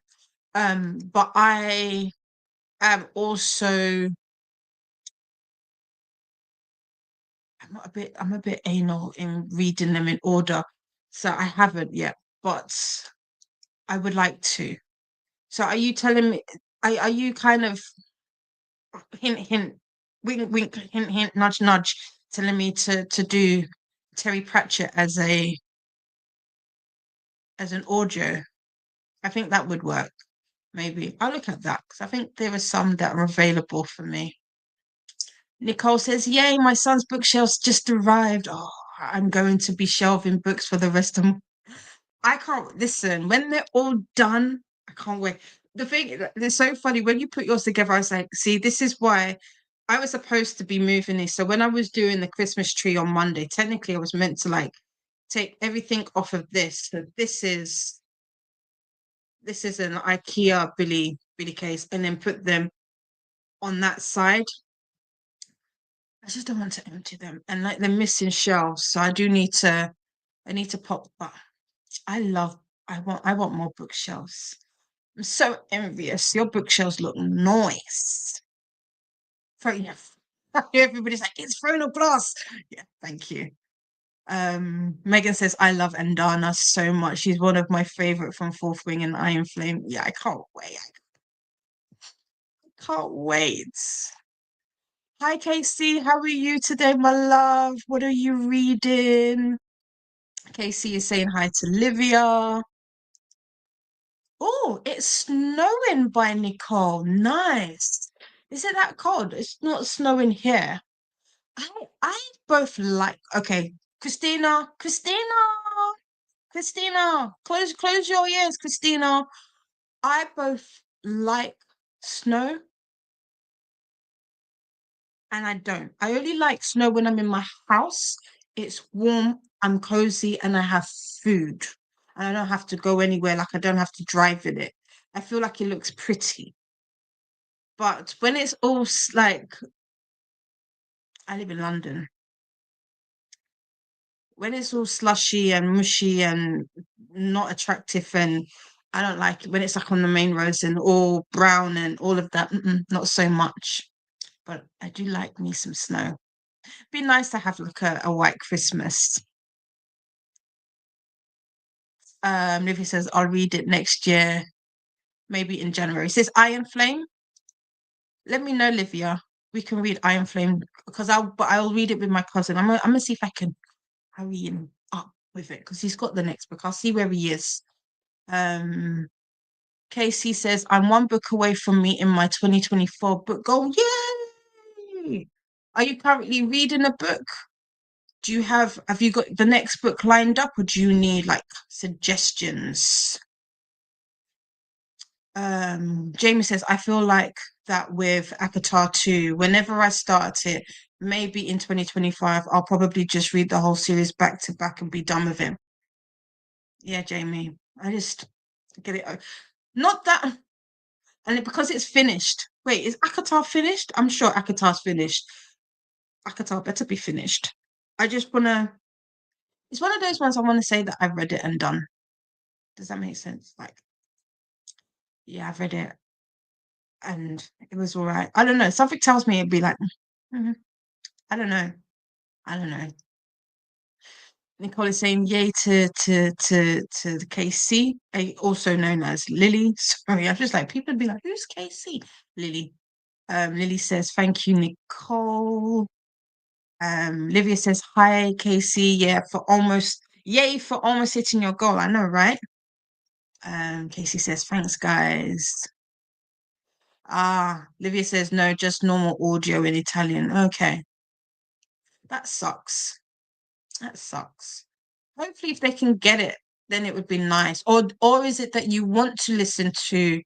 [SPEAKER 1] But I am also I'm a bit anal in reading them in order. So I haven't yet, but I would like to. So are you telling me are you kind of hint hint wink wink hint hint nudge nudge telling me to do Terry Pratchett as an audio? I think that would work. Maybe I'll look at that because I think there are some that are available for me. Nicole says, "Yay, my son's bookshelves just arrived. Oh, I'm going to be shelving books for the rest of I can't listen. When they're all done, I can't wait. The thing it's so funny when you put yours together, I was like, see, this is why I was supposed to be moving this. So when I was doing the Christmas tree on Monday, technically I was meant to like take everything off of this. So this is an IKEA Billy case, and then put them on that side. I just don't want to empty them, and like they're missing shelves, so I need to pop. But I love. I want more bookshelves. I'm so envious. Your bookshelves look nice. Very enough. Everybody's like, it's thrown of glass. Yeah, thank you. Megan says, I love Andana so much. She's one of my favorite from Fourth Wing and Iron Flame. Yeah, I can't wait. I can't wait. Hi, Casey. How are you today, my love? What are you reading? Casey is saying hi to Livia. Oh, it's snowing by Nicole. Nice. Is it that cold? It's not snowing here. I both like okay, Christina, close your ears, Christina. I both like snow and I don't. I only like snow when I'm in my house. It's warm, I'm cozy, and I have food. And I don't have to go anywhere, like I don't have to drive in it. I feel like it looks pretty. But when it's all like I live in London, when it's all slushy and mushy and not attractive, and I don't like it when it's like on the main roads and all brown and all of that. Not so much, but I do like me some snow. Be nice to have like a white Christmas. Livy says I'll read it next year, maybe in January. It says Iron Flame. Let me know, Livia. We can read Iron Flame because I'll read it with my cousin. I'm gonna see if I can hurry him up with it because he's got the next book. I'll see where he is. Um, Casey says, I'm one book away from meeting my 2024 book goal. Yay! Are you currently reading a book? Have you got the next book lined up or do you need like suggestions? Jamie says, I feel like that with Akatar 2, whenever I start it, maybe in 2025, I'll probably just read the whole series back to back and be done with it. Yeah, Jamie, I just get it. Not that because it's finished. Wait, is Akatar finished? I'm sure Akatar's finished. Akatar better be finished. I just wanna. It's one of those ones I want to say that I've read it and done. Does that make sense? Like, yeah, I've read it and it was all right. I don't know. Something tells me it'd be like, mhm, I don't know. I don't know. Nicole is saying yay to the KC, also known as Lily. Sorry, I'm just like people would be like, who's KC? Lily. Lily says, thank you, Nicole. Livia says, hi, Casey. Yeah, yay for almost hitting your goal. I know, right? Casey says, thanks, guys. Livia says, no, just normal audio in Italian. Okay. That sucks. That sucks. Hopefully, if they can get it, then it would be nice. Or is it that you want to listen to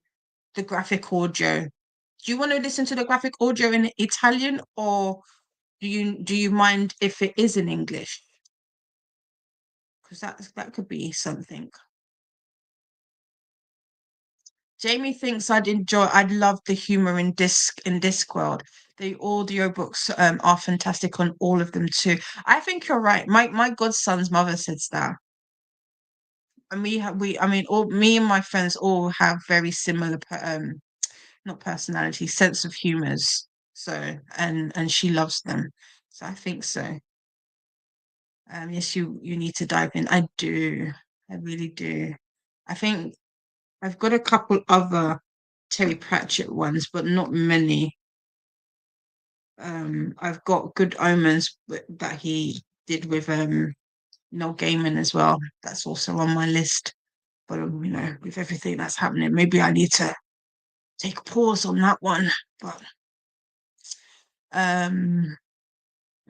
[SPEAKER 1] the graphic audio? Do you want to listen to the graphic audio in Italian, or do you mind if it is in English? Because that could be something. Jamie thinks I'd love the humor in Discworld. The audiobooks are fantastic on all of them too. I think you're right. My godson's mother says that. And I mean all me and my friends all have very similar not personality, sense of humors. So and she loves them. So I think so. Yes, you need to dive in. I do. I really do. I think I've got a couple other Terry Pratchett ones, but not many. I've got Good Omens that he did with Neil Gaiman as well. That's also on my list. But with everything that's happening, maybe I need to take a pause on that one. But um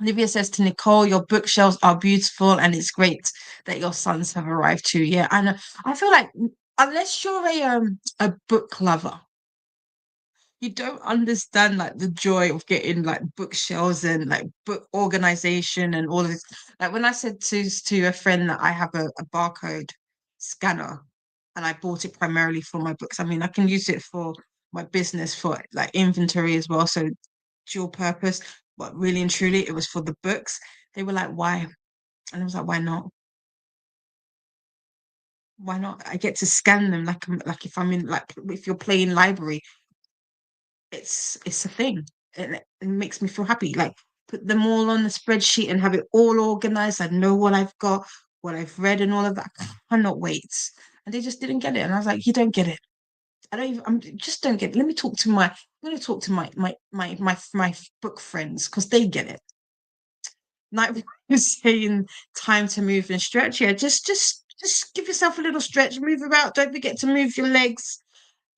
[SPEAKER 1] Olivia says to Nicole, your bookshelves are beautiful and it's great that your sons have arrived too. Yeah, I know. I feel like unless you're a book lover, you don't understand like the joy of getting like bookshelves and like book organization and all of this. Like when I said to a friend that I have a barcode scanner and I bought it primarily for my books. I mean, I can use it for my business for like inventory as well, so dual purpose. But really and truly, it was for the books. They were like, "Why?" And I was like, "Why not? Why not? I get to scan them like if I'm in like if you're playing library." It's a thing. It makes me feel happy. Like put them all on the spreadsheet and have it all organized. I know what I've got, what I've read, and all of that. I cannot wait. And they just didn't get it. And I was like, you don't get it. I don't even. I'm just don't get it. Let me talk to my. I'm going to talk to my book friends because they get it. Like we were saying, time to move and stretch. Yeah, just give yourself a little stretch. Move about. Don't forget to move your legs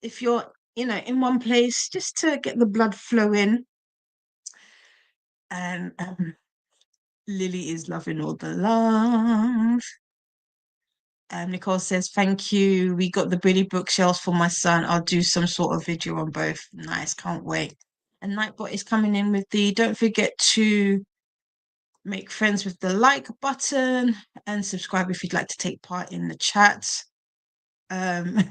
[SPEAKER 1] if you're in one place just to get the blood flowing. And Lily is loving all the love. Nicole says, thank you. We got the Billy bookshelves for my son. I'll do some sort of video on both. Nice, can't wait. And Nightbot is coming in with the don't forget to make friends with the like button and subscribe if you'd like to take part in the chat. Um,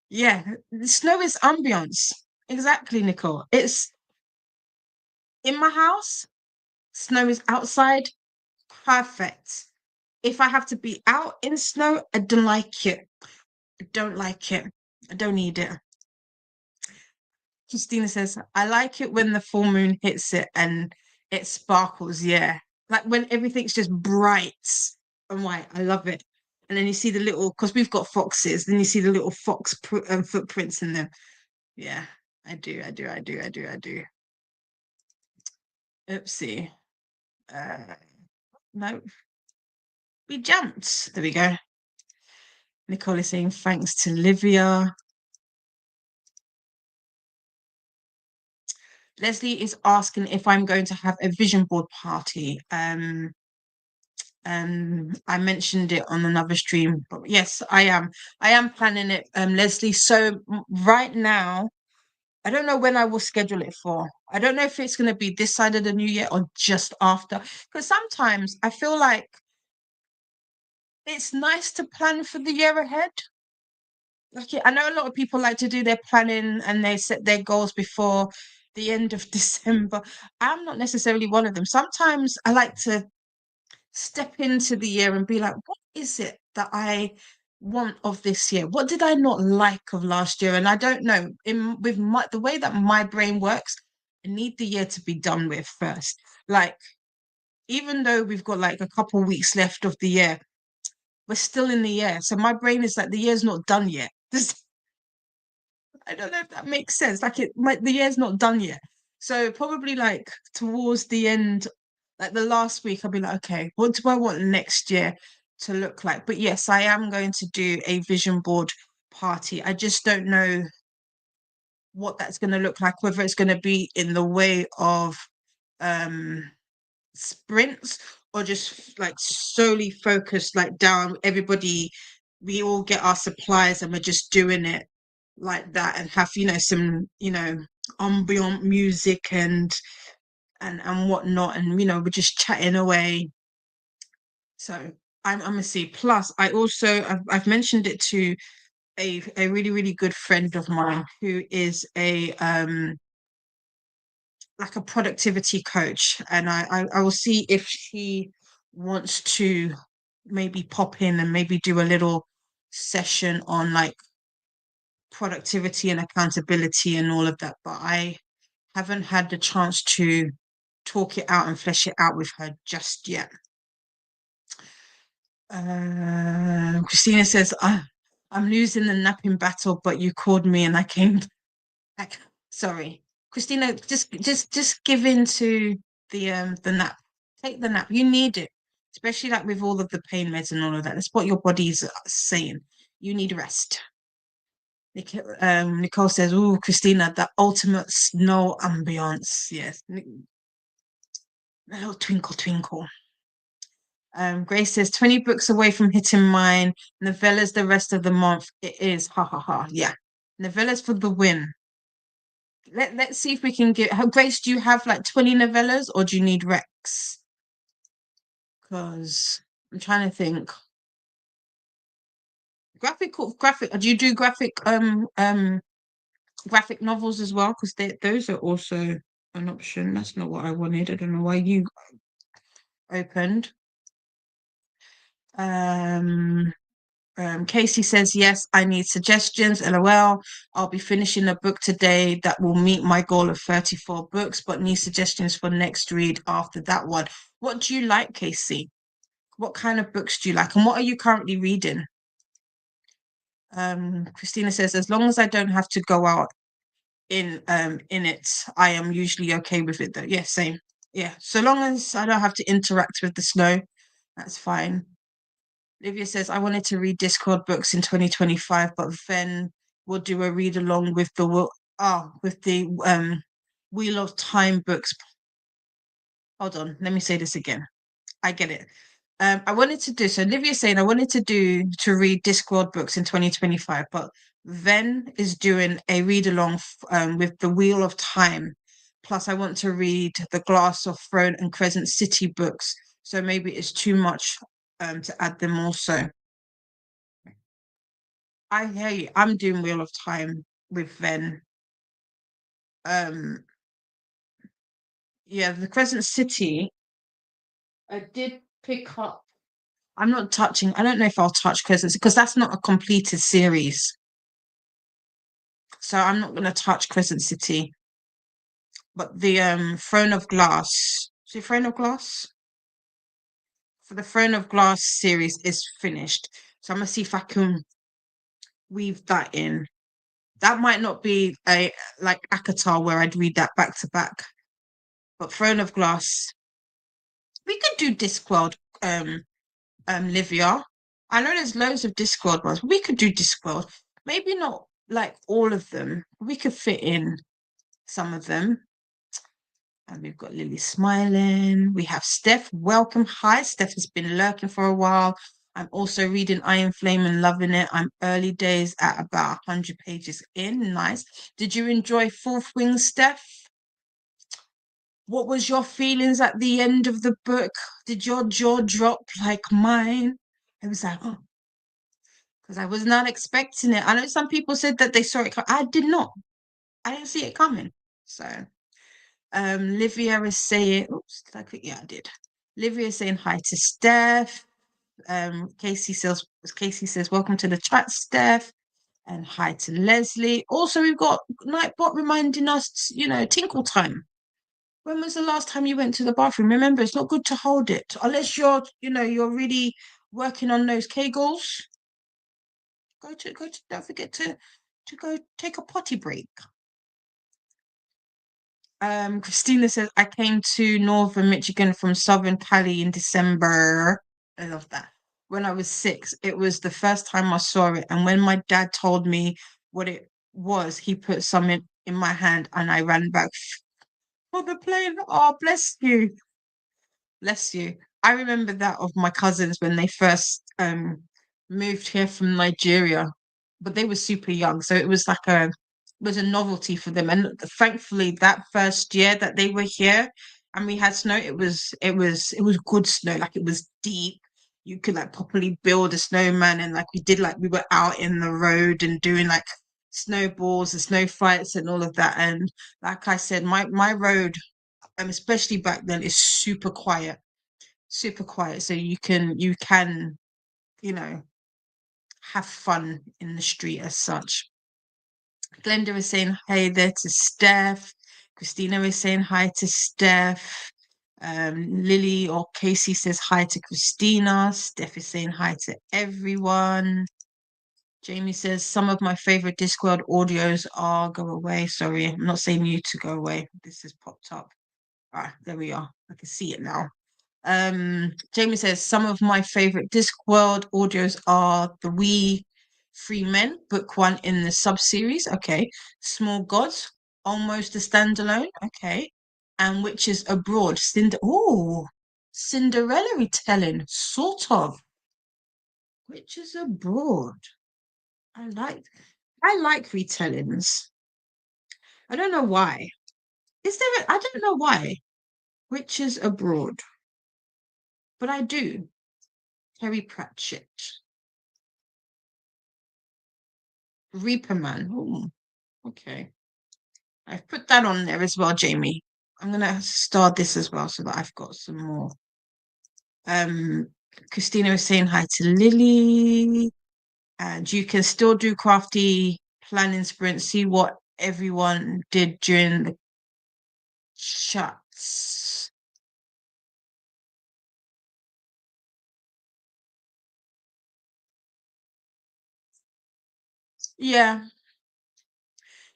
[SPEAKER 1] yeah, the snow is ambience. Exactly, Nicole. It's in my house, snow is outside, perfect. If I have to be out in snow, I don't like it. I don't like it. I don't need it. Christina says, I like it when the full moon hits it and it sparkles. Yeah. Like when everything's just bright and white. I love it. And then you see the little, because we've got foxes, then you see the little footprints in them. Yeah, I do. I do. I do. I do. I do. Oopsie. Uh, no, we jumped. There we go. Nicole is saying thanks to Livia. Leslie is asking if I'm going to have a vision board party. I mentioned it on another stream, but yes, I am. I am planning it, Leslie. So right now, I don't know when I will schedule it for. I don't know if it's going to be this side of the new year or just after. Because sometimes I feel like it's nice to plan for the year ahead. Like I know a lot of people like to do their planning and they set their goals before the end of December. I'm not necessarily one of them. Sometimes I like to step into the year and be like, what is it that I want of this year? What did I not like of last year? And I don't know. With the way that my brain works, I need the year to be done with first. Like, even though we've got like a couple weeks left of the year, we're still in the year. So my brain is like, the year's not done yet. I don't know if that makes sense. Like the year's not done yet. So probably like towards the end, like the last week, I'll be like, okay, what do I want next year to look like? But yes, I am going to do a vision board party. I just don't know what that's going to look like, whether it's going to be in the way of um sprints or just like solely focused like down everybody, we all get our supplies and we're just doing it like that and have some ambient music and whatnot, and we're just chatting away. So I'm gonna see. Plus I also I've mentioned it to a really really good friend of mine who is a like a productivity coach, and I will see if she wants to maybe pop in and maybe do a little session on like productivity and accountability and all of that. But I haven't had the chance to talk it out and flesh it out with her just yet. Christina says, I'm losing the napping battle, but you called me and I came back. Sorry. Christina, just give in to the nap. Take the nap. You need it. Especially like with all of the pain meds and all of that. That's what your body's saying. You need rest. Nicole says, "Oh, Christina, the ultimate snow ambiance." Yes, a little twinkle, twinkle. Grace says 20 books away from hitting mine. Novellas the rest of the month. It is. Ha ha ha. Yeah. Novellas for the win. Let's see if we can get Grace, do you have like 20 novellas or do you need Rex? Because I'm trying to think. Graphic, do you do graphic novels as well? Because those are also an option. That's not what I wanted. I don't know why you opened. Casey says, yes, I need suggestions. LOL. I'll be finishing a book today that will meet my goal of 34 books, but need suggestions for next read after that one. What do you like, Casey? What kind of books do you like? And what are you currently reading? Christina says, as long as I don't have to go out in it, I am usually okay with it though. Yeah, same. Yeah. So long as I don't have to interact with the snow, that's fine. Olivia says, I wanted to read Discord books in 2025, but then we'll do a read along with the Wheel of Time books. Hold on, let me say this again. I get it. I wanted to do so. Olivia's saying I wanted to read Discord books in 2025, but Ven is doing a read along with the Wheel of Time. Plus, I want to read the Glass of Throne and Crescent City books. So maybe it's too much to add them also. I hear you. I'm doing Wheel of Time with Ven. Um, yeah, the Crescent City. I did pick up. I'm not touching. I don't know if I'll touch Crescent because that's not a completed series. So I'm not going to touch Crescent City. But the Throne of Glass. See, Throne of Glass? For the Throne of Glass series is finished. So I'm going to see if I can weave that in. That might not be a like Akatar where I'd read that back to back. But Throne of Glass. We could do Discworld, Livia. I know there's loads of Discworld ones. We could do Discworld. Maybe not like all of them. We could fit in some of them. And we've got Lily smiling. We have Steph. Welcome. Hi, Steph has been lurking for a while. I'm also reading Iron Flame and loving it. I'm early days at about 100 pages in. Nice. Did you enjoy Fourth Wing, Steph? What was your feelings at the end of the book? Did your jaw drop like mine? I was like, oh, because I was not expecting it. I know some people said that they saw it. I did not. I didn't see it coming. So, Livia is saying, oops, did I click? Yeah, I did. Livia is saying hi to Steph. Casey says, welcome to the chat, Steph. And hi to Leslie. Also, we've got Nightbot reminding us, tinkle time. When was the last time you went to the bathroom? Remember, it's not good to hold it unless you're really working on those kegels. Don't forget to go take a potty break. Christina says, I came to Northern Michigan from Southern Cali in December. I love that. When I was 6, it was the first time I saw it. And when my dad told me what it was, he put some in my hand and I ran back for the plane. Oh, bless you. Bless you. I remember that of my cousins when they first moved here from Nigeria, but they were super young, so it was like a novelty for them. And thankfully, that first year that they were here and we had snow, it was good snow, like it was deep. You could like properly build a snowman, and like we were out in the road and doing like snowballs and snow fights and all of that. And like I said, my road, especially back then, is super quiet, super quiet. So you can have fun in the street as such. Glenda is saying hey there to Steph. Christina is saying hi to Steph. Lily or Casey says hi to Christina. Steph is saying hi to everyone. Jamie says some of my favorite Discworld audios are go away. Sorry, I'm not saying you to go away. This has popped up. Ah, there we are. I can see it now. Jamie says some of my favorite Discworld audios are the We Free Men, book 1 in the sub-series. Okay. Small Gods, almost a standalone. Okay. And Witches Abroad. Oh, Cinderella retelling, sort of. Witches abroad. I like I like retellings. I don't know why. I don't know why. Witches abroad. But I do. Terry Pratchett. Reaper Man. Oh, okay. I've put that on there as well, Jamie. I'm gonna start this as well so that I've got some more. Um, Christina was saying hi to Lily, and you can still do crafty planning sprint. See what everyone did during the chats. Yeah,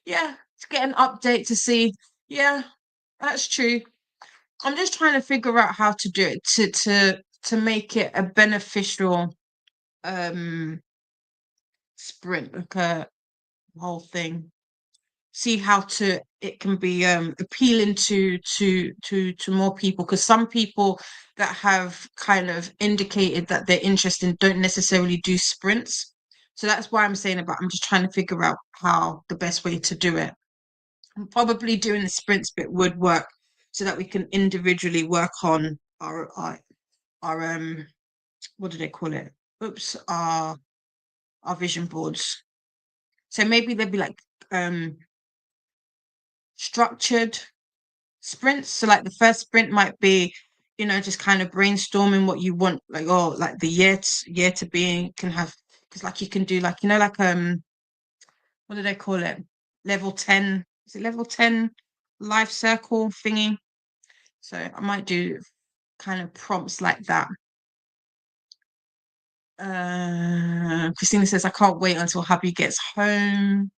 [SPEAKER 1] yeah. To get an update to see. Yeah, that's true. I'm just trying to figure out how to do it to make it a beneficial um sprint, like a whole thing. See how to it can be appealing to more people, because some people that have kind of indicated that they're interested don't necessarily do sprints. So that's why I'm just trying to figure out how the best way to do it. Probably doing the sprints bit would work so that we can individually work on our what do they call it? Oops, our vision boards. So maybe there'd be like structured sprints. So like the first sprint might be, just kind of brainstorming what you want, like, oh, like the year to be can have, because like you can do like, like what do they call it? Level 10. Is it level 10 life circle thingy? So I might do kind of prompts like that. Christina says, I can't wait until hubby gets home.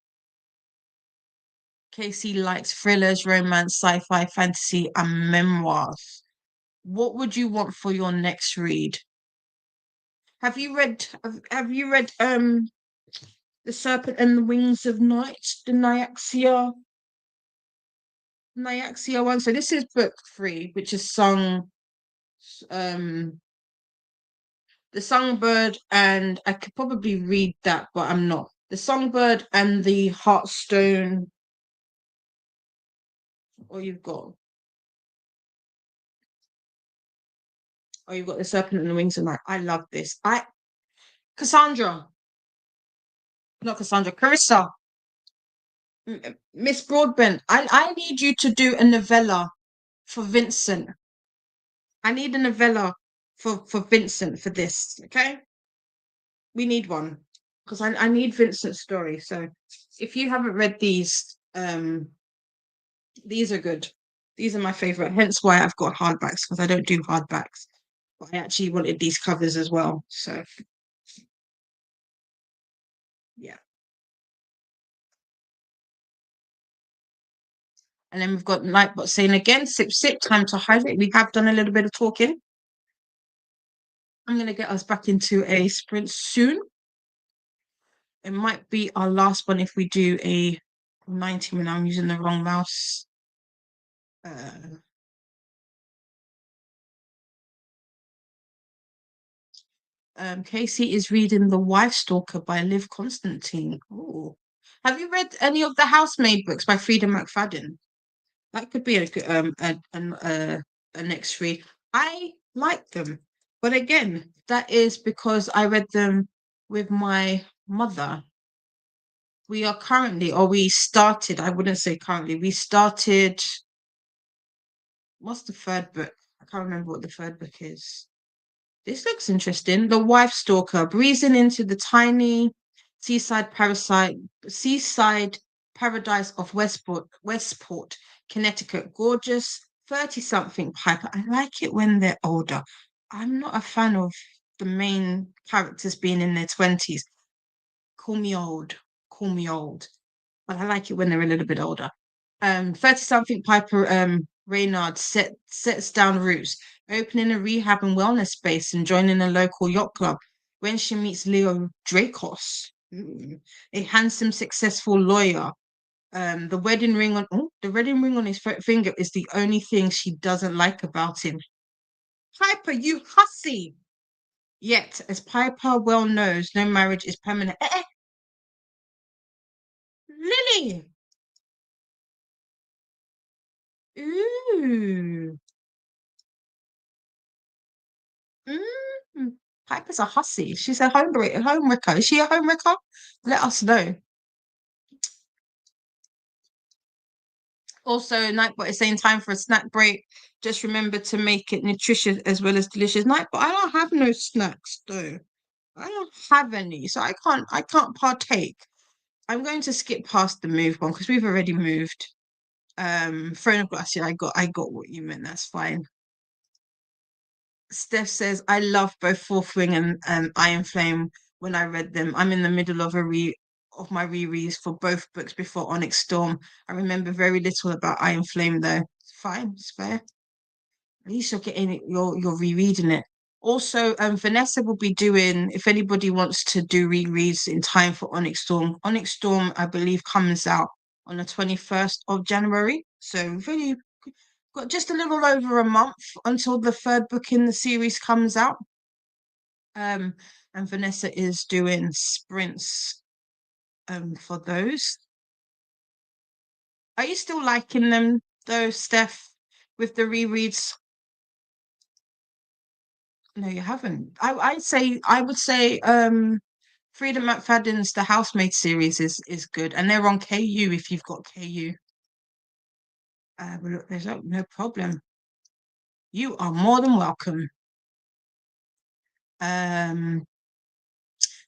[SPEAKER 1] Casey likes thrillers, romance, sci-fi, fantasy, and memoirs. What would you want for your next read? Have you read The Serpent and the Wings of Night, the Nyaxia one? So this is book 3, which is sung um The Songbird, and I could probably read that, but I'm not. The Songbird and the Heartstone, or you've got The Serpent and the Wings of Night. I love this. Cassandra, not Cassandra, Carissa, Miss Broadbent. I need you to do a novella for Vincent. I need a novella for Vincent for this. Okay, we need one because I need Vincent's story. So if you haven't read these are good. These are my favorite. Hence why I've got hardbacks, because I don't do hardbacks. But I actually wanted these covers as well. So yeah. And then we've got Nightbot saying again, sip, sip, time to hydrate. We have done a little bit of talking. I'm going to get us back into a sprint soon. It might be our last one if we do a 90 minute. I'm using the wrong mouse. Casey is reading The Wife Stalker by Liv Constantine. Oh, have you read any of the Housemaid books by Frida McFadden? That could be a next read. I like them, but again, that is because I read them with my mother. We are currently, or we started. I wouldn't say currently. We started. What's the third book? I can't remember what the third book is. This looks interesting. The Wife Stalker, breezing into the tiny seaside parasite seaside paradise of Westport, Connecticut. Gorgeous 30-something Piper. I like it when they're older. I'm not a fan of the main characters being in their 20s. Call me old. Call me old. But I like it when they're a little bit older. 30-something Piper Reynard sets down roots, opening a rehab and wellness space and joining a local yacht club when she meets Leo Dracos, a handsome, successful lawyer. The wedding ring on his finger is the only thing she doesn't like about him. Piper, you hussy. Yet, as Piper well knows, no marriage is permanent. Lily. Ooh. Mm. Piper's a hussy. She's a homewrecker. Is she a homewrecker? Let us know. Also, Nightbot is saying time for a snack break. Just remember to make it nutritious as well as delicious. Nightbot, I don't have no snacks though. I don't have any, so I can't partake. I'm going to skip past the move one because we've already moved. Throne of Glass, yeah, I got what you meant. That's fine. Steph says, I love both Fourth Wing and Iron Flame when I read them. I'm in the middle of my rereads for both books before Onyx Storm. I remember very little about Iron Flame though. It's fine, it's fair. At least you're getting it, you're rereading it. Also, Vanessa will be doing, if anybody wants to do rereads in time for Onyx Storm. Onyx Storm, I believe, comes out on the 21st of January. So really got just a little over a month until the third book in the series comes out. And Vanessa is doing sprints for those. Are you still liking them though, Steph, with the rereads? No, you haven't. I would say Freedom McFadden's The Housemaid series is good, and they're on KU if you've got KU. But look, there's no problem. You are more than welcome. Um,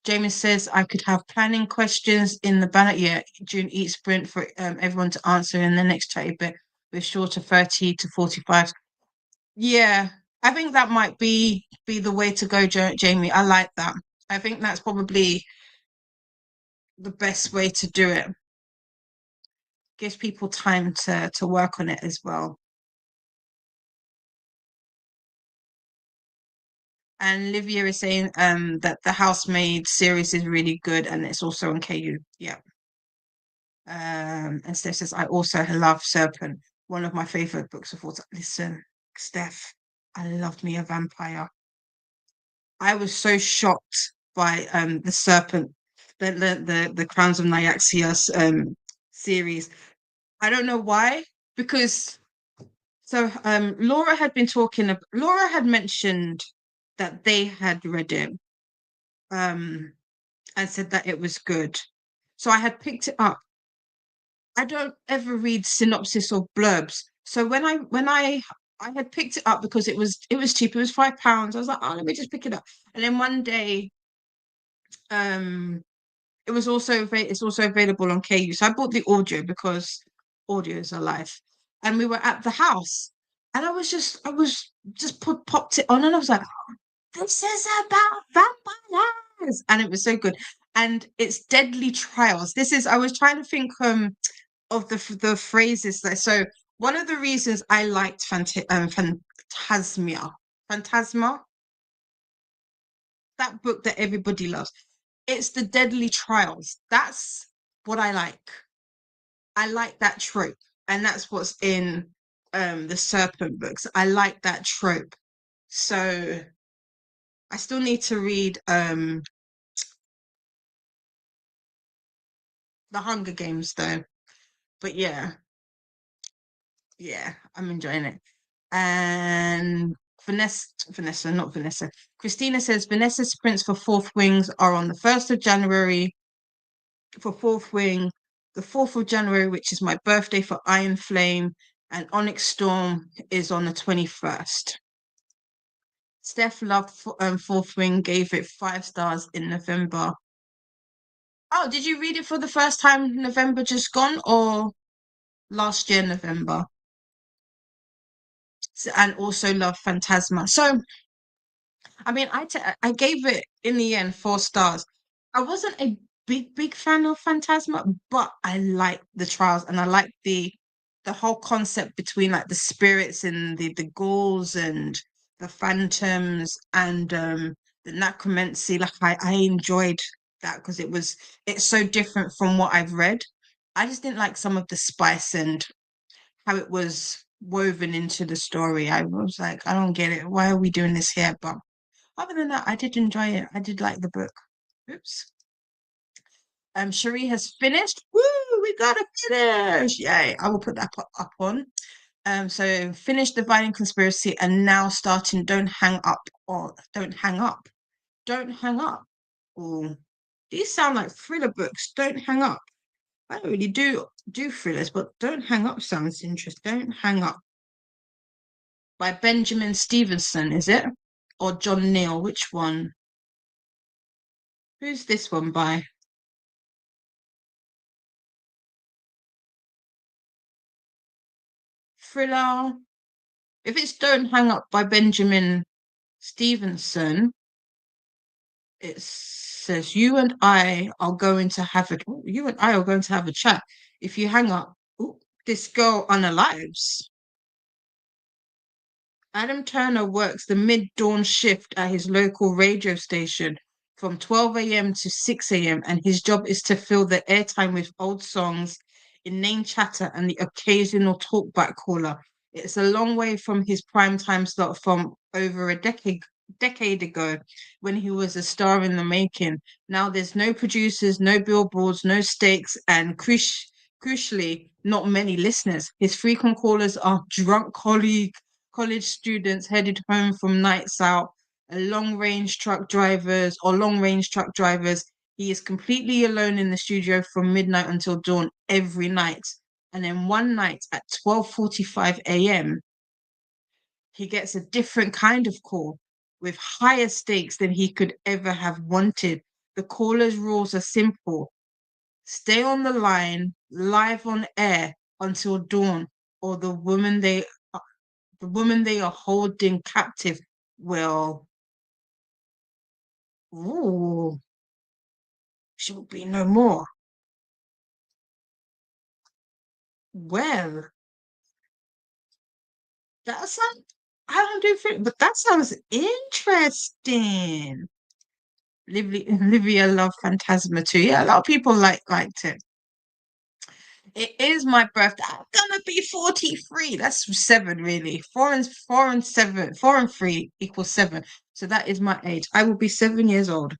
[SPEAKER 1] Jamie says I could have planning questions in the banner, yeah, during each sprint for everyone to answer in the next chatty bit with shorter 30 to 45. Yeah, I think that might be the way to go, Jamie. I like that. I think that's probably the best way to do it. Gives people time to work on it as well. And Livia is saying that the Housemaid series is really good and it's also on KU. Yeah. And Steph says, I also love Serpent, one of my favorite books of all time. Listen, Steph, I love me a vampire. I was so shocked by the Serpent, the Crowns of Nyaxios series. I don't know why, because so Laura had mentioned that they had read it and said that it was good. So I had picked it up. I don't ever read synopsis or blurbs. So when I had picked it up because it was cheap. It was £5. I was like, oh, let me just pick it up. And then one day, um, it's also available on KU. So I bought the audio because audio is alive. And we were at the house, and I was just popped it on, and I was like, this is about vampires, and it was so good. And it's Deadly Trials. I was trying to think of the phrases there. So one of the reasons I liked Phantasma, that book that everybody loves, it's the Deadly Trials. That's what I like. I like that trope, and that's what's in the Serpent books. I like that trope. So I still need to read the Hunger Games though. But yeah, I'm enjoying it. And not Vanessa. Christina says Vanessa's sprints for Fourth Wings are on the 1st of January for Fourth Wing, the 4th of January, which is my birthday, for Iron Flame, and Onyx Storm is on the 21st. Steph loved Fourth Wing, gave it 5 stars in November. Oh, did you read it for the first time November just gone or last year November? And also love Phantasma. So, I mean, I gave it in the end 4 stars. I wasn't a big fan of Phantasma, but I like the trials and I like the whole concept between like the spirits and the ghouls and the phantoms and the necromancy. Like I enjoyed that because it's so different from what I've read. I just didn't like some of the spice and how it was woven into the story. I was like, I don't get it. Why are we doing this here? But other than that, I did enjoy it. I did like the book. Oops. Cherie has finished. Woo! We gotta finish! Yay! I will put that up on. So finish Dividing Conspiracy and now starting Don't Hang Up or Don't Hang Up. Don't Hang Up. Oh, these sound like thriller books. Don't Hang Up. I don't really do thrillers, but Don't Hang Up sounds interesting. Don't Hang Up by Benjamin Stevenson, is it? Or John Neal? Which one? Who's this one by? Thriller. If it's Don't Hang Up by Benjamin Stevenson, it says you and I are going to have a you and I are going to have a chat. If you hang up, ooh, this girl unalives. Adam Turner works the mid-dawn shift at his local radio station from 12 a.m. to 6 a.m. and his job is to fill the airtime with old songs, inane chatter, and the occasional talkback caller. It's a long way from his prime time slot from over a decade ago when he was a star in the making. Now there's no producers, no billboards, no stakes, and crucially, not many listeners. His frequent callers are drunk college students headed home from nights out, long range truck drivers. He is completely alone in the studio from midnight until dawn every night. And then one night at 12:45 a.m., he gets a different kind of call with higher stakes than he could ever have wanted. The caller's rules are simple. Stay on the line, live on air until dawn, or the woman they are holding captive will, ooh, she will be no more. Well, that sounds, I don't do think, but that sounds interesting. Olivia loved Phantasma too. Yeah, a lot of people liked it. It is my birthday. I'm gonna be 43. That's seven, really. Four and seven, 4 and 3 equals seven. So that is my age. I will be 7 years old.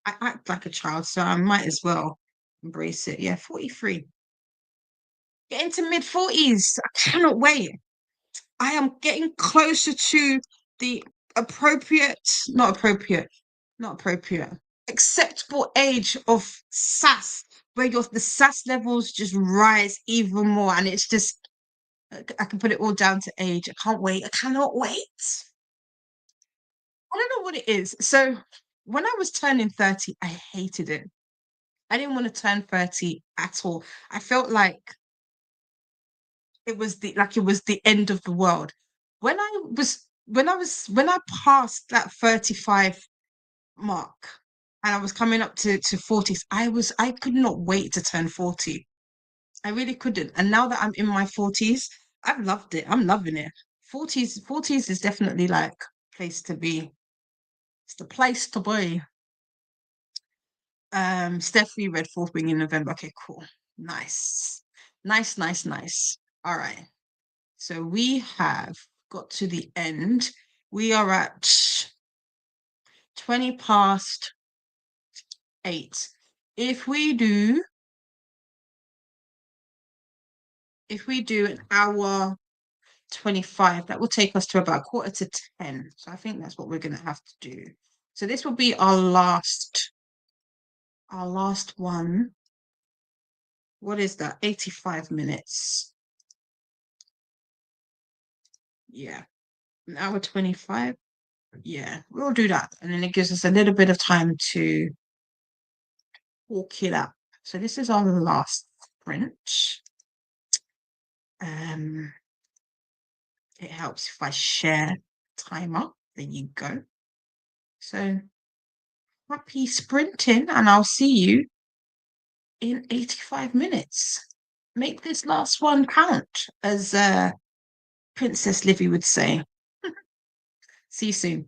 [SPEAKER 1] I act like a child, so I might as well embrace it. Yeah, 43. Get into mid 40s. I cannot wait. I am getting closer to the appropriate, not appropriate, not appropriate, acceptable age of sass, where the sass levels just rise even more. And it's just, I can put it all down to age. I can't wait. I cannot wait. I don't know what it is. So when I was turning 30, I hated it. I didn't want to turn 30 at all. I felt like it was the end of the world. When I passed that 35 mark and I was coming up to 40s, I could not wait to turn 40. I really couldn't. And now that I'm in my 40s, I've loved it. I'm loving it. 40s is definitely like place to be. It's the place to be. Stephanie read Fourth Wing in November. Okay, cool. Nice. Nice, nice, nice. All right. So we have got to the end. We are at 20 past 8. If we do, if we do an hour 25, that will take us to about quarter to 10. So I think that's what we're going to have to do. So this will be our last one. What is that? 85 minutes. Yeah. An hour 25. Yeah, we'll do that. And then it gives us a little bit of time to walk it up. So this is our last sprint. It helps if I share timer. There you go. So happy sprinting, and I'll see you in 85 minutes. Make this last one count, as Princess Livy would say. See you soon.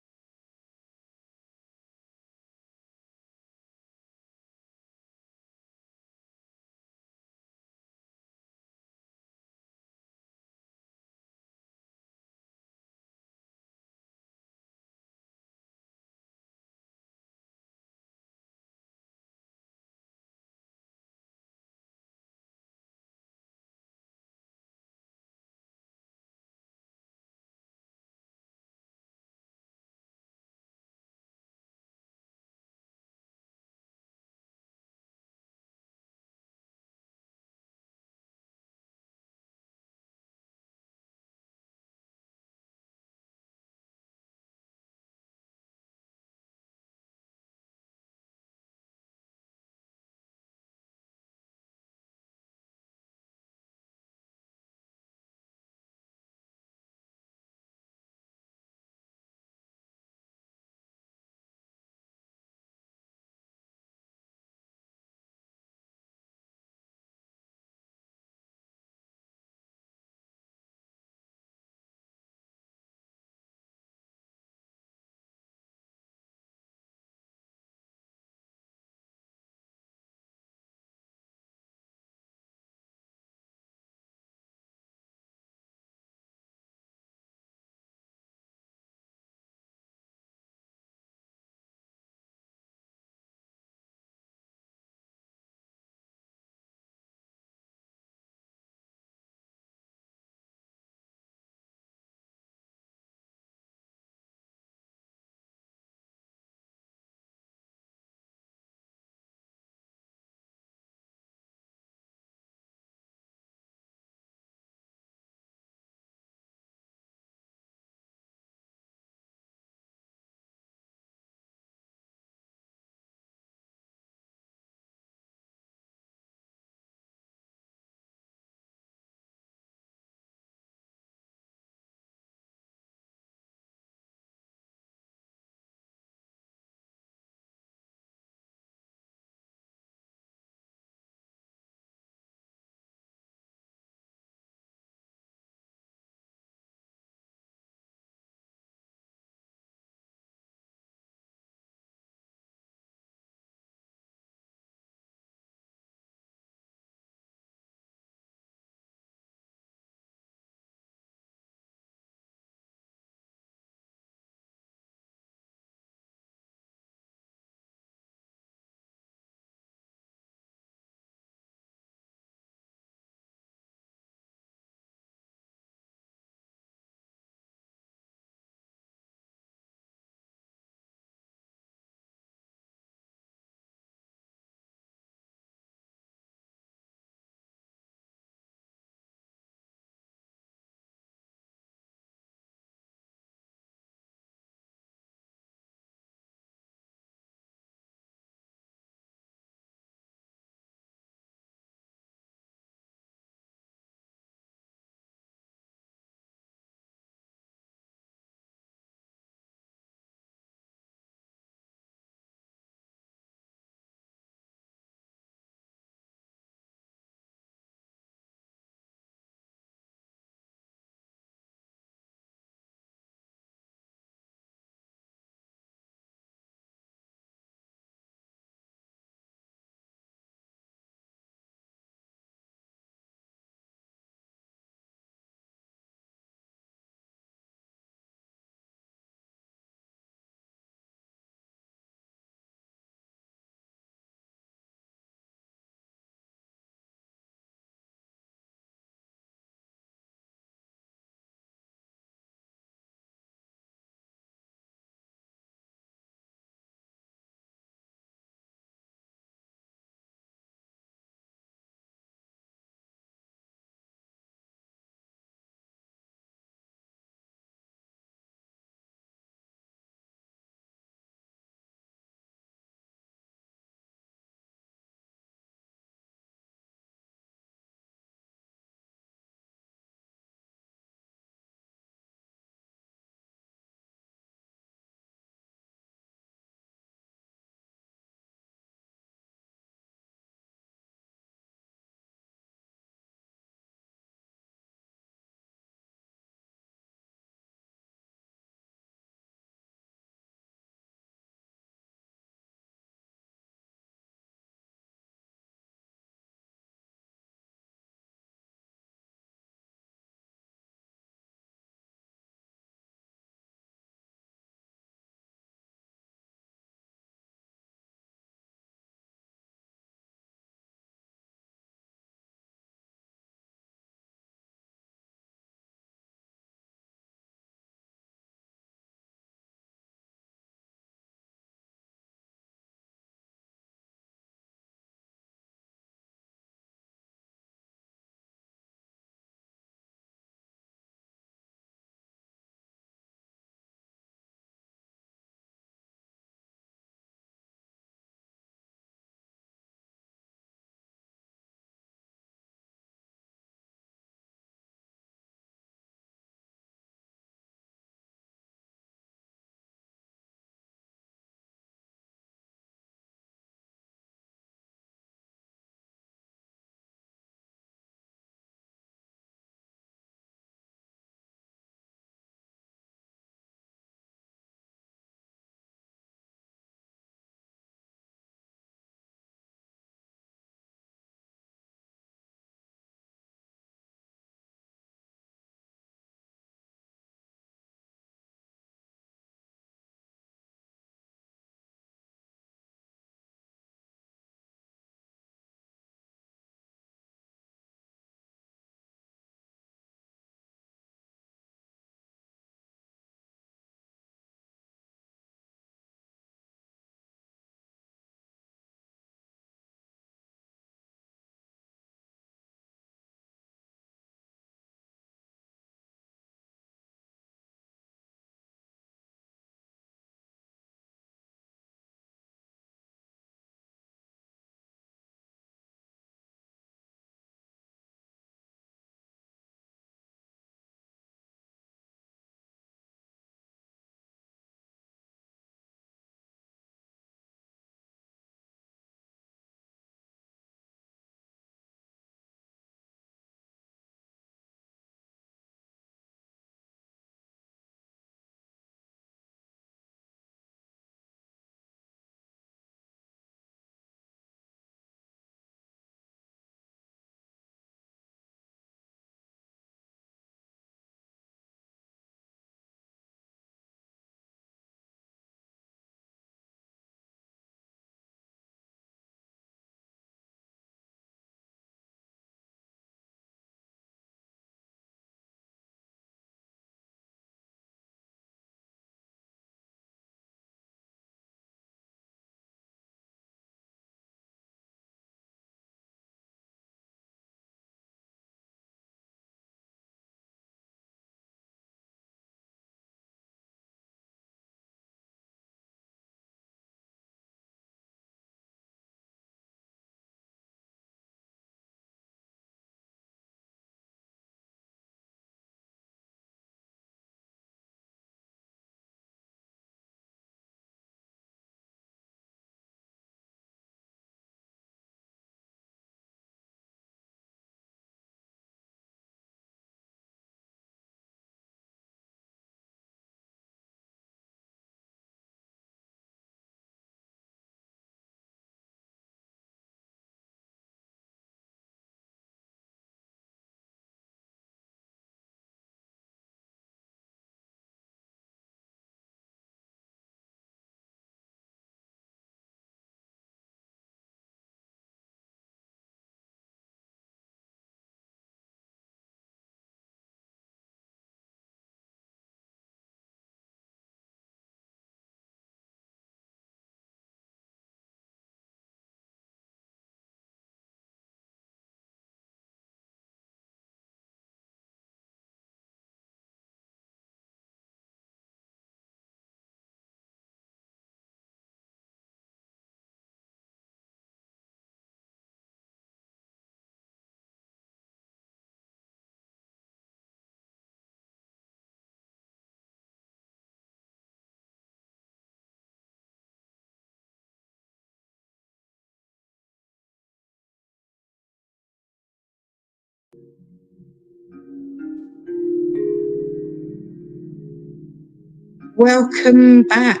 [SPEAKER 1] Welcome back.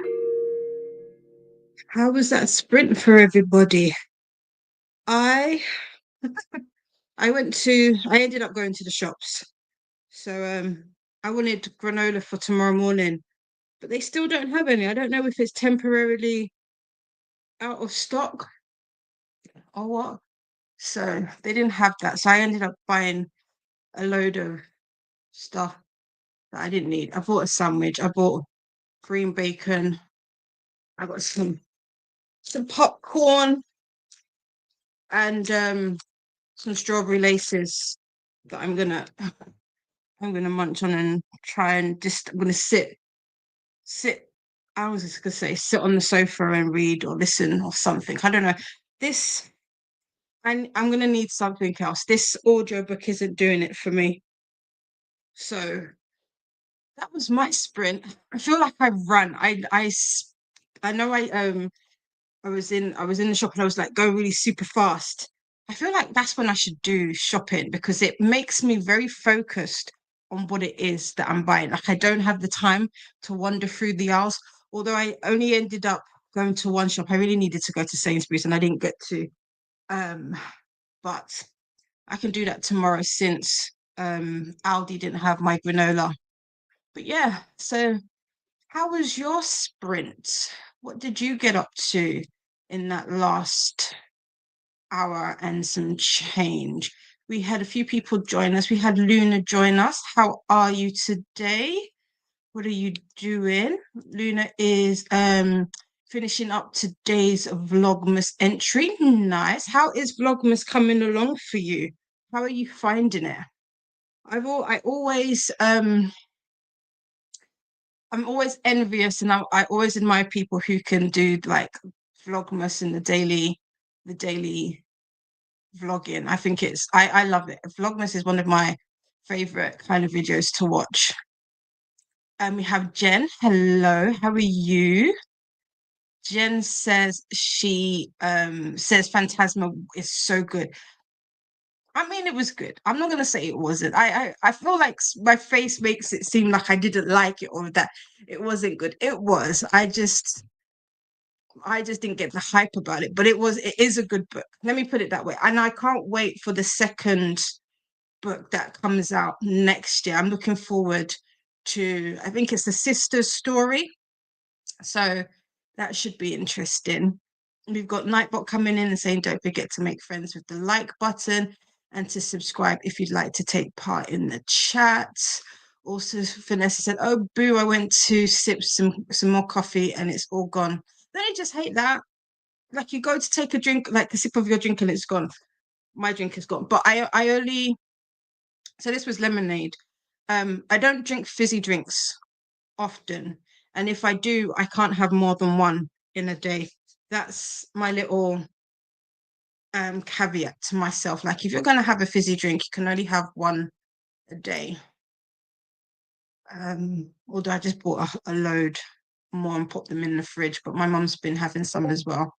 [SPEAKER 1] How was that sprint for everybody? I I ended up going to the shops. So I wanted granola for tomorrow morning, but they still don't have any. I don't know if it's temporarily out of stock or what. So they didn't have that. So I ended up buying a load of stuff that I didn't need. I bought a sandwich, I bought green bacon, I got some popcorn and some strawberry laces that I'm gonna munch on and try and just I'm gonna sit. I was just gonna say sit on the sofa and read or listen or something. I don't know. This I'm gonna need something else. This audiobook isn't doing it for me. So that was my sprint. I feel like I ran. I know I was in the shop and I was like going really super fast. I feel like that's when I should do shopping because it makes me very focused on what it is that I'm buying. Like I don't have the time to wander through the aisles. Although I only ended up going to one shop. I really needed to go to Sainsbury's and I didn't get to. Um, but I can do that tomorrow since Aldi didn't have my granola. But yeah, so how was your sprint? What did you get up to in that last hour and some change? We had a few people join us. We had Luna join us. How are you today? What are you doing? Luna is finishing up today's Vlogmas entry. Nice. How is Vlogmas coming along for you? How are you finding it? I always I'm always envious and I always admire people who can do like Vlogmas and the daily vlogging. I think I love it. Vlogmas is one of my favorite kind of videos to watch. We have Jen. Hello, how are you? Jen says she says Phantasma is so good. I mean, it was good. I'm not gonna say it wasn't. I feel like my face makes it seem like I didn't like it or that it wasn't good. It was. I just didn't get the hype about it, but it is a good book. Let me put it that way. And I can't wait for the second book that comes out next year. I'm looking forward to, I think it's the sister's story. So that should be interesting. We've got Nightbot coming in and saying, don't forget to make friends with the like button and to subscribe if you'd like to take part in the chat. Also, Vanessa said, oh, boo, I went to sip some more coffee and it's all gone. Don't you just hate that? Like you go to take a drink, like a sip of your drink and it's gone. My drink is gone. But I only, so this was lemonade. I don't drink fizzy drinks often. And if I do, I can't have more than one in a day. That's my little caveat to myself. Like if you're gonna have a fizzy drink, you can only have one a day. Although I just bought a load more and put them in the fridge, but my mum's been having some as well.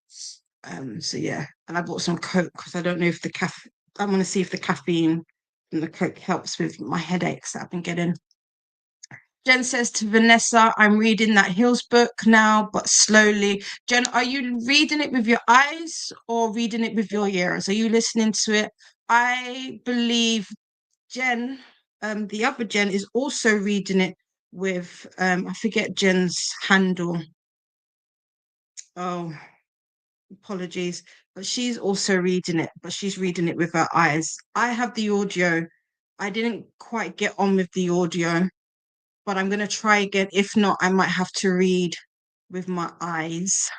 [SPEAKER 1] So yeah, and I bought some Coke because I don't know if the caffeine. I want to see if the caffeine and the Coke helps with my headaches that I've been getting. Jen says to Vanessa, I'm reading that Hills book now, but slowly. Jen, are you reading it with your eyes or reading it with your ears? Are you listening to it? I believe Jen, the other Jen, is also reading it with, I forget Jen's handle. Oh, apologies. But she's also reading it, but she's reading it with her eyes. I have the audio. I didn't quite get on with the audio, but I'm going to try again. If not, I might have to read with my eyes.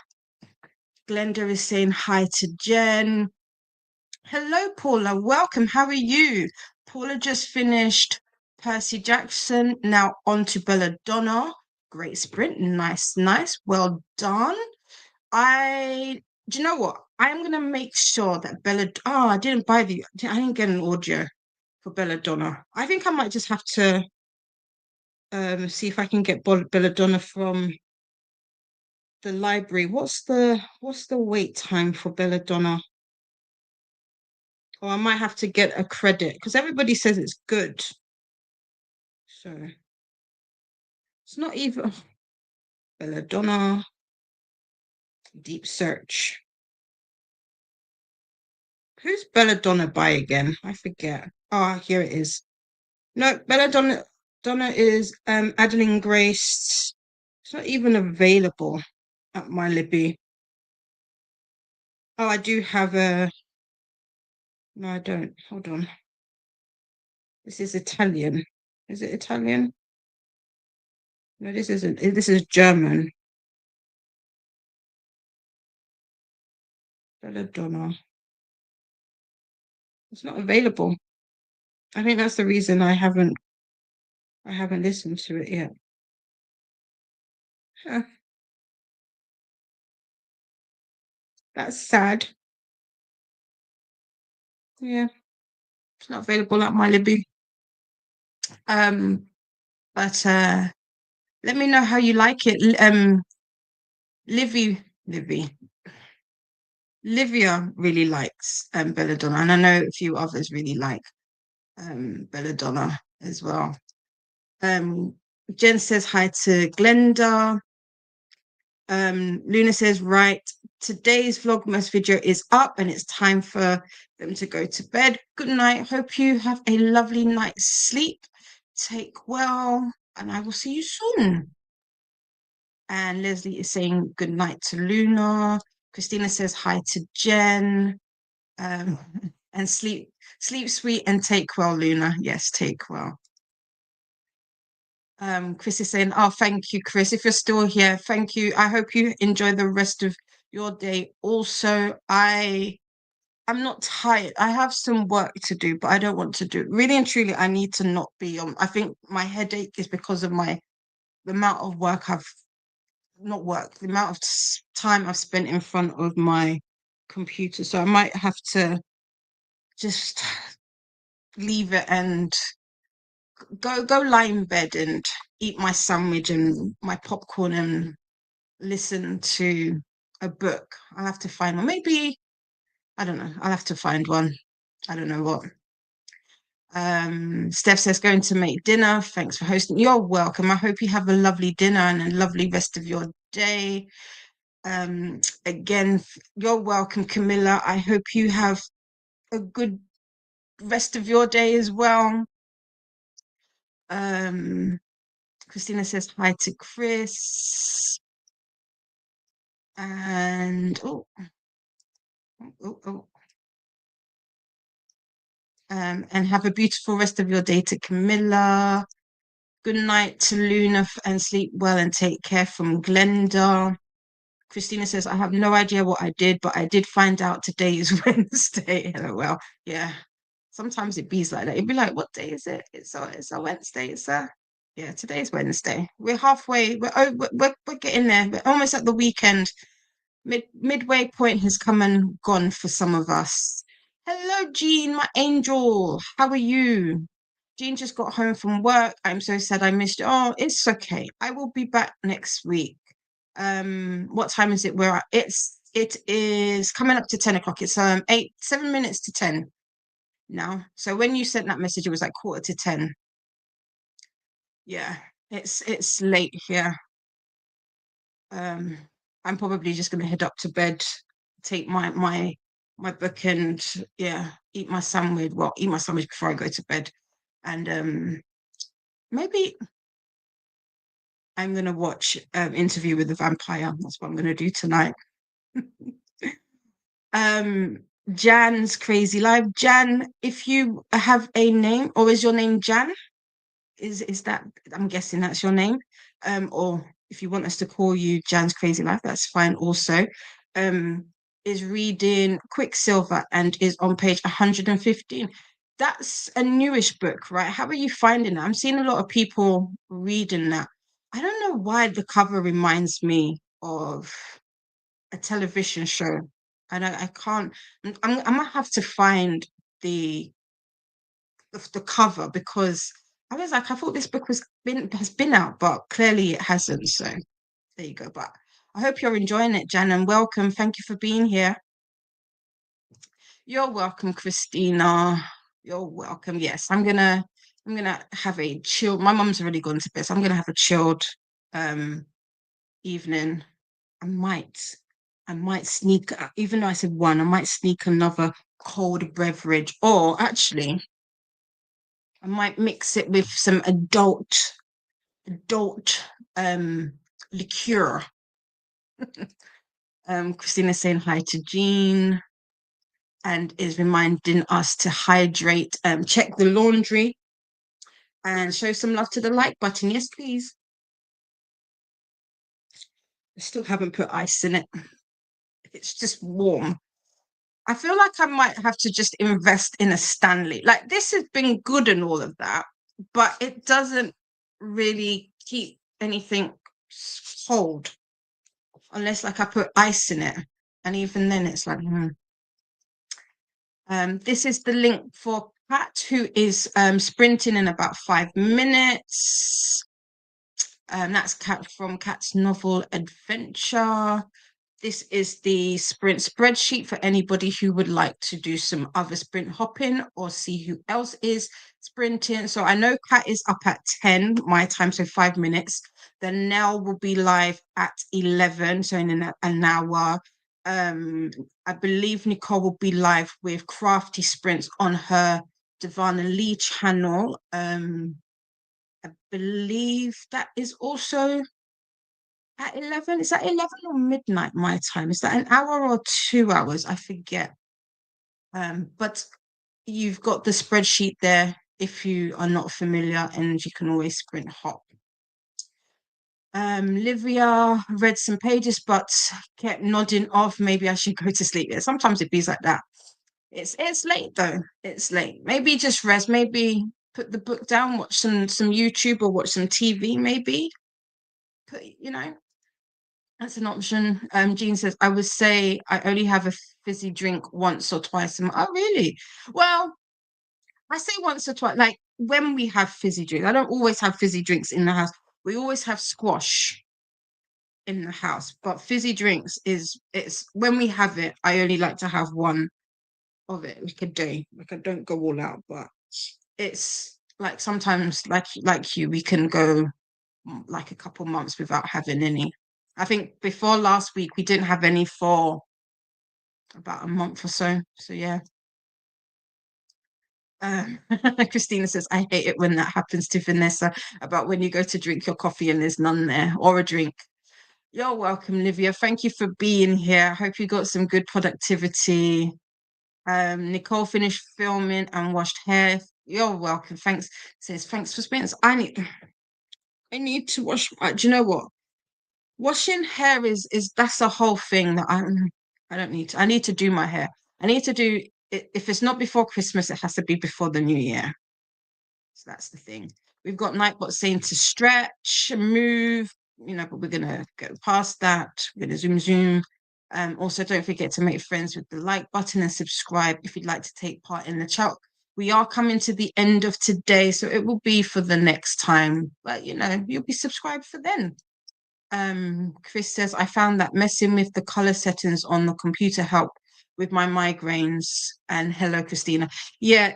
[SPEAKER 1] Glenda is saying hi to Jen. Hello, Paula. Welcome. How are you? Paula just finished Percy Jackson. Now on to Belladonna. Great sprint. Nice, nice. Well done. Do you know what? I'm going to make sure that I didn't get an audio for Belladonna. I think I might just have to see if I can get Belladonna from the library. What's the wait time for Belladonna? Or I might have to get a credit because everybody says it's good. So it's not even. Belladonna. Deep search. Who's Belladonna by again? I forget. Ah, here it is. No, Belladonna is Adeline Grace. It's not even available at my Libby. Oh, I do have a. No, I don't. Hold on. This is Italian. Is it Italian? No, this isn't. This is German. Belladonna. It's not available. I think that's the reason I haven't listened to it yet. Huh, that's sad. Yeah, it's not available at my Libby. Um, but let me know how you like it. Livy, Livia really likes Belladonna, and I know a few others really like Belladonna as well. Um, Jen says hi to Glenda. Luna says, right, today's Vlogmas video is up and it's time for them to go to bed. Good night. Hope you have a lovely night's sleep. Take well, and I will see you soon. And Leslie is saying good night to Luna. Christina says hi to Jen. Um, and sleep sweet and take well, Luna. Yes, take well. Chris is saying, oh, thank you, Chris. If you're still here, thank you. I hope you enjoy the rest of your day. Also, I'm not tired. I have some work to do, but I don't want to do it. Really and truly, I need to not be on. I think my headache is because of the amount of work I've not work, the amount of time I've spent in front of my computer. So I might have to just leave it and go lie in bed and eat my sandwich and my popcorn and listen to a book. I'll have to find one. Maybe, I don't know. I'll have to find one. I don't know what. Steph says going to make dinner. Thanks for hosting. You're welcome. I hope you have a lovely dinner and a lovely rest of your day. Again, you're welcome, Camilla. I hope you have a good rest of your day as well. Um, Christina says hi to Chris. And oh. And have a beautiful rest of your day to Camilla. Good night to Luna and sleep well and take care from Glenda. Christina says, I have no idea what I did, but I did find out today is Wednesday. Well, yeah. Sometimes it bees like that. It'd be like, what day is it? It's a Wednesday. Yeah, today's Wednesday. We're halfway. We're getting there. We're almost at the weekend. Midway point has come and gone for some of us. Hello, Jean, my angel. How are you? Jean just got home from work. I'm so sad I missed you. Oh, it's okay. I will be back next week. What time is it? It is coming up to 10 o'clock. It's 7 minutes to 10 now. So when you sent that message, it was like quarter to 10. Yeah, it's late here. I'm probably just gonna head up to bed, take my book and yeah, eat my sandwich. Well, eat my sandwich before I go to bed. And maybe I'm gonna watch Interview with the Vampire. That's what I'm gonna do tonight. um Jan's Crazy Life. Jan, if you have a name, or is your name Jan? Is that, I'm guessing that's your name? Or if you want us to call you Jan's Crazy Life, that's fine also. Um, is reading Quicksilver and is on page 115. That's a newish book, right? How are you finding that? I'm seeing a lot of people reading that. I don't know why the cover reminds me of a television show. I can't. I'm gonna have to find the the cover because I was like, I thought this book has been out, but clearly it hasn't. So there you go. But I hope you're enjoying it, Jan, and welcome. Thank you for being here. You're welcome, Christina. You're welcome. Yes, I'm gonna have a chill. My mum's already gone to bed, so I'm gonna have a chilled um evening, I might sneak, even though I said one, I might sneak another cold beverage, or actually, I might mix it with some adult liqueur. Christina's saying hi to Jean and is reminding us to hydrate, check the laundry, and show some love to the like button. Yes, please. I still haven't put ice in it. It's just warm. I feel like I might have to just invest in a Stanley. Like, this has been good and all of that, but it doesn't really keep anything cold unless like I put ice in it. And even then it's like, this is the link for Kat, who is sprinting in about 5 minutes. That's Kat from Kat's Novel Adventure. This is the sprint spreadsheet for anybody who would like to do some other sprint hopping or see who else is sprinting. So I know Kat is up at 10 my time, so 5 minutes. Then Nell will be live at 11, so in an hour. I believe Nicole will be live with Crafty Sprints on her Divana Lee channel. I believe that is also at 11. Is that 11 or midnight my time? Is that an hour or 2 hours? I forget. But you've got the spreadsheet there if you are not familiar, and you can always sprint hop. Livia read some pages but kept nodding off. Maybe I should go to sleep. Yeah, sometimes it be like that. It's late though. It's late. Maybe just rest. Maybe put the book down, watch some YouTube or watch some TV. Maybe that's an option. Jean says, I would say I only have a fizzy drink once or twice a month. Oh, really? Well, I say once or twice. Like when we have fizzy drinks, I don't always have fizzy drinks in the house. We always have squash in the house, but fizzy drinks it's when we have it. I only like to have one of it like a day. Like I don't go all out, but it's like sometimes like you, we can go like a couple months without having any. I think before last week we didn't have any for about a month or so. So yeah. Christina says, I hate it when that happens to Vanessa, about when you go to drink your coffee and there's none there or a drink. You're welcome, Livia. Thank you for being here. I hope you got some good productivity. Nicole finished filming and washed hair. You're welcome. Thanks. Says, thanks for spending. I need to wash. Do you know what? Washing hair is that's a whole thing that I don't need to. I need to do my hair. I need to do it. If it's not before Christmas, it has to be before the new year. So that's the thing. We've got Nightbot saying to stretch, move, but we're gonna go past that. We're gonna zoom. Also, don't forget to make friends with the like button and subscribe if you'd like to take part in the chat. We are coming to the end of today, so it will be for the next time. But you'll be subscribed for then. Chris says, I found that messing with the color settings on the computer helped with my migraines. And hello, Christina. Yeah,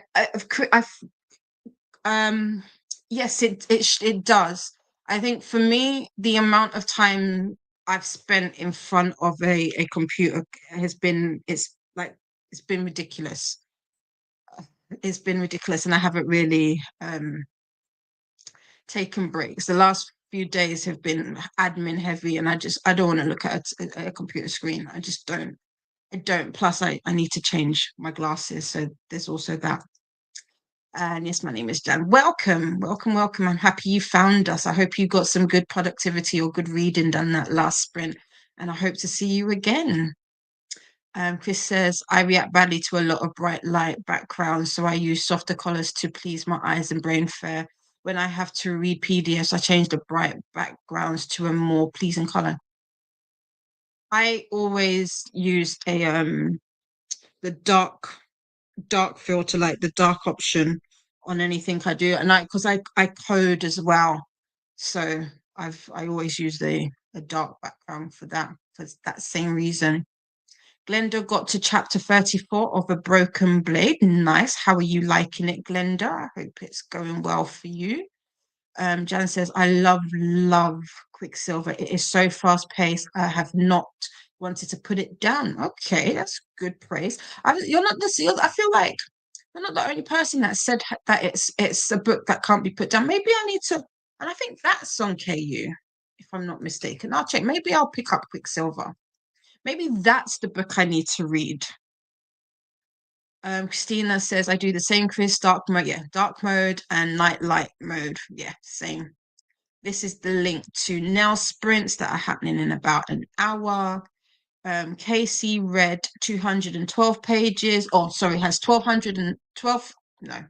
[SPEAKER 1] yes, it does. I think for me, the amount of time I've spent in front of a computer has been it's been ridiculous. It's been ridiculous, and I haven't really taken breaks. The last few days have been admin heavy, and I don't want to look at a computer screen. I just don't. I don't. Plus, I need to change my glasses, so there's also that. And yes, my name is Jan. Welcome, welcome, welcome. I'm happy you found us. I hope you got some good productivity or good reading done that last sprint, and I hope to see you again. Chris says, I react badly to a lot of bright light backgrounds, so I use softer colors to please my eyes and brain fair. When I have to read PDFs, I change the bright backgrounds to a more pleasing color. I always use the dark filter, like the dark option on anything I do, and because I code as well, so I always use the dark background for that same reason. Glenda got to chapter 34 of A Broken Blade. Nice. How are you liking it, Glenda? I hope it's going well for you. Jan says, I love Quicksilver. It is so fast paced. I have not wanted to put it down. Okay, that's good praise. You're not I feel like you're not the only person that said that it's a book that can't be put down. Maybe I need to, and I think that's on KU, if I'm not mistaken. I'll check. Maybe I'll pick up Quicksilver. Maybe that's the book I need to read. Christina says I do the same, Chris. Dark mode, yeah, dark mode and night light mode, yeah, same. This is the link to nail sprints that are happening in about an hour. Casey read 212 pages. Oh, sorry, has 1212. No,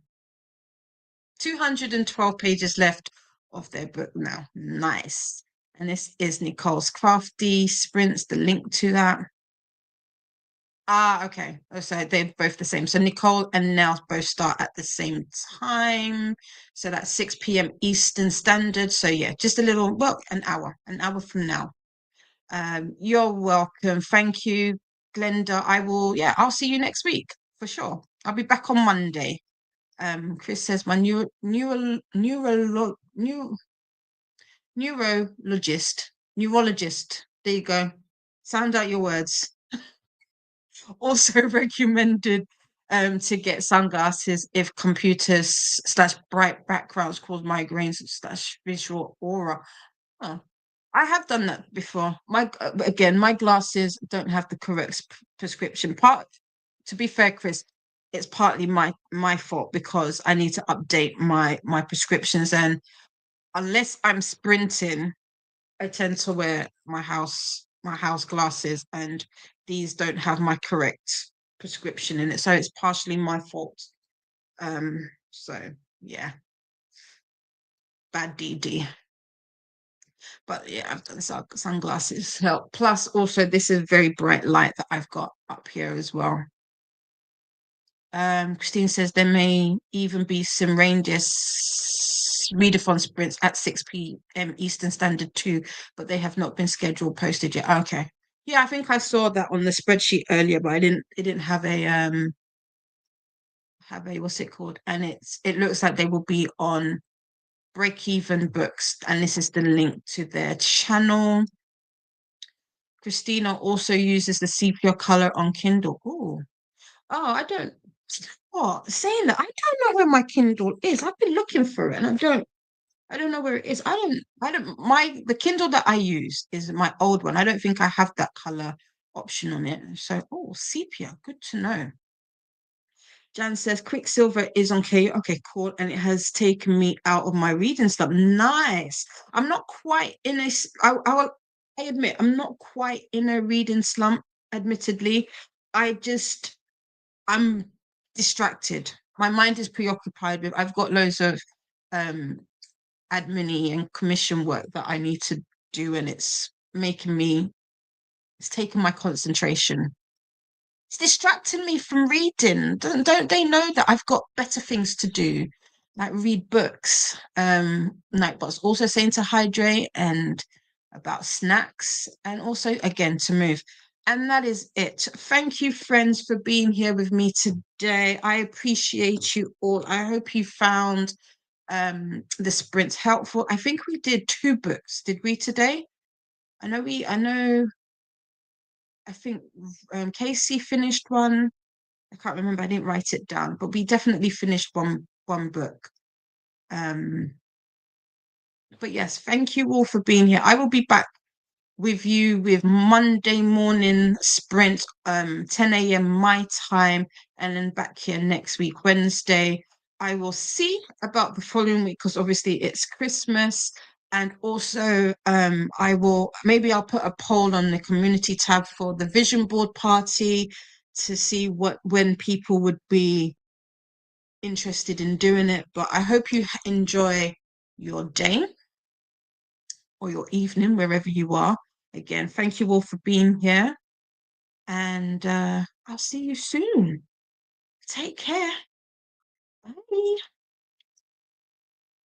[SPEAKER 1] 212 pages left of their book now. Nice. And this is Nicole's Crafty Sprints, the link to that. Ah, okay. Oh, so they're both the same. So Nicole and Nell both start at the same time. So that's 6 p.m. Eastern Standard. So yeah, just a little, well, an hour from now. You're welcome. Thank you, Glenda. I'll see you next week for sure. I'll be back on Monday. Chris says my neurologist. There you go. Sound out your words. Also recommended to get sunglasses if computers / bright backgrounds cause migraines / visual aura. Oh, I have done that before. My glasses don't have the correct prescription. To be fair, Chris, it's partly my fault because I need to update my prescriptions, and unless I'm sprinting, I tend to wear my house glasses, and these don't have my correct prescription in it, so it's partially my fault. So yeah, bad DD. But yeah, I've done sunglasses help. Plus, also this is very bright light that I've got up here as well. Christine says there may even be some reindeer readathon sprints at 6 p.m. Eastern Standard too, but they have not been scheduled posted yet. Okay. Yeah, I think I saw that on the spreadsheet earlier, but it didn't have a what's it called? And it looks like they will be on Break Even Books, and this is the link to their channel. Christina also uses the sepia color on Kindle. I don't. Oh, saying that, I don't know where my Kindle is. I've been looking for it, and I don't know where it is. The Kindle that I use is my old one. I don't think I have that color option on it. So, sepia, good to know. Jan says Quicksilver is on KU. Okay, cool. And it has taken me out of my reading slump. Nice. I'm not quite in a. I admit I'm not quite in a reading slump. Admittedly, I'm distracted. My mind is preoccupied with. I've got loads of um admin and commission work that I need to do, and it's taking my concentration. It's distracting me from reading. Don't they know that I've got better things to do, like read books? Nightbot's also saying to hydrate and about snacks, and also again to move. And that is it. Thank you, friends, for being here with me today. I appreciate you all. I hope you found the sprints helpful. I think we did 2 books, did we today? I think Casey finished one. I can't remember. I didn't write it down, but we definitely finished one book. But yes, thank you all for being here. I will be back with you with Monday morning sprint, 10 a.m. my time, and then back here next week, Wednesday. I will see about the following week because obviously it's Christmas. And also, I'll put a poll on the community tab for the vision board party to see when people would be interested in doing it. But I hope you enjoy your day or your evening, wherever you are. Again, thank you all for being here. And I'll see you soon. Take care. Bye.